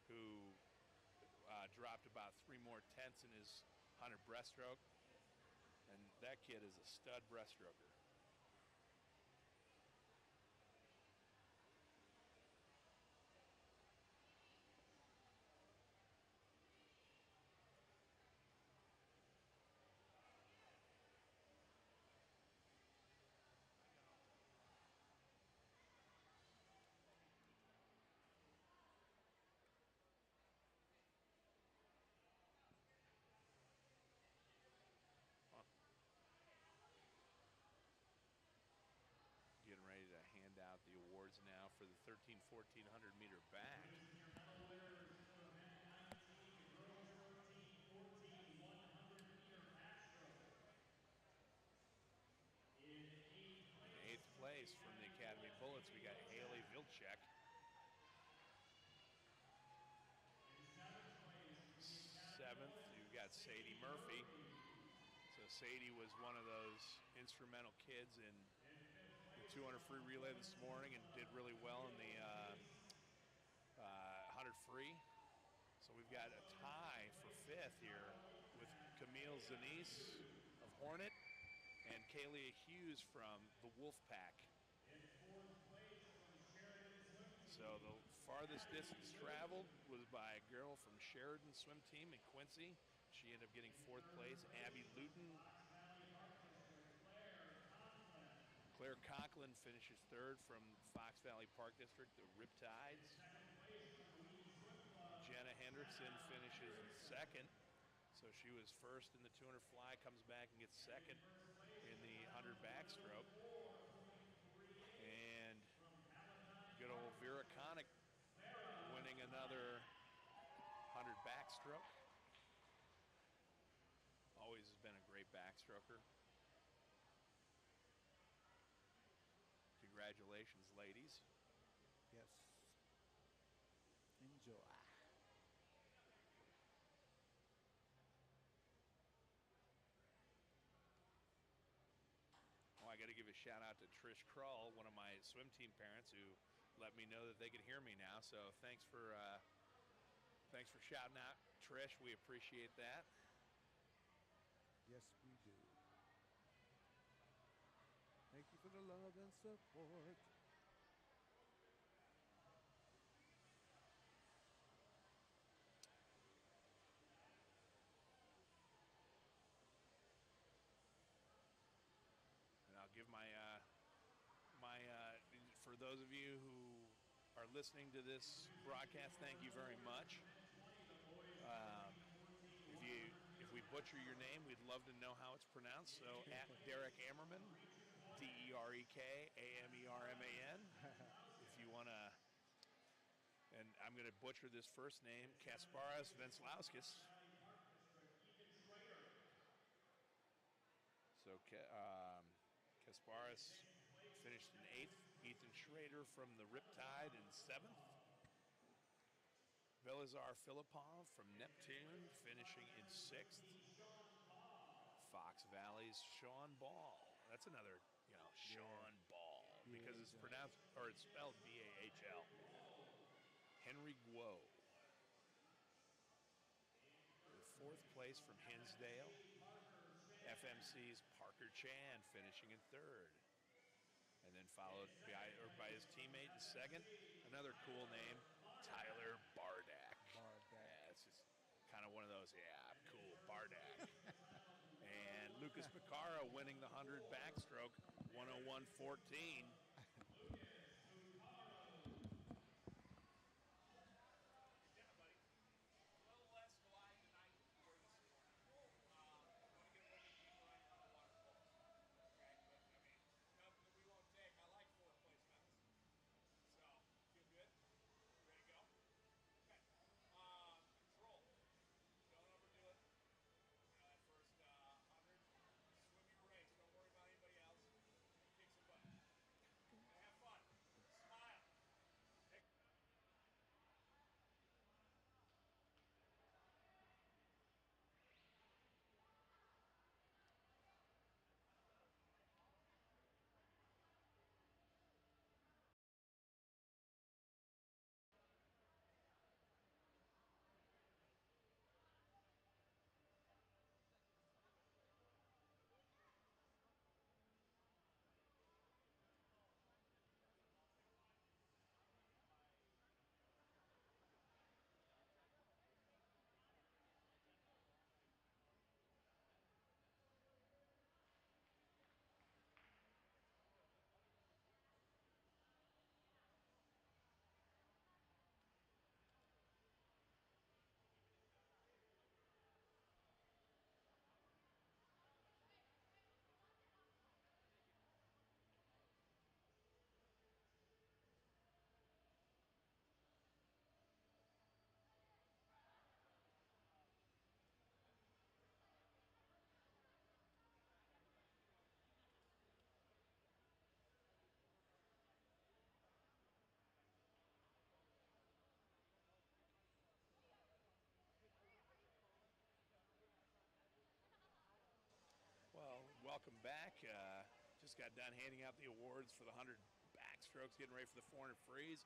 who dropped about 3 more tenths in his 100 breaststroke. And that kid is a stud breaststroker. Getting ready to hand out the awards now for the 13-1400 meter back. In 8th place from the Academy Bullets, we got Haley Vilcek. 7th, you've got Sadie Murphy. So Sadie was one of those instrumental kids in the 200 free relay this morning and did really well in the 100 free. So we've got a tie for 5th here with Camille Zanise of Hornet and Kaylia Hughes from the Wolfpack. So the farthest distance traveled was by a girl from Sheridan swim team in Quincy. She ended up getting 4th place. Abby Luton. Claire Conklin finishes 3rd from Fox Valley Park District, the Riptides. Jenna Hendrickson finishes in 2nd. So she was 1st in the 200 fly, comes back and gets 2nd in the 100 backstroke. And good old Vera Connick winning another 100 backstroke. Always has been a great backstroker. Congratulations, ladies. Yes. Enjoy. Oh, I got to give a shout out to Trish Krull, one of my swim team parents, who let me know that they can hear me now. So thanks for shouting out, Trish. We appreciate that. Yes, we do. Thank you for the love and support. And I'll give my for those of you who are listening to this broadcast, thank you very much. If we butcher your name, we'd love to know how it's pronounced. So at Derek Ammerman, DEREK AMERMAN. If you want to, and I'm going to butcher this first name, Kasparas Venslauskis. So Kasparas finished in 8th. Ethan Schrader from the Riptide in 7th. Velizar Filipov from Neptune finishing in 6th. Fox Valley's Sean Ball. That's another, Sean Ball, because his it's pronounced, or it's spelled B-A-H-L. Henry Guo. Fourth place from Hinsdale. FMC's Parker Chan finishing in third. And then followed by his teammate in second. Another cool name, Tyler Bardak. Yeah, it's just kind of one of those, cool, Bardak. And Lucas Picara winning the 100 backstroke, 101.14. Well, welcome back. Just got done handing out the awards for the 100 backstrokes, getting ready for the 400 freeze.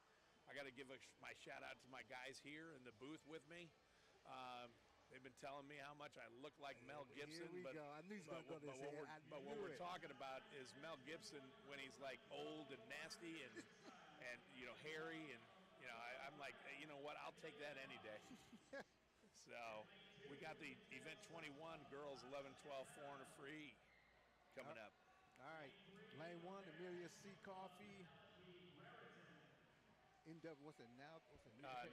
I got to give my shout out to my guys here in the booth with me. They've been telling me how much I look like Mel Gibson. Here we go. I knew he's going to go this way. But what we're talking about is Mel Gibson when he's like old and nasty and hairy, and I'm like, you know what? I'll take that any day. So we got the event 21 girls 11-12 400 free coming up. All right, lane 1, Amelia C. Coffee. What's it now?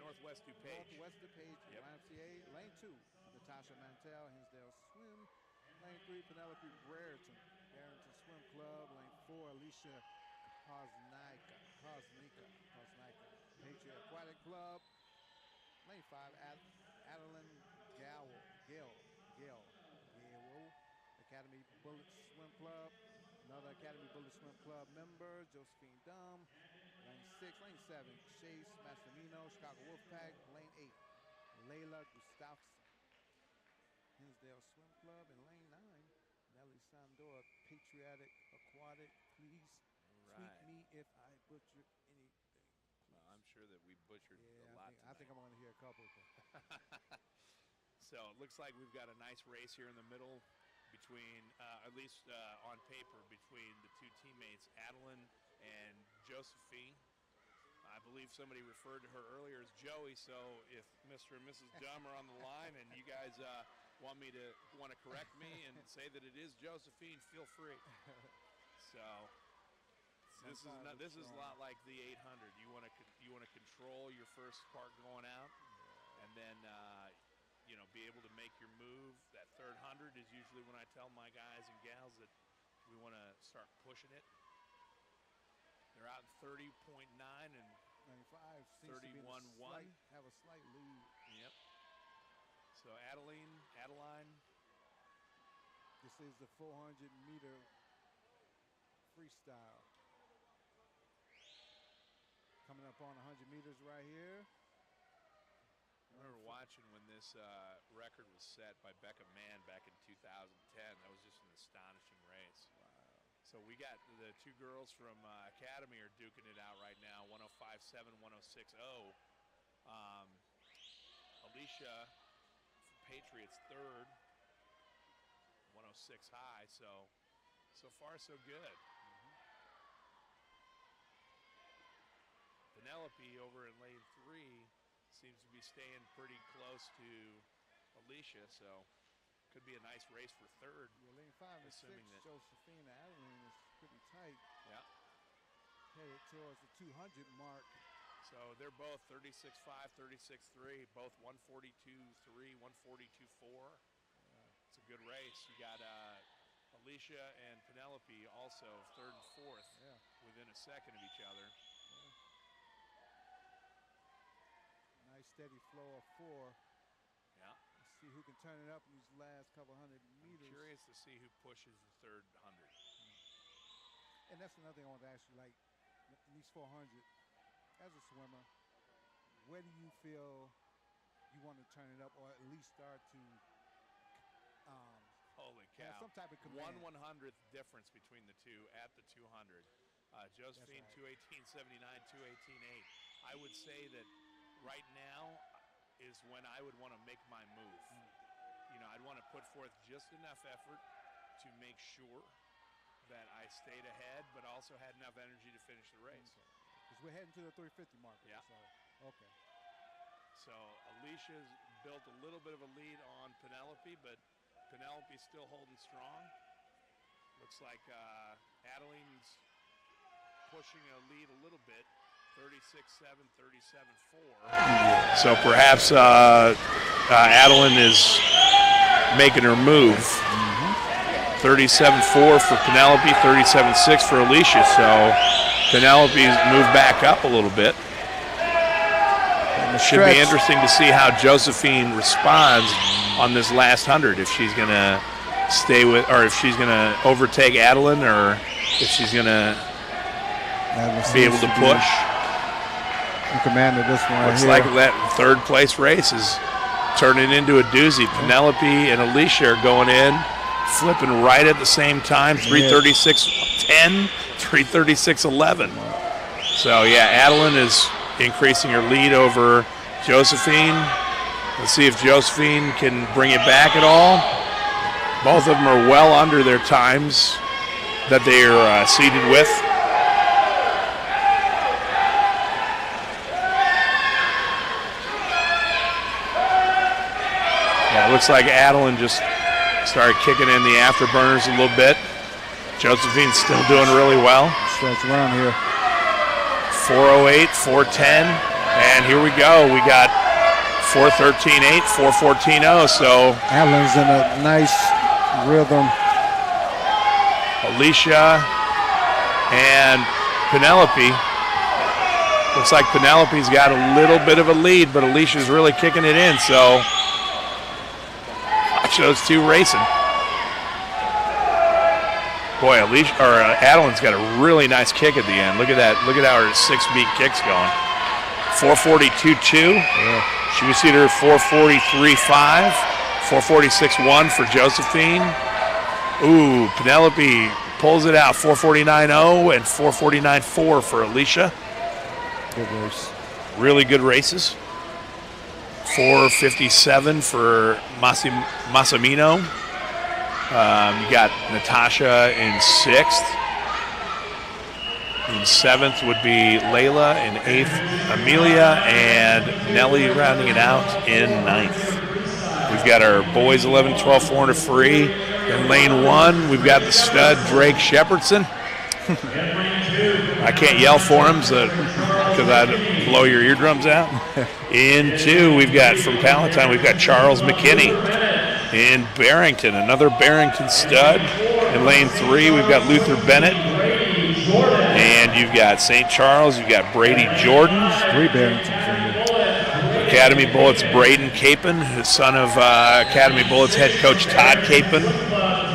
Northwest DuPage. Northwest DuPage, YMCA. Lane 2, Natasha Mantell, Hinsdale Swim. Lane 3, Penelope Brereton, Barrington Swim Club. Lane 4, Alicia Hosnika, Patriot Aquatic Club. Lane 5, Adeline Gale, Academy Bullet Swim Club. Another Academy Bullet Swim Club member, Josephine Dumb. Lane 6, Lane 7, Chase Massimino, Chicago Wolfpack. Lane 8, Layla Gustafson, Hinsdale Swim Club. And Lane 9, Nelly Sandor, Patriotic Aquatic. Please tweet me if I butcher anything. Well, I'm sure that we butchered a lot tonight. I think I'm going to hear a couple of them. So it looks like we've got a nice race here in the middle between, at least on paper, between the two teammates, Adeline and Josephine. I believe somebody referred to her earlier as Joey, so if Mr. and Mrs. Dumb are on the line and you guys want to correct me and say that it is Josephine, feel free. So this is a lot like the 800. You want to control your first spark going out, and then be able to make your move. That third 100 is usually when I tell my guys and gals that we want to start pushing it. They're out 30.9 and 95 31.1. Have a slight lead. Yep. So Adeline. This is the 400-meter freestyle. Coming up on 100 meters right here. I remember watching when this record was set by Becca Mann back in 2010. That was just an astonishing race. Wow. So we got the two girls from Academy are duking it out right now, 105.7, 106.0. Alicia from Patriots third, 106 high. So far so good. Penelope over in lane 3 seems to be staying pretty close to Alicia, so could be a nice race for third. Yeah, lane 5 and 6, Josephine and Adeline is pretty tight. Yeah. Headed towards the 200 mark. So they're both 36.5, 36.3, both 142.3, 142.4. Yeah. It's a good race. You got Alicia and Penelope also third and fourth, within a second of each other. Nice steady flow of 4. Yeah. Let's see who can turn it up in these last couple hundred meters. I'm curious to see who pushes the third 100. And that's another thing I want to ask you, like in these 400, as a swimmer, where do you feel you want to turn it up, or at least start to holy cow, some type of command? 1/100th difference between the two at the 200. Josephine, right. 218.79, 218.8. I would say that right now is when I would want to make my move. You know, I'd want to put forth just enough effort to make sure that I stayed ahead, but also had enough energy to finish the race. Because we're heading to the 350 mark. Yeah. So, okay. So Alicia's built a little bit of a lead on Penelope, but Penelope's still holding strong. Looks like Adeline's pushing a lead a little bit, 36.7, 37.4. So perhaps Adeline is making her move. 37.4 for Penelope, 37.6 for Alicia. So Penelope's moved back up a little bit. It should be interesting to see how Josephine responds on this last 100, if she's going to stay with, or if she's going to overtake Adeline, or if she's going to be able to push. In command of this one. Looks like that third place race is turning into a doozy. Penelope and Alicia are going in, flipping right at the same time, 336.10, 336.11. So yeah, Adeline is increasing her lead over Josephine. Let's see if Josephine can bring it back at all. Both of them are well under their times that they are seated with. Yeah, it looks like Adeline just started kicking in the afterburners a little bit. Josephine's still doing really well. Stretch around here. 4:08, 4:10, and here we go. We got 4:13.8, 4:14.0. So Adeline's in a nice rhythm. Alicia and Penelope. Looks like Penelope's got a little bit of a lead, but Alicia's really kicking it in. So watch those two racing. Boy, Adeline's got a really nice kick at the end. Look at that. Look at how her 6-beat kick's going. 4:42.2. Yeah. She was seated at 4:43.5. 4:46.1 for Josephine. Ooh, Penelope pulls it out. 4:49.0 and 4:49.4 for Alicia. Good race. Really good races. 4:57 for Massimino. You got Natasha in 6th. In 7th would be Layla. In 8th, Amelia. And Nelly rounding it out in 9th. We've got our boys 11, 12, 400 free. In lane 1, we've got the stud Drake Shepherdson. I can't yell for him because I'd blow your eardrums out. In 2, we've got from Palatine, we've got Charles McKinney. In Barrington, another Barrington stud. In lane 3, we've got Luther Bennett. And you've got St. Charles, you've got Brady Jordan. 3 Barringtons in here. Academy Bullets, Braden Capon, the son of Academy Bullets head coach Todd Capon.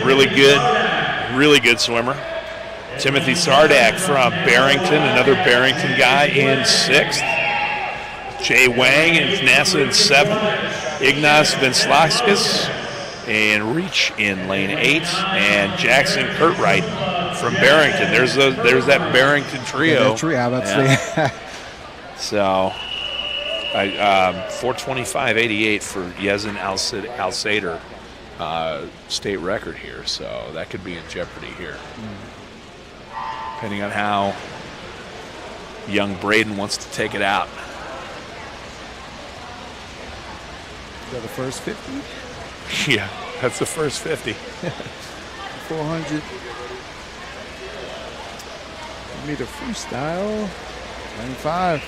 Really good swimmer. Timothy Sardak from Barrington, another Barrington guy in 6th. Jay Wang and NASA in 7th. Ignas Venslaskis and Reach in lane 8. And Jackson Curtright from Barrington. There's that Barrington trio. That trio, I was about to say. So, 4:25.88 for Yezin Al-Sader, state record here. So that could be in jeopardy here, depending on how young Braden wants to take it out. Is that the first 50? Yeah, that's the first 50. 400. We need a freestyle. 95.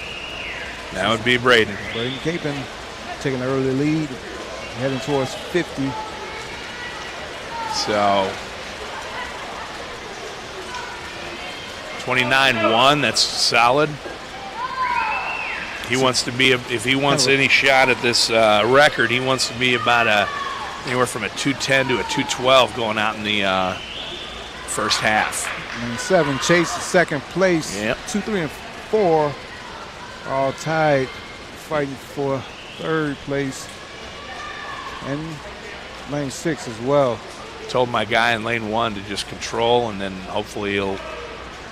That would be Braden. Braden Capon taking an early lead, heading towards 50. So 29.1, that's solid. He wants to be, if he wants any shot at this record, he wants to be about anywhere from a 210 to a 212 going out in the first half. And 7 Chase second place. Yep. 2, 3, and 4 all tied, fighting for third place. And lane 6 as well. Told my guy in lane 1 to just control, and then hopefully he'll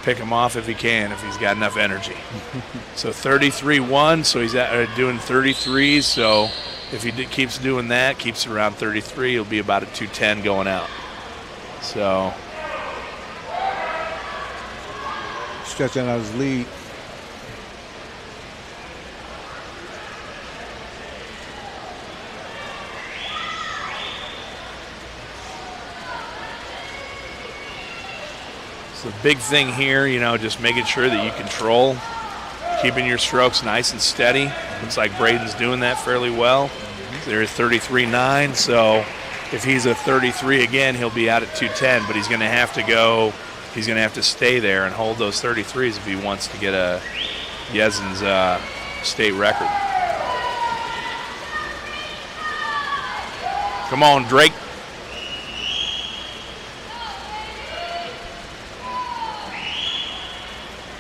pick him off if he can, if he's got enough energy. So 33.1, so he's doing 33s. So if he keeps doing that, keeps it around 33, he'll be about a 210 going out. So stretching out his lead. So the big thing here, just making sure that you control, keeping your strokes nice and steady. Looks like Braden's doing that fairly well. They're at 33.9, so if he's a 33 again, he'll be out at 210, but he's going to have to stay there and hold those 33s if he wants to get a Yezin's state record. Come on, Drake.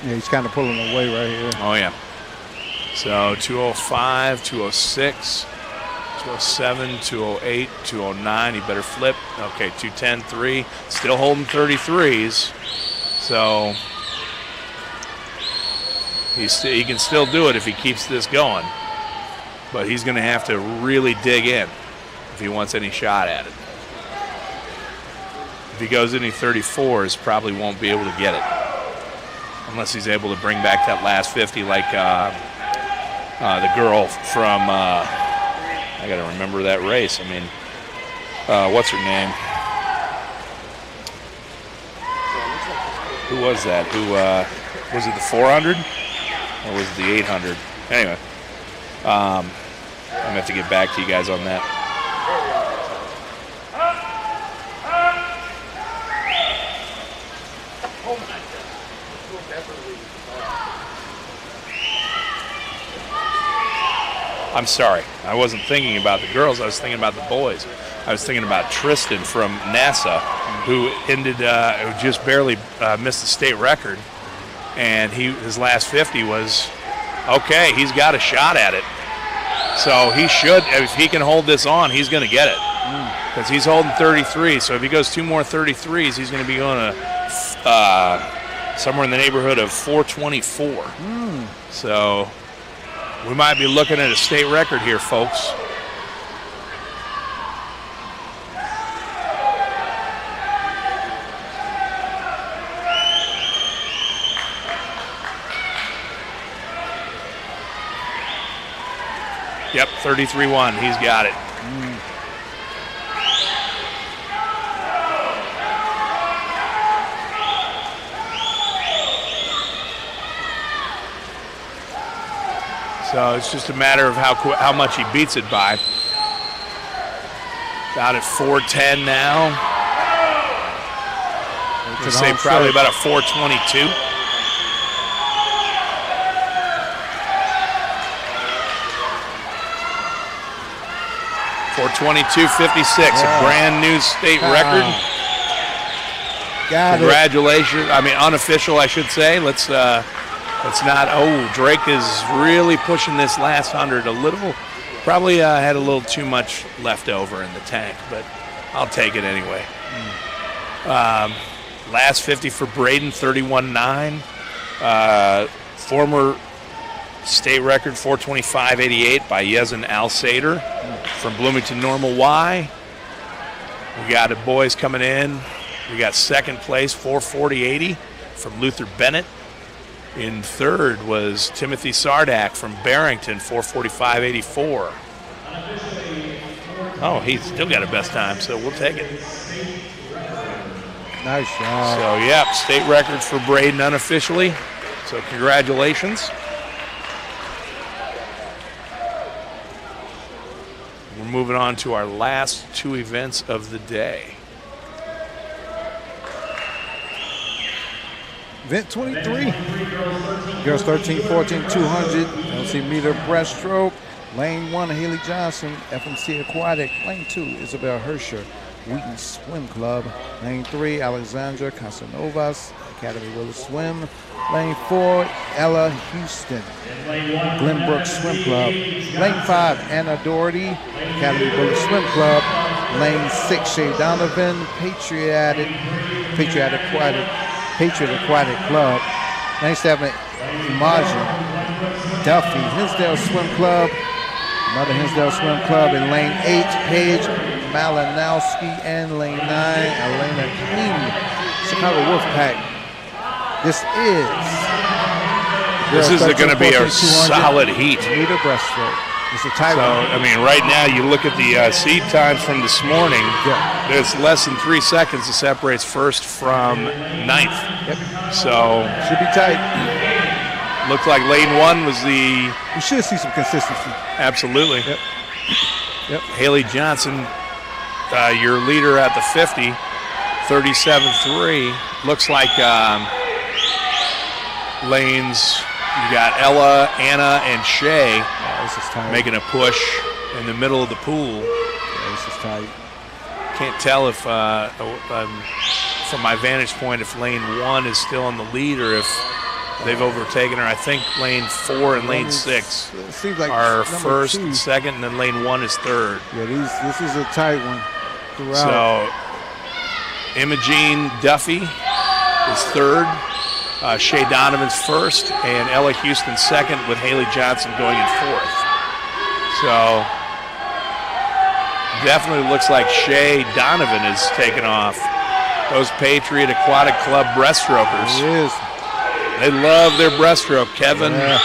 Yeah, he's kind of pulling away right here. Oh, yeah. So 205, 206, 207, 208, 209. He better flip. Okay, 210, 3. Still holding 33s. So he can still do it if he keeps this going. But he's going to have to really dig in if he wants any shot at it. If he goes any 34s, probably won't be able to get it. Unless he's able to bring back that last 50 like the girl from, I got to remember that race. I mean, what's her name? Who was that? Was it the 400 or was it the 800? Anyway, I'm going to have to get back to you guys on that. I'm sorry. I wasn't thinking about the girls. I was thinking about the boys. I was thinking about Tristan from NASA, who who just barely missed the state record, and his last 50 was okay. He's got a shot at it, so he should. If he can hold this on, he's going to get it because he's holding 33. So if he goes 2 more 33s, he's going to be going to somewhere in the neighborhood of 424. So we might be looking at a state record here, folks. Yep, 33.1. He's got it. So it's just a matter of how much he beats it by. About at 410 now. I'd say probably about a 422. .422.56, a brand new state record. Congratulations! I mean, unofficial, I should say. Let's not. Oh, Drake is really pushing this last 100 a little. Probably had a little too much left over in the tank, but I'll take it anyway. Last 50 for Braden, 31.9. Former state record, 425.88 by Yezin Al-Sader from Bloomington Normal Y. We got the boys coming in. We got second place, 440.80 from Luther Bennett. In third was Timothy Sardak from Barrington, 445.84. Oh, he's still got a best time, so we'll take it. Nice job. So, yep, state record for Braden unofficially. So, congratulations. We're moving on to our last two events of the day. Event 23. Girls 13, 14, 200. LC meter breaststroke. Lane 1, Haley Johnson, FMC Aquatic. Lane 2, Isabel Herscher, Wheaton Swim Club. Lane 3, Alexandra Casanovas, Academy Willis Swim. Lane 4, Ella Houston, Glenbrook Swim Club. Lane 5, Anna Doherty, Academy Willis Swim Club. Lane 6, Shay Donovan, Patriot Aquatic Club. Lane 7, Imogen Duffy, Hinsdale Swim Club. Another Hinsdale Swim Club. In lane 8, Paige Malinowski. And lane 9, Elena King, Chicago Wolfpack. This is going to be a solid heat. Meter breaststroke. It's a tight one. I mean, right now you look at the seed times from this morning. Yeah. There's less than 3 seconds that separates first from ninth. Yep. So should be tight. Looked like lane 1 was the. We should see some consistency. Absolutely. Yep. Haley Johnson, your leader at the 50, 37.3. Looks like lanes. You got Ella, Anna, and Shay making a push in the middle of the pool. Yeah, this is tight. Can't tell if, from my vantage point, if lane 1 is still in the lead or if they've overtaken her. I think lane 4 and lane 6 like are first and second, and then lane 1 is third. Yeah, this is a tight one throughout. So, Imogene Duffy is third. Shay Donovan's first, and Ella Houston second, with Haley Johnson going in fourth. So, definitely looks like Shay Donovan is taking off. Those Patriot Aquatic Club breaststrokers. It is. They love their breaststroke. Kevin's a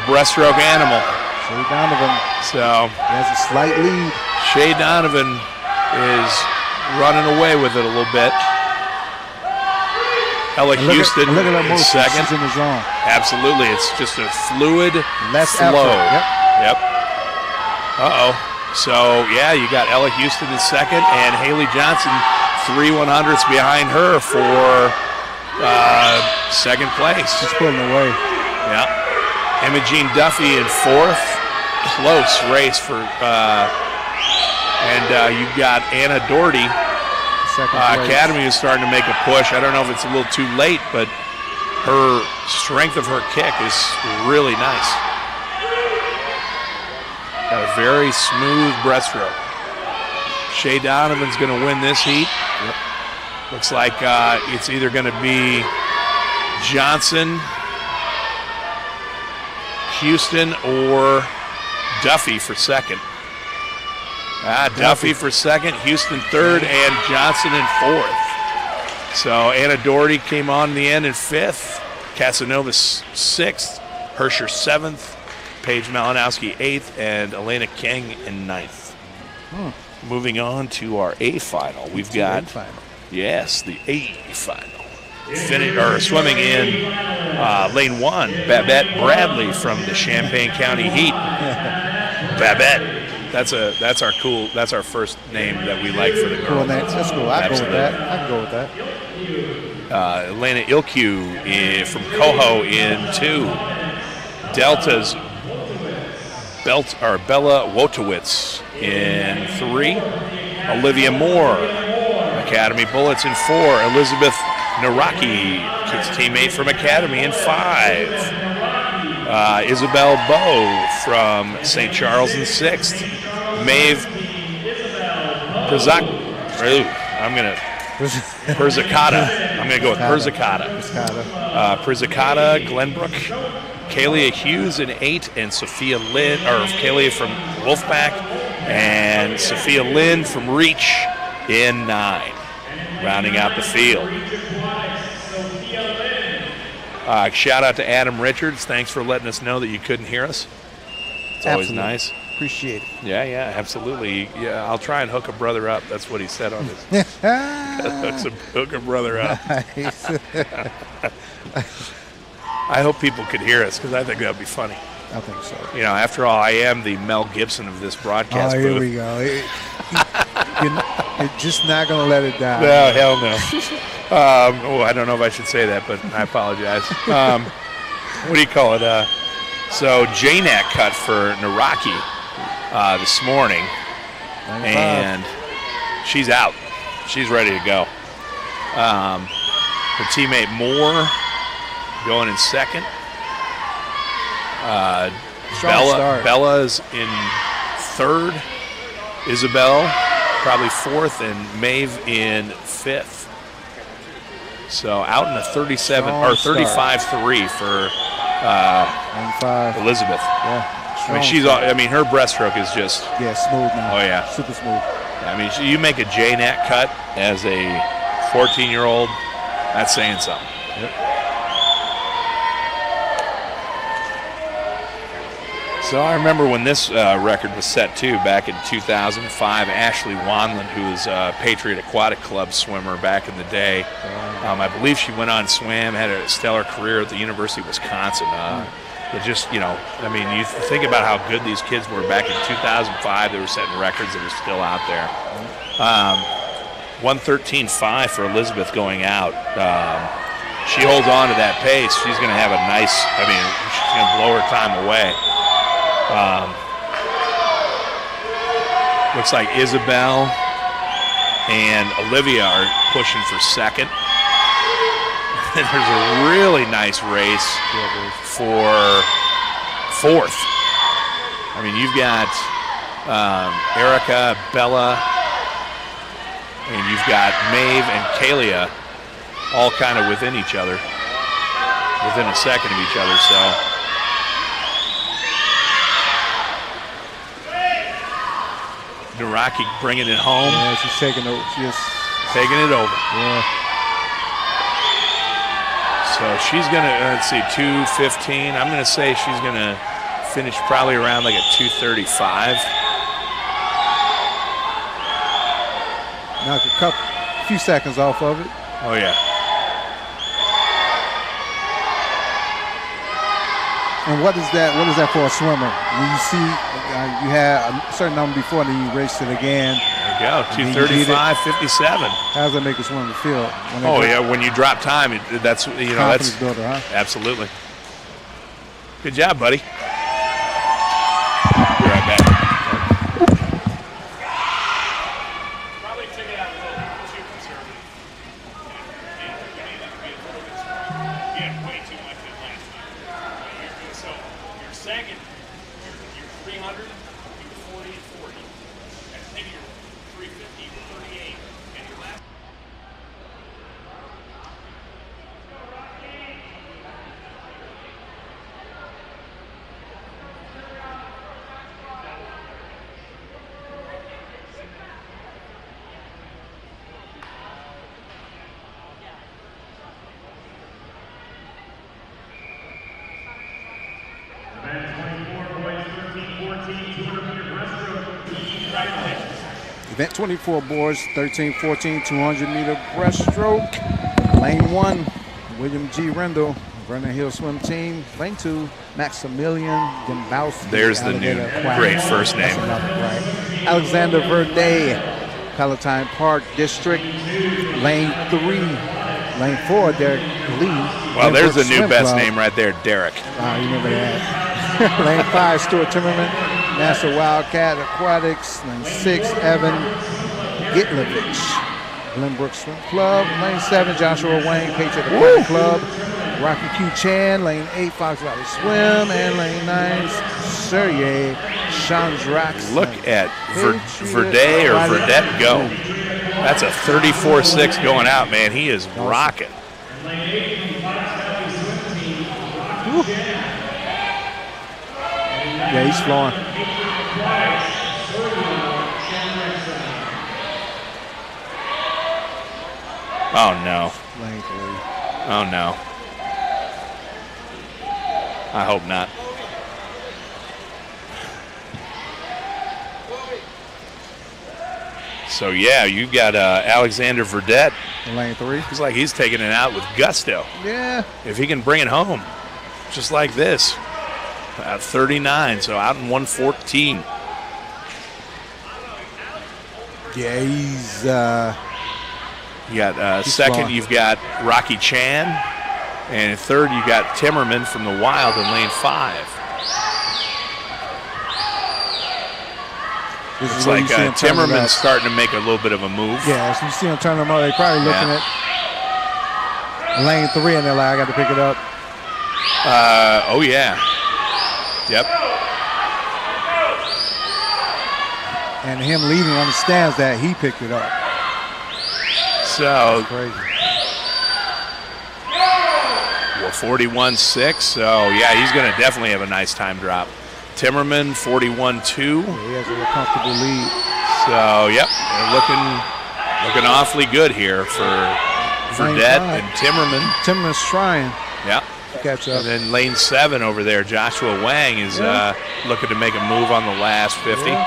breaststroke animal. Shay Donovan. So, he has a slight lead. Shay Donovan is running away with it a little bit. Ella Houston look at her motion. Second. She's in the zone. Absolutely. It's just a fluid less flow. Effort. Yep. Uh-oh. So, yeah, you got Ella Houston in second and Haley Johnson 3 100ths behind her for second place. She's pulling away. Yeah. Imogene Duffy in fourth. Close race for and you've got Anna Doherty. Academy is starting to make a push. I don't know if it's a little too late, but her strength of her kick is really nice. Got a very smooth breaststroke. Shay Donovan's going to win this heat. Yep. Looks like it's either going to be Johnson, Houston, or Duffy for second. Duffy for second, Houston third, and Johnson in fourth. So Anna Doherty came on in the end in fifth, Casanova sixth, Herscher seventh, Paige Malinowski eighth, and Elena King in ninth. Moving on to our A final, we've got the A final. Swimming in lane 1, Babette Bradley from the Champaign County Heat. Babette. That's our first name that we like for the girls. Cool name. That's cool. I can go with that. Elena Ilkew from Coho in 2. Delta's Bella Wotowitz in 3. Olivia Moore, Academy Bullets in 4. Elizabeth Naraki, kids teammate from Academy in 5. Isabel Bowe from St. Charles in 6th. Maeve Przak. I'm going to Pirzicata. I'm going to go with Pirzicata. Pirzicata, Glenbrook, Kalia Hughes in 8, and Sophia Lynn, or Kalia from Wolfpack, and Sophia Lynn from Reach in 9, rounding out the field. Shout out to Adam Richards. Thanks for letting us know that you couldn't hear us. It's always nice. Appreciate it. Yeah, absolutely. Yeah, I'll try and hook a brother up. That's what he said on his. Hook a brother up. Nice. I hope people could hear us because I think that would be funny. I think so. You know, after all, I am the Mel Gibson of this broadcast booth. Here we go. You're just not going to let it die. No, hell no. I don't know if I should say that, but I apologize. What do you call it? So JNAC cut for Naraki this morning, and she's out. She's ready to go. Her teammate Moore going in second. Bella's in third. Isabel probably fourth, and Maeve in fifth. So out in a 35-3 for Elizabeth. Yeah. I mean, her breaststroke is just smooth now. Oh yeah, super smooth. I mean, you make a JNAT cut as a 14-year-old, that's saying something. Yep. So I remember when this record was set too, back in 2005. Ashley Wanlund, who was a Patriot Aquatic Club swimmer back in the day, I believe she went on swam, had a stellar career at the University of Wisconsin. But just, you know, I mean, you think about how good these kids were back in 2005. They were setting records that are still out there. 1:13.5 for Elizabeth going out. She holds on to that pace. She's going to have a nice, I mean, she's going to blow her time away. Looks like Isabel and Olivia are pushing for second. And there's a really nice race for fourth. I mean, you've got Erica, Bella, and you've got Maeve and Kalia all kind of within each other, within a second of each other. So Naraki bringing it home. Yeah, she's taking it. Taking it over. Yeah. So she's going to, let's see, 2:15. I'm going to say she's going to finish probably around like a 2:35. Knock a few seconds off of it. Oh, yeah. And what is that? What is that for a swimmer? When you see you had a certain number before, then you race it again. There you go, 2:35.57. How does that make a swimmer feel? When you drop time, that's confidence builder, huh? Absolutely. Good job, buddy. Be right back. Probably took it out a little too conservative. You had way too much in last year. So your second, your 300, you were 40 and 40. And maybe your 350, you were 38. And your last. Event 24 boys, 13-14, 200-meter breaststroke. Lane 1, William G. Rendell, Vernon Hill Swim Team. Lane 2, Maximilian Dembowski. There's the new great first name. Right. Alexander Verde, Palatine Park District. Lane 3, Lane 4, Derek Lee. Well, there's the new best name right there, Derek. You remember that. Lane 5, Stuart Timmerman, NASA Wildcat Aquatics. Lane 6, Evan Gitlovich, Glenbrook Swim Club. Lane 7, Joshua Wayne, Patriot Aquatic Club. Rocky Q Chan. Lane 8, Fox Valley Swim. And lane 9, Sergey Chandrax. Look at Verde or Verdette go. That's a 34.6 going out, man. He is rocking. Yeah, he's flowing. Oh, no. Lane 3. Oh, no. I hope not. So, yeah, you got Alexander Verdette. Lane 3. Looks like he's taking it out with gusto. Yeah. If he can bring it home, just like this. At 39, so out in 114. Yeah, he's you got second, flowing. you've got Rocky Chan. And third, you got Timmerman from the Wild in lane 5. Looks like Timmerman's starting to make a little bit of a move. Yeah, so you see him turn them up. They're probably looking at lane 3, and they're like, I got to pick it up. Oh, yeah. Yep. And him leading understands that he picked it up. So, that's crazy. Well, 41.6. So, yeah, he's going to definitely have a nice time drop. Timmerman, 41.2. Yeah, he has a comfortable lead. So, yep, they're looking awfully good here for Verdette and Timmerman. Timmerman's trying. Yep. Catch up. And then lane 7 over there, Joshua Wang is looking to make a move on the last 50. Yeah.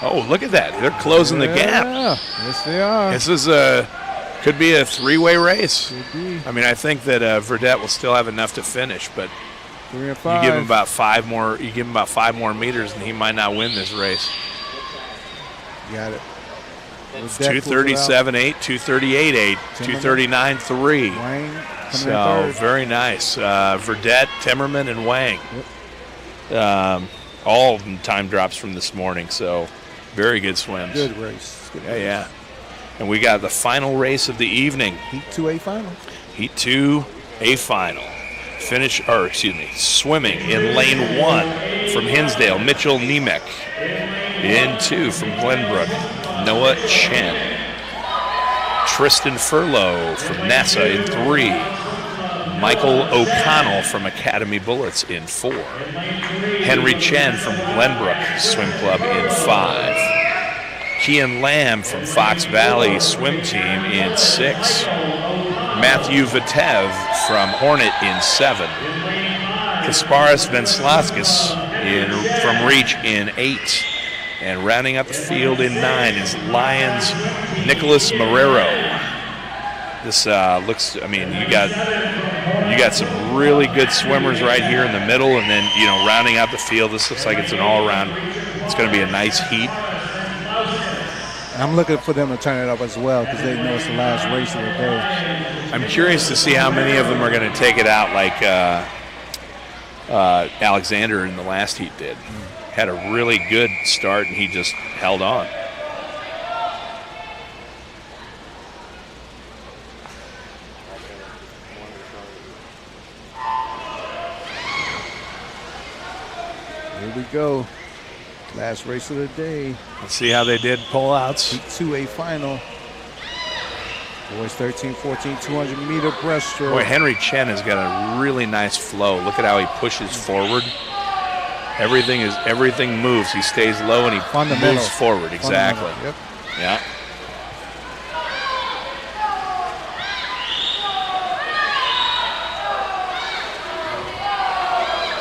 Oh, look at that. They're closing the gap. Yes, they are. This is could be a 3-way race. Could be. I mean, I think that Verdette will still have enough to finish, but 3 and 5. you give him about 5 more. You give him about 5 more meters, and he might not win this race. Got it. 237.8, 238.8, 239.3. Wang. So very nice. Verdette, Timmerman, and Wang. Yep. All time drops from this morning. So very good swims. Good race. Good race. Yeah. And we got the final race of the evening. Heat 2A final. Heat 2A final. Swimming in lane 1 from Hinsdale, Mitchell Nemec. In 2 from Glenbrook, Noah Chen. Tristan Furlow from NASA in 3. Michael O'Connell from Academy Bullets in 4. Henry Chen from Glenbrook Swim Club in 5. Kian Lamb from Fox Valley Swim Team in 6. Matthew Vitev from Hornet in 7. Kasparis Venslaskis from Reach in 8. And rounding out the field in 9 is Lions Nicholas Marrero. This looks, I mean, you got some really good swimmers right here in the middle, and then, rounding out the field, this looks like it's an all-around, it's going to be a nice heat. And I'm looking for them to turn it up as well because they know it's the last race of the day. I'm curious to see how many of them are going to take it out like Alexander in the last heat did. Had a really good start, and he just held on. Here we go. Last race of the day. Let's see how they did pullouts. Heat 2A final. Boys 13, 14, 200-meter breaststroke. Boy, Henry Chen has got a really nice flow. Look at how he pushes forward. Everything moves. He stays low and he moves forward. Exactly. Yep. Yeah.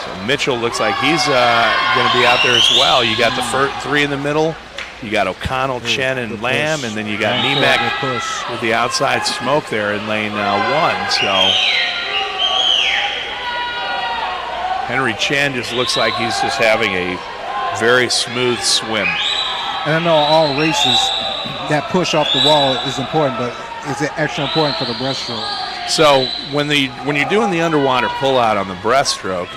So Mitchell looks like he's going to be out there as well. You got the first 3 in the middle. You got O'Connell, Chen, and Lamb, and then you got Nemec with the outside smoke there in lane 1. So Henry Chen just looks like he's just having a very smooth swim. And I know all races, that push off the wall is important, but is it extra important for the breaststroke? So when you're doing the underwater pullout on the breaststroke,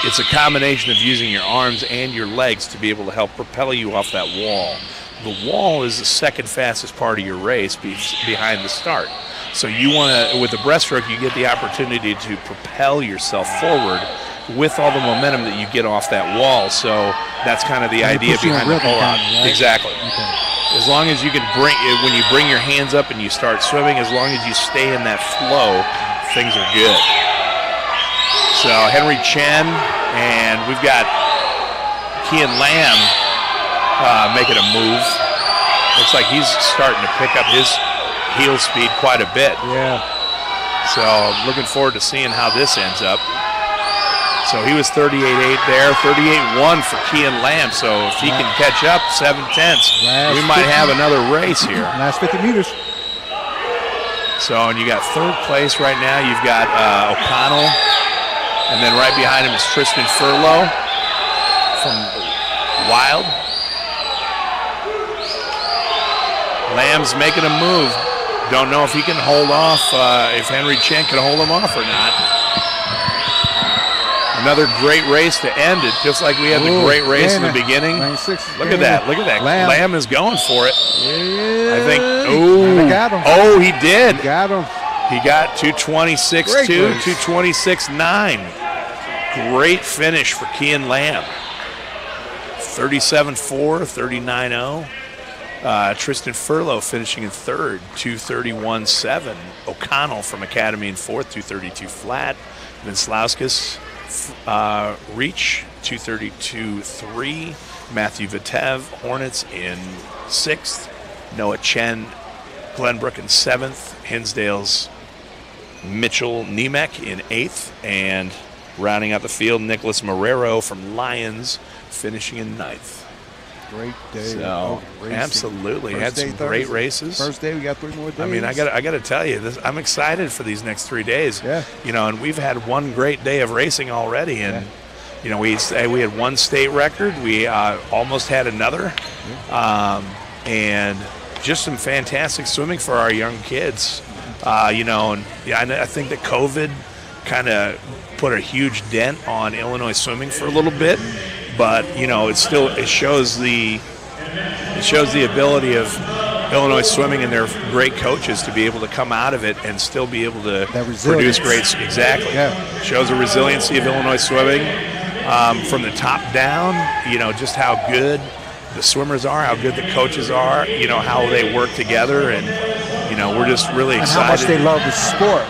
it's a combination of using your arms and your legs to be able to help propel you off that wall. the wall is the second fastest part of your race behind the start. So you want to, with the breaststroke, you get the opportunity to propel yourself forward with all the momentum that you get off that wall. So that's kind of the idea behind the pull-out. Right? Exactly. Okay. As long as you can when you bring your hands up and you start swimming, as long as you stay in that flow, things are good. So Henry Chen, and we've got Kian Lam making a move. Looks like he's starting to pick up his heel speed quite a bit. Yeah. So looking forward to seeing how this ends up. So he was 38.8 there, 38.1 for Kian Lam. So if he can catch up 7/10, we might have another race here. Last 50 meters. So, and you got third place right now. You've got O'Connell, and then right behind him is Tristan Furlow from Wild. Lamb's making a move. Don't know if he can hold off, if Henry Chen can hold him off or not. Another great race to end it, just like we had the great race in the beginning. Look at that. Look at that. Lamb is going for it. Yeah. I think, he did. He got him. He got 226.2, 226.9. Great finish for Kian Lam. 37.4, 39.0. Tristan Furlow finishing in third, 231.7. O'Connell from Academy in fourth, 232 flat. Vinslauskas, Reach, 232.3. Matthew Vitev, Hornets in sixth. Noah Chen, Glenbrook in seventh. Hinsdale's Mitchell Nemec in eighth. And rounding out the field, Nicholas Marrero from Lions finishing in ninth. Great day. So, absolutely. Had some great races. First day, we got 3 more days. I mean, I got to tell you, I'm excited for these next 3 days. Yeah. You know, and we've had one great day of racing already, and you know, we had one state record. We almost had another, and just some fantastic swimming for our young kids. You know, and I think that COVID kind of put a huge dent on Illinois swimming for a little bit. But you know, it shows the ability of Illinois swimming and their great coaches to be able to come out of it and still be able to produce great. Exactly. Yeah. Shows the resiliency of Illinois swimming from the top down. You know, just how good the swimmers are, how good the coaches are. You know, how they work together, and you know, we're just really excited. And how much they love the sport.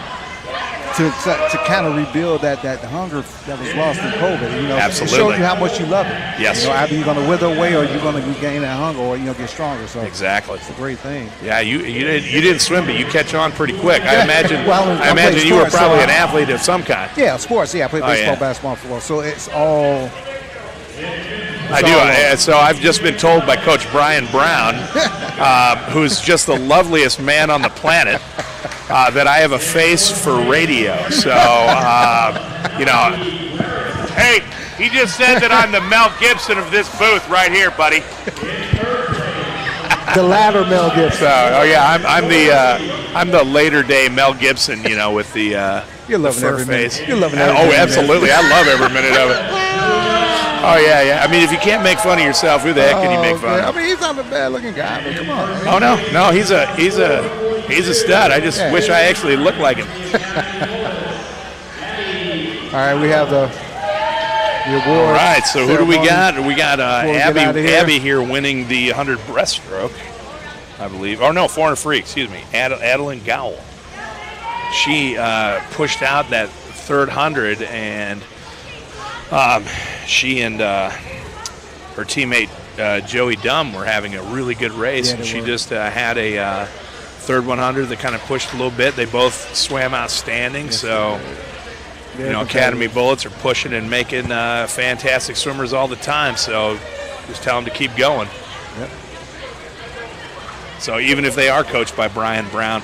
To kind of rebuild that hunger that was lost in COVID, you know, absolutely. It shows you how much you love it. Yes. You know, either you're going to wither away or you're going to regain that hunger, or get stronger. So exactly, it's a great thing. Yeah, you didn't swim, but you catch on pretty quick. I imagine. Well, I imagine you were probably an athlete of some kind. Yeah, sports. Yeah, I played baseball, basketball, football. So it's all. I do. So I've just been told by Coach Brian Brown, who's just the loveliest man on the planet, that I have a face for radio. So, you know. Hey, he just said that I'm the Mel Gibson of this booth right here, buddy. The latter Mel Gibson. So, I'm the later day Mel Gibson, you know, with the You're loving fur every face. Minute. You're loving every minute. Absolutely. I love every minute of it. Oh, yeah. I mean, if you can't make fun of yourself, who the heck can you make fun of? I mean, he's not a bad-looking guy. I mean, come on. Man. Oh, no, he's a stud. I just wish I actually looked like him. All right, we have the award. All right, so who do we got? We got Abby here winning the 100 breaststroke, I believe. Oh, no, 400 free, excuse me. Adeline Gowell. She pushed out that third 100, and she and her teammate Joey Dunn were having a really good race. Yeah, she just had a third 100 that kind of pushed a little bit. They both swam outstanding, so you know, Academy Bullets are pushing and making fantastic swimmers all the time. So just tell them to keep going. Yep. So even if they are coached by Brian Brown.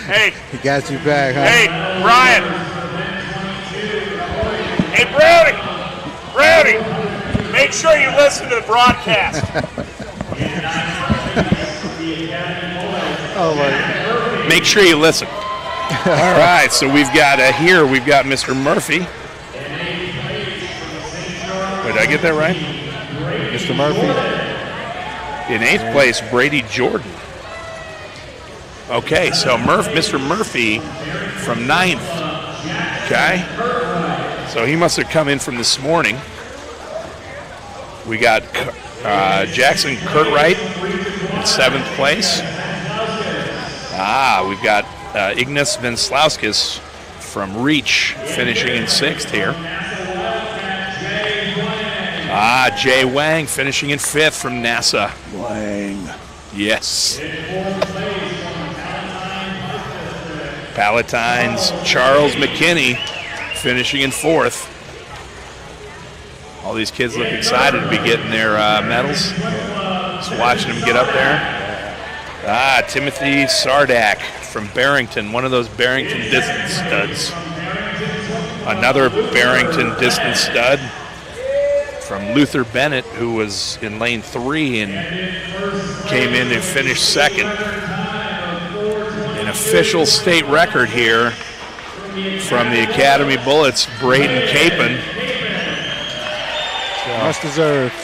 Hey, he got you back, huh? Hey, Brian. Hey, Brody, make sure you listen to the broadcast. Oh my! Make sure you listen. All right, so we've got Mr. Murphy. Wait, did I get that right? Mr. Murphy. In 8th place, Brady Jordan. Okay, so Mr. Murphy from 9th. Okay. So he must have come in from this morning. We got Jackson Curtright in 7th place. We've got Ignas Venslauskis from Reach finishing in 6th here. Jay Wang finishing in 5th from NASA. Wang. Yes. Palatine's Charles McKinney finishing in 4th. All these kids look excited to be getting their medals. Just watching them get up there. Timothy Sardak from Barrington, one of those Barrington distance studs. Another Barrington distance stud from Luther Bennett, who was in lane 3 and came in and finished 2nd. An official state record here from the Academy Bullets, Braden Capon. Much deserved.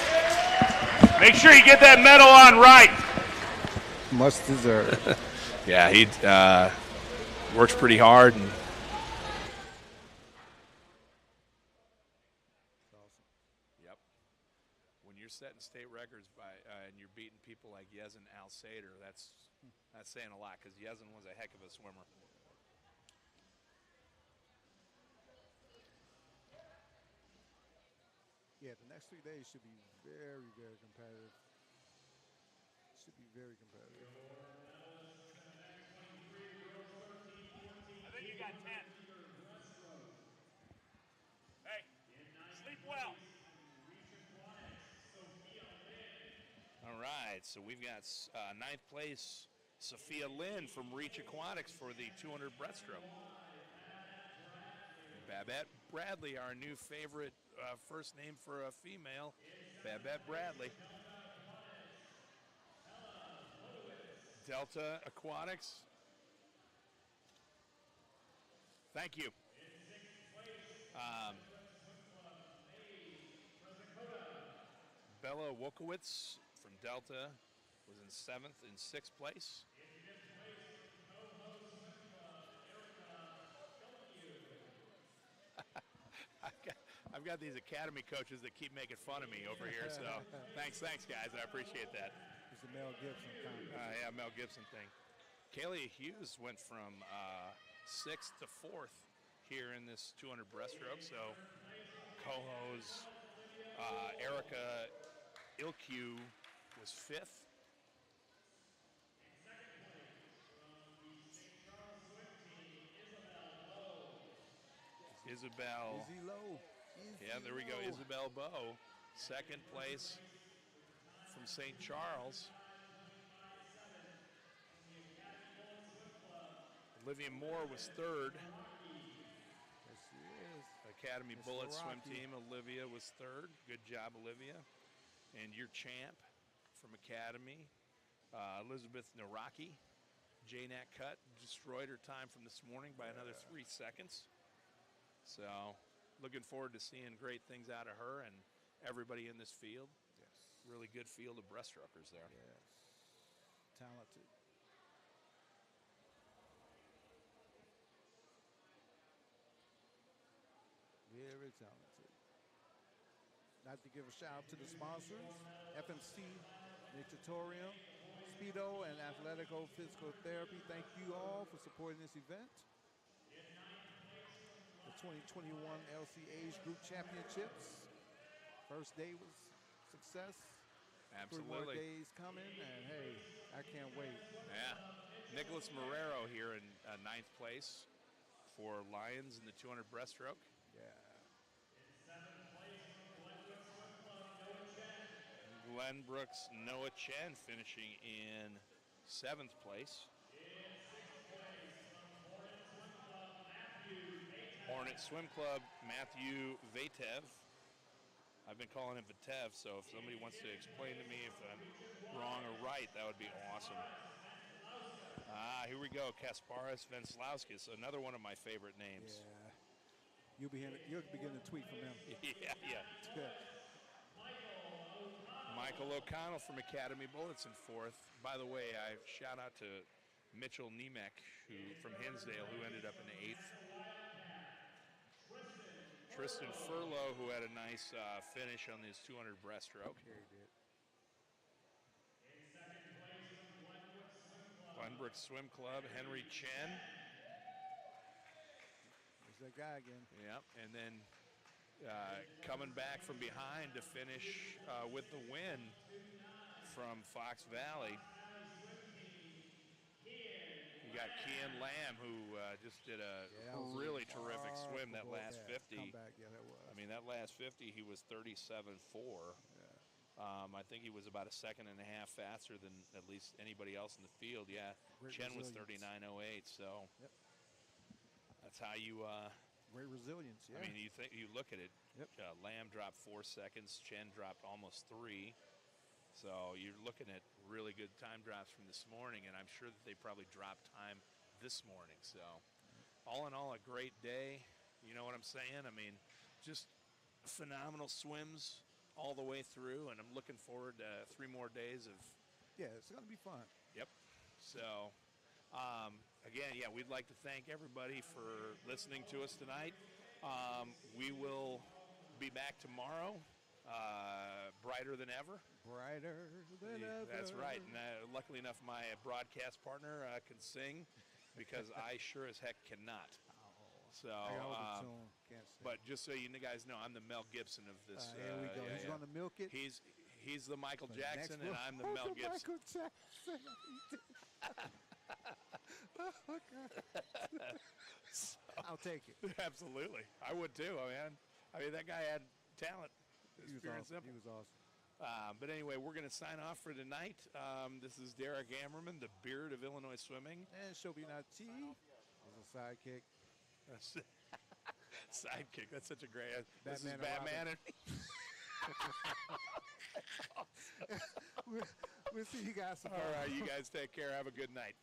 Make sure you get that medal on right. Much deserved. Yeah, he works pretty hard. And yep. When you're setting state records and you're beating people like Yezin Al-Sader, that's saying a lot, because Yezin was a heck of a swimmer. Yeah, the next 3 days should be very, very competitive. Should be very competitive. I think you got 10. Hey, sleep well. All right, so we've got 9th place, Sophia Lynn from Reach Aquatics for the 200 breaststroke. Babette Bradley, our new favorite first name for a female, Babette Bradley. Delta Aquatics. Thank you. Bella Wokowitz from Delta was in 7th and 6th place. I've got these academy coaches that keep making fun of me over here, so thanks guys, I appreciate that. It's a Mel Gibson comment. Yeah, Mel Gibson thing. Kaylee Hughes went from 6th to 4th here in this 200 breaststroke, so Coho's Erica Ilkew was 5th. Isabel. Izzy Lowe. Yeah, there we go. Isabel Bowe, 2nd place from St. Charles. Olivia Moore was 3rd. Yes, she is. Academy Miss Bullet swim Rocky. team, Olivia was 3rd. Good job, Olivia. And your champ from Academy, Elizabeth Naraki. JNAT Cut destroyed her time from this morning by another 3 seconds. So looking forward to seeing great things out of her and everybody in this field. Yes. Really good field of breaststrokers there. Yes. Talented. Very talented. Not to give a shout out to the sponsors, FMC, Natatorium, Speedo, and Athletico Physical Therapy. Thank you all for supporting this event. The 2021 LC Age Group Championships. First day was success. Absolutely. 3 more days coming, and hey, I can't wait. Yeah. Nicholas Marrero here in 9th place for Lions in the 200 breaststroke. Yeah. Glenn Brooks, Noah Chen finishing in 7th place. Hornet Swim Club, Matthew Vatev. I've been calling him Vatev, so if somebody wants to explain to me if I'm wrong or right, that would be awesome. Here we go, Kasparis Venslauskis, another one of my favorite names. Yeah. You'll begin to tweet from him. Yeah. Michael O'Connell from Academy Bullets in fourth. By the way, I shout out to Mitchell Nemec from Hinsdale, who ended up in the 8th. Tristan Furlow, who had a nice finish on his 200 breaststroke. Yeah, he did. Glenbrook Swim Club, Henry Chen. There's that guy again. Yep, and then coming back from behind to finish with the win from Fox Valley. You got Kian Lamb, who just did a really terrific swim that last 50. Comeback, yeah, that was. I mean, that last 50, he was 37.4. Yeah. I think he was about a second and a half faster than at least anybody else in the field. Yeah, Great Chen was resilience. 39.08, so that's how you. Great resilience, yeah. I mean, you look at it. Yep. Lamb dropped 4 seconds. Chen dropped almost 3. So you're looking at really good time drops from this morning, and I'm sure that they probably dropped time this morning. So all in all, a great day. You know what I'm saying? I mean, just phenomenal swims all the way through, and I'm looking forward to 3 more days of. Yeah, it's going to be fun. Yep. So, again, yeah, we'd like to thank everybody for listening to us tonight. We will be back tomorrow, brighter than ever. Brighter than ever. That's right. And luckily enough, my broadcast partner can sing because I sure as heck cannot. So, can't sing. But just so you guys know, I'm the Mel Gibson of this. Here we go. He's going to milk it. He's the Michael Jackson, and I'm the Mel Gibson. Michael Jackson. Oh, God. I'll take it. Absolutely. I would too, man. I mean, that guy had talent. He was awesome. He was awesome. But anyway, we're going to sign off for tonight. This is Derek Ammerman, the Beard of Illinois Swimming. And Shobi Nati is a sidekick. Sidekick. That's such a great. This is Batman. We'll see you guys tomorrow. All right, you guys take care. Have a good night.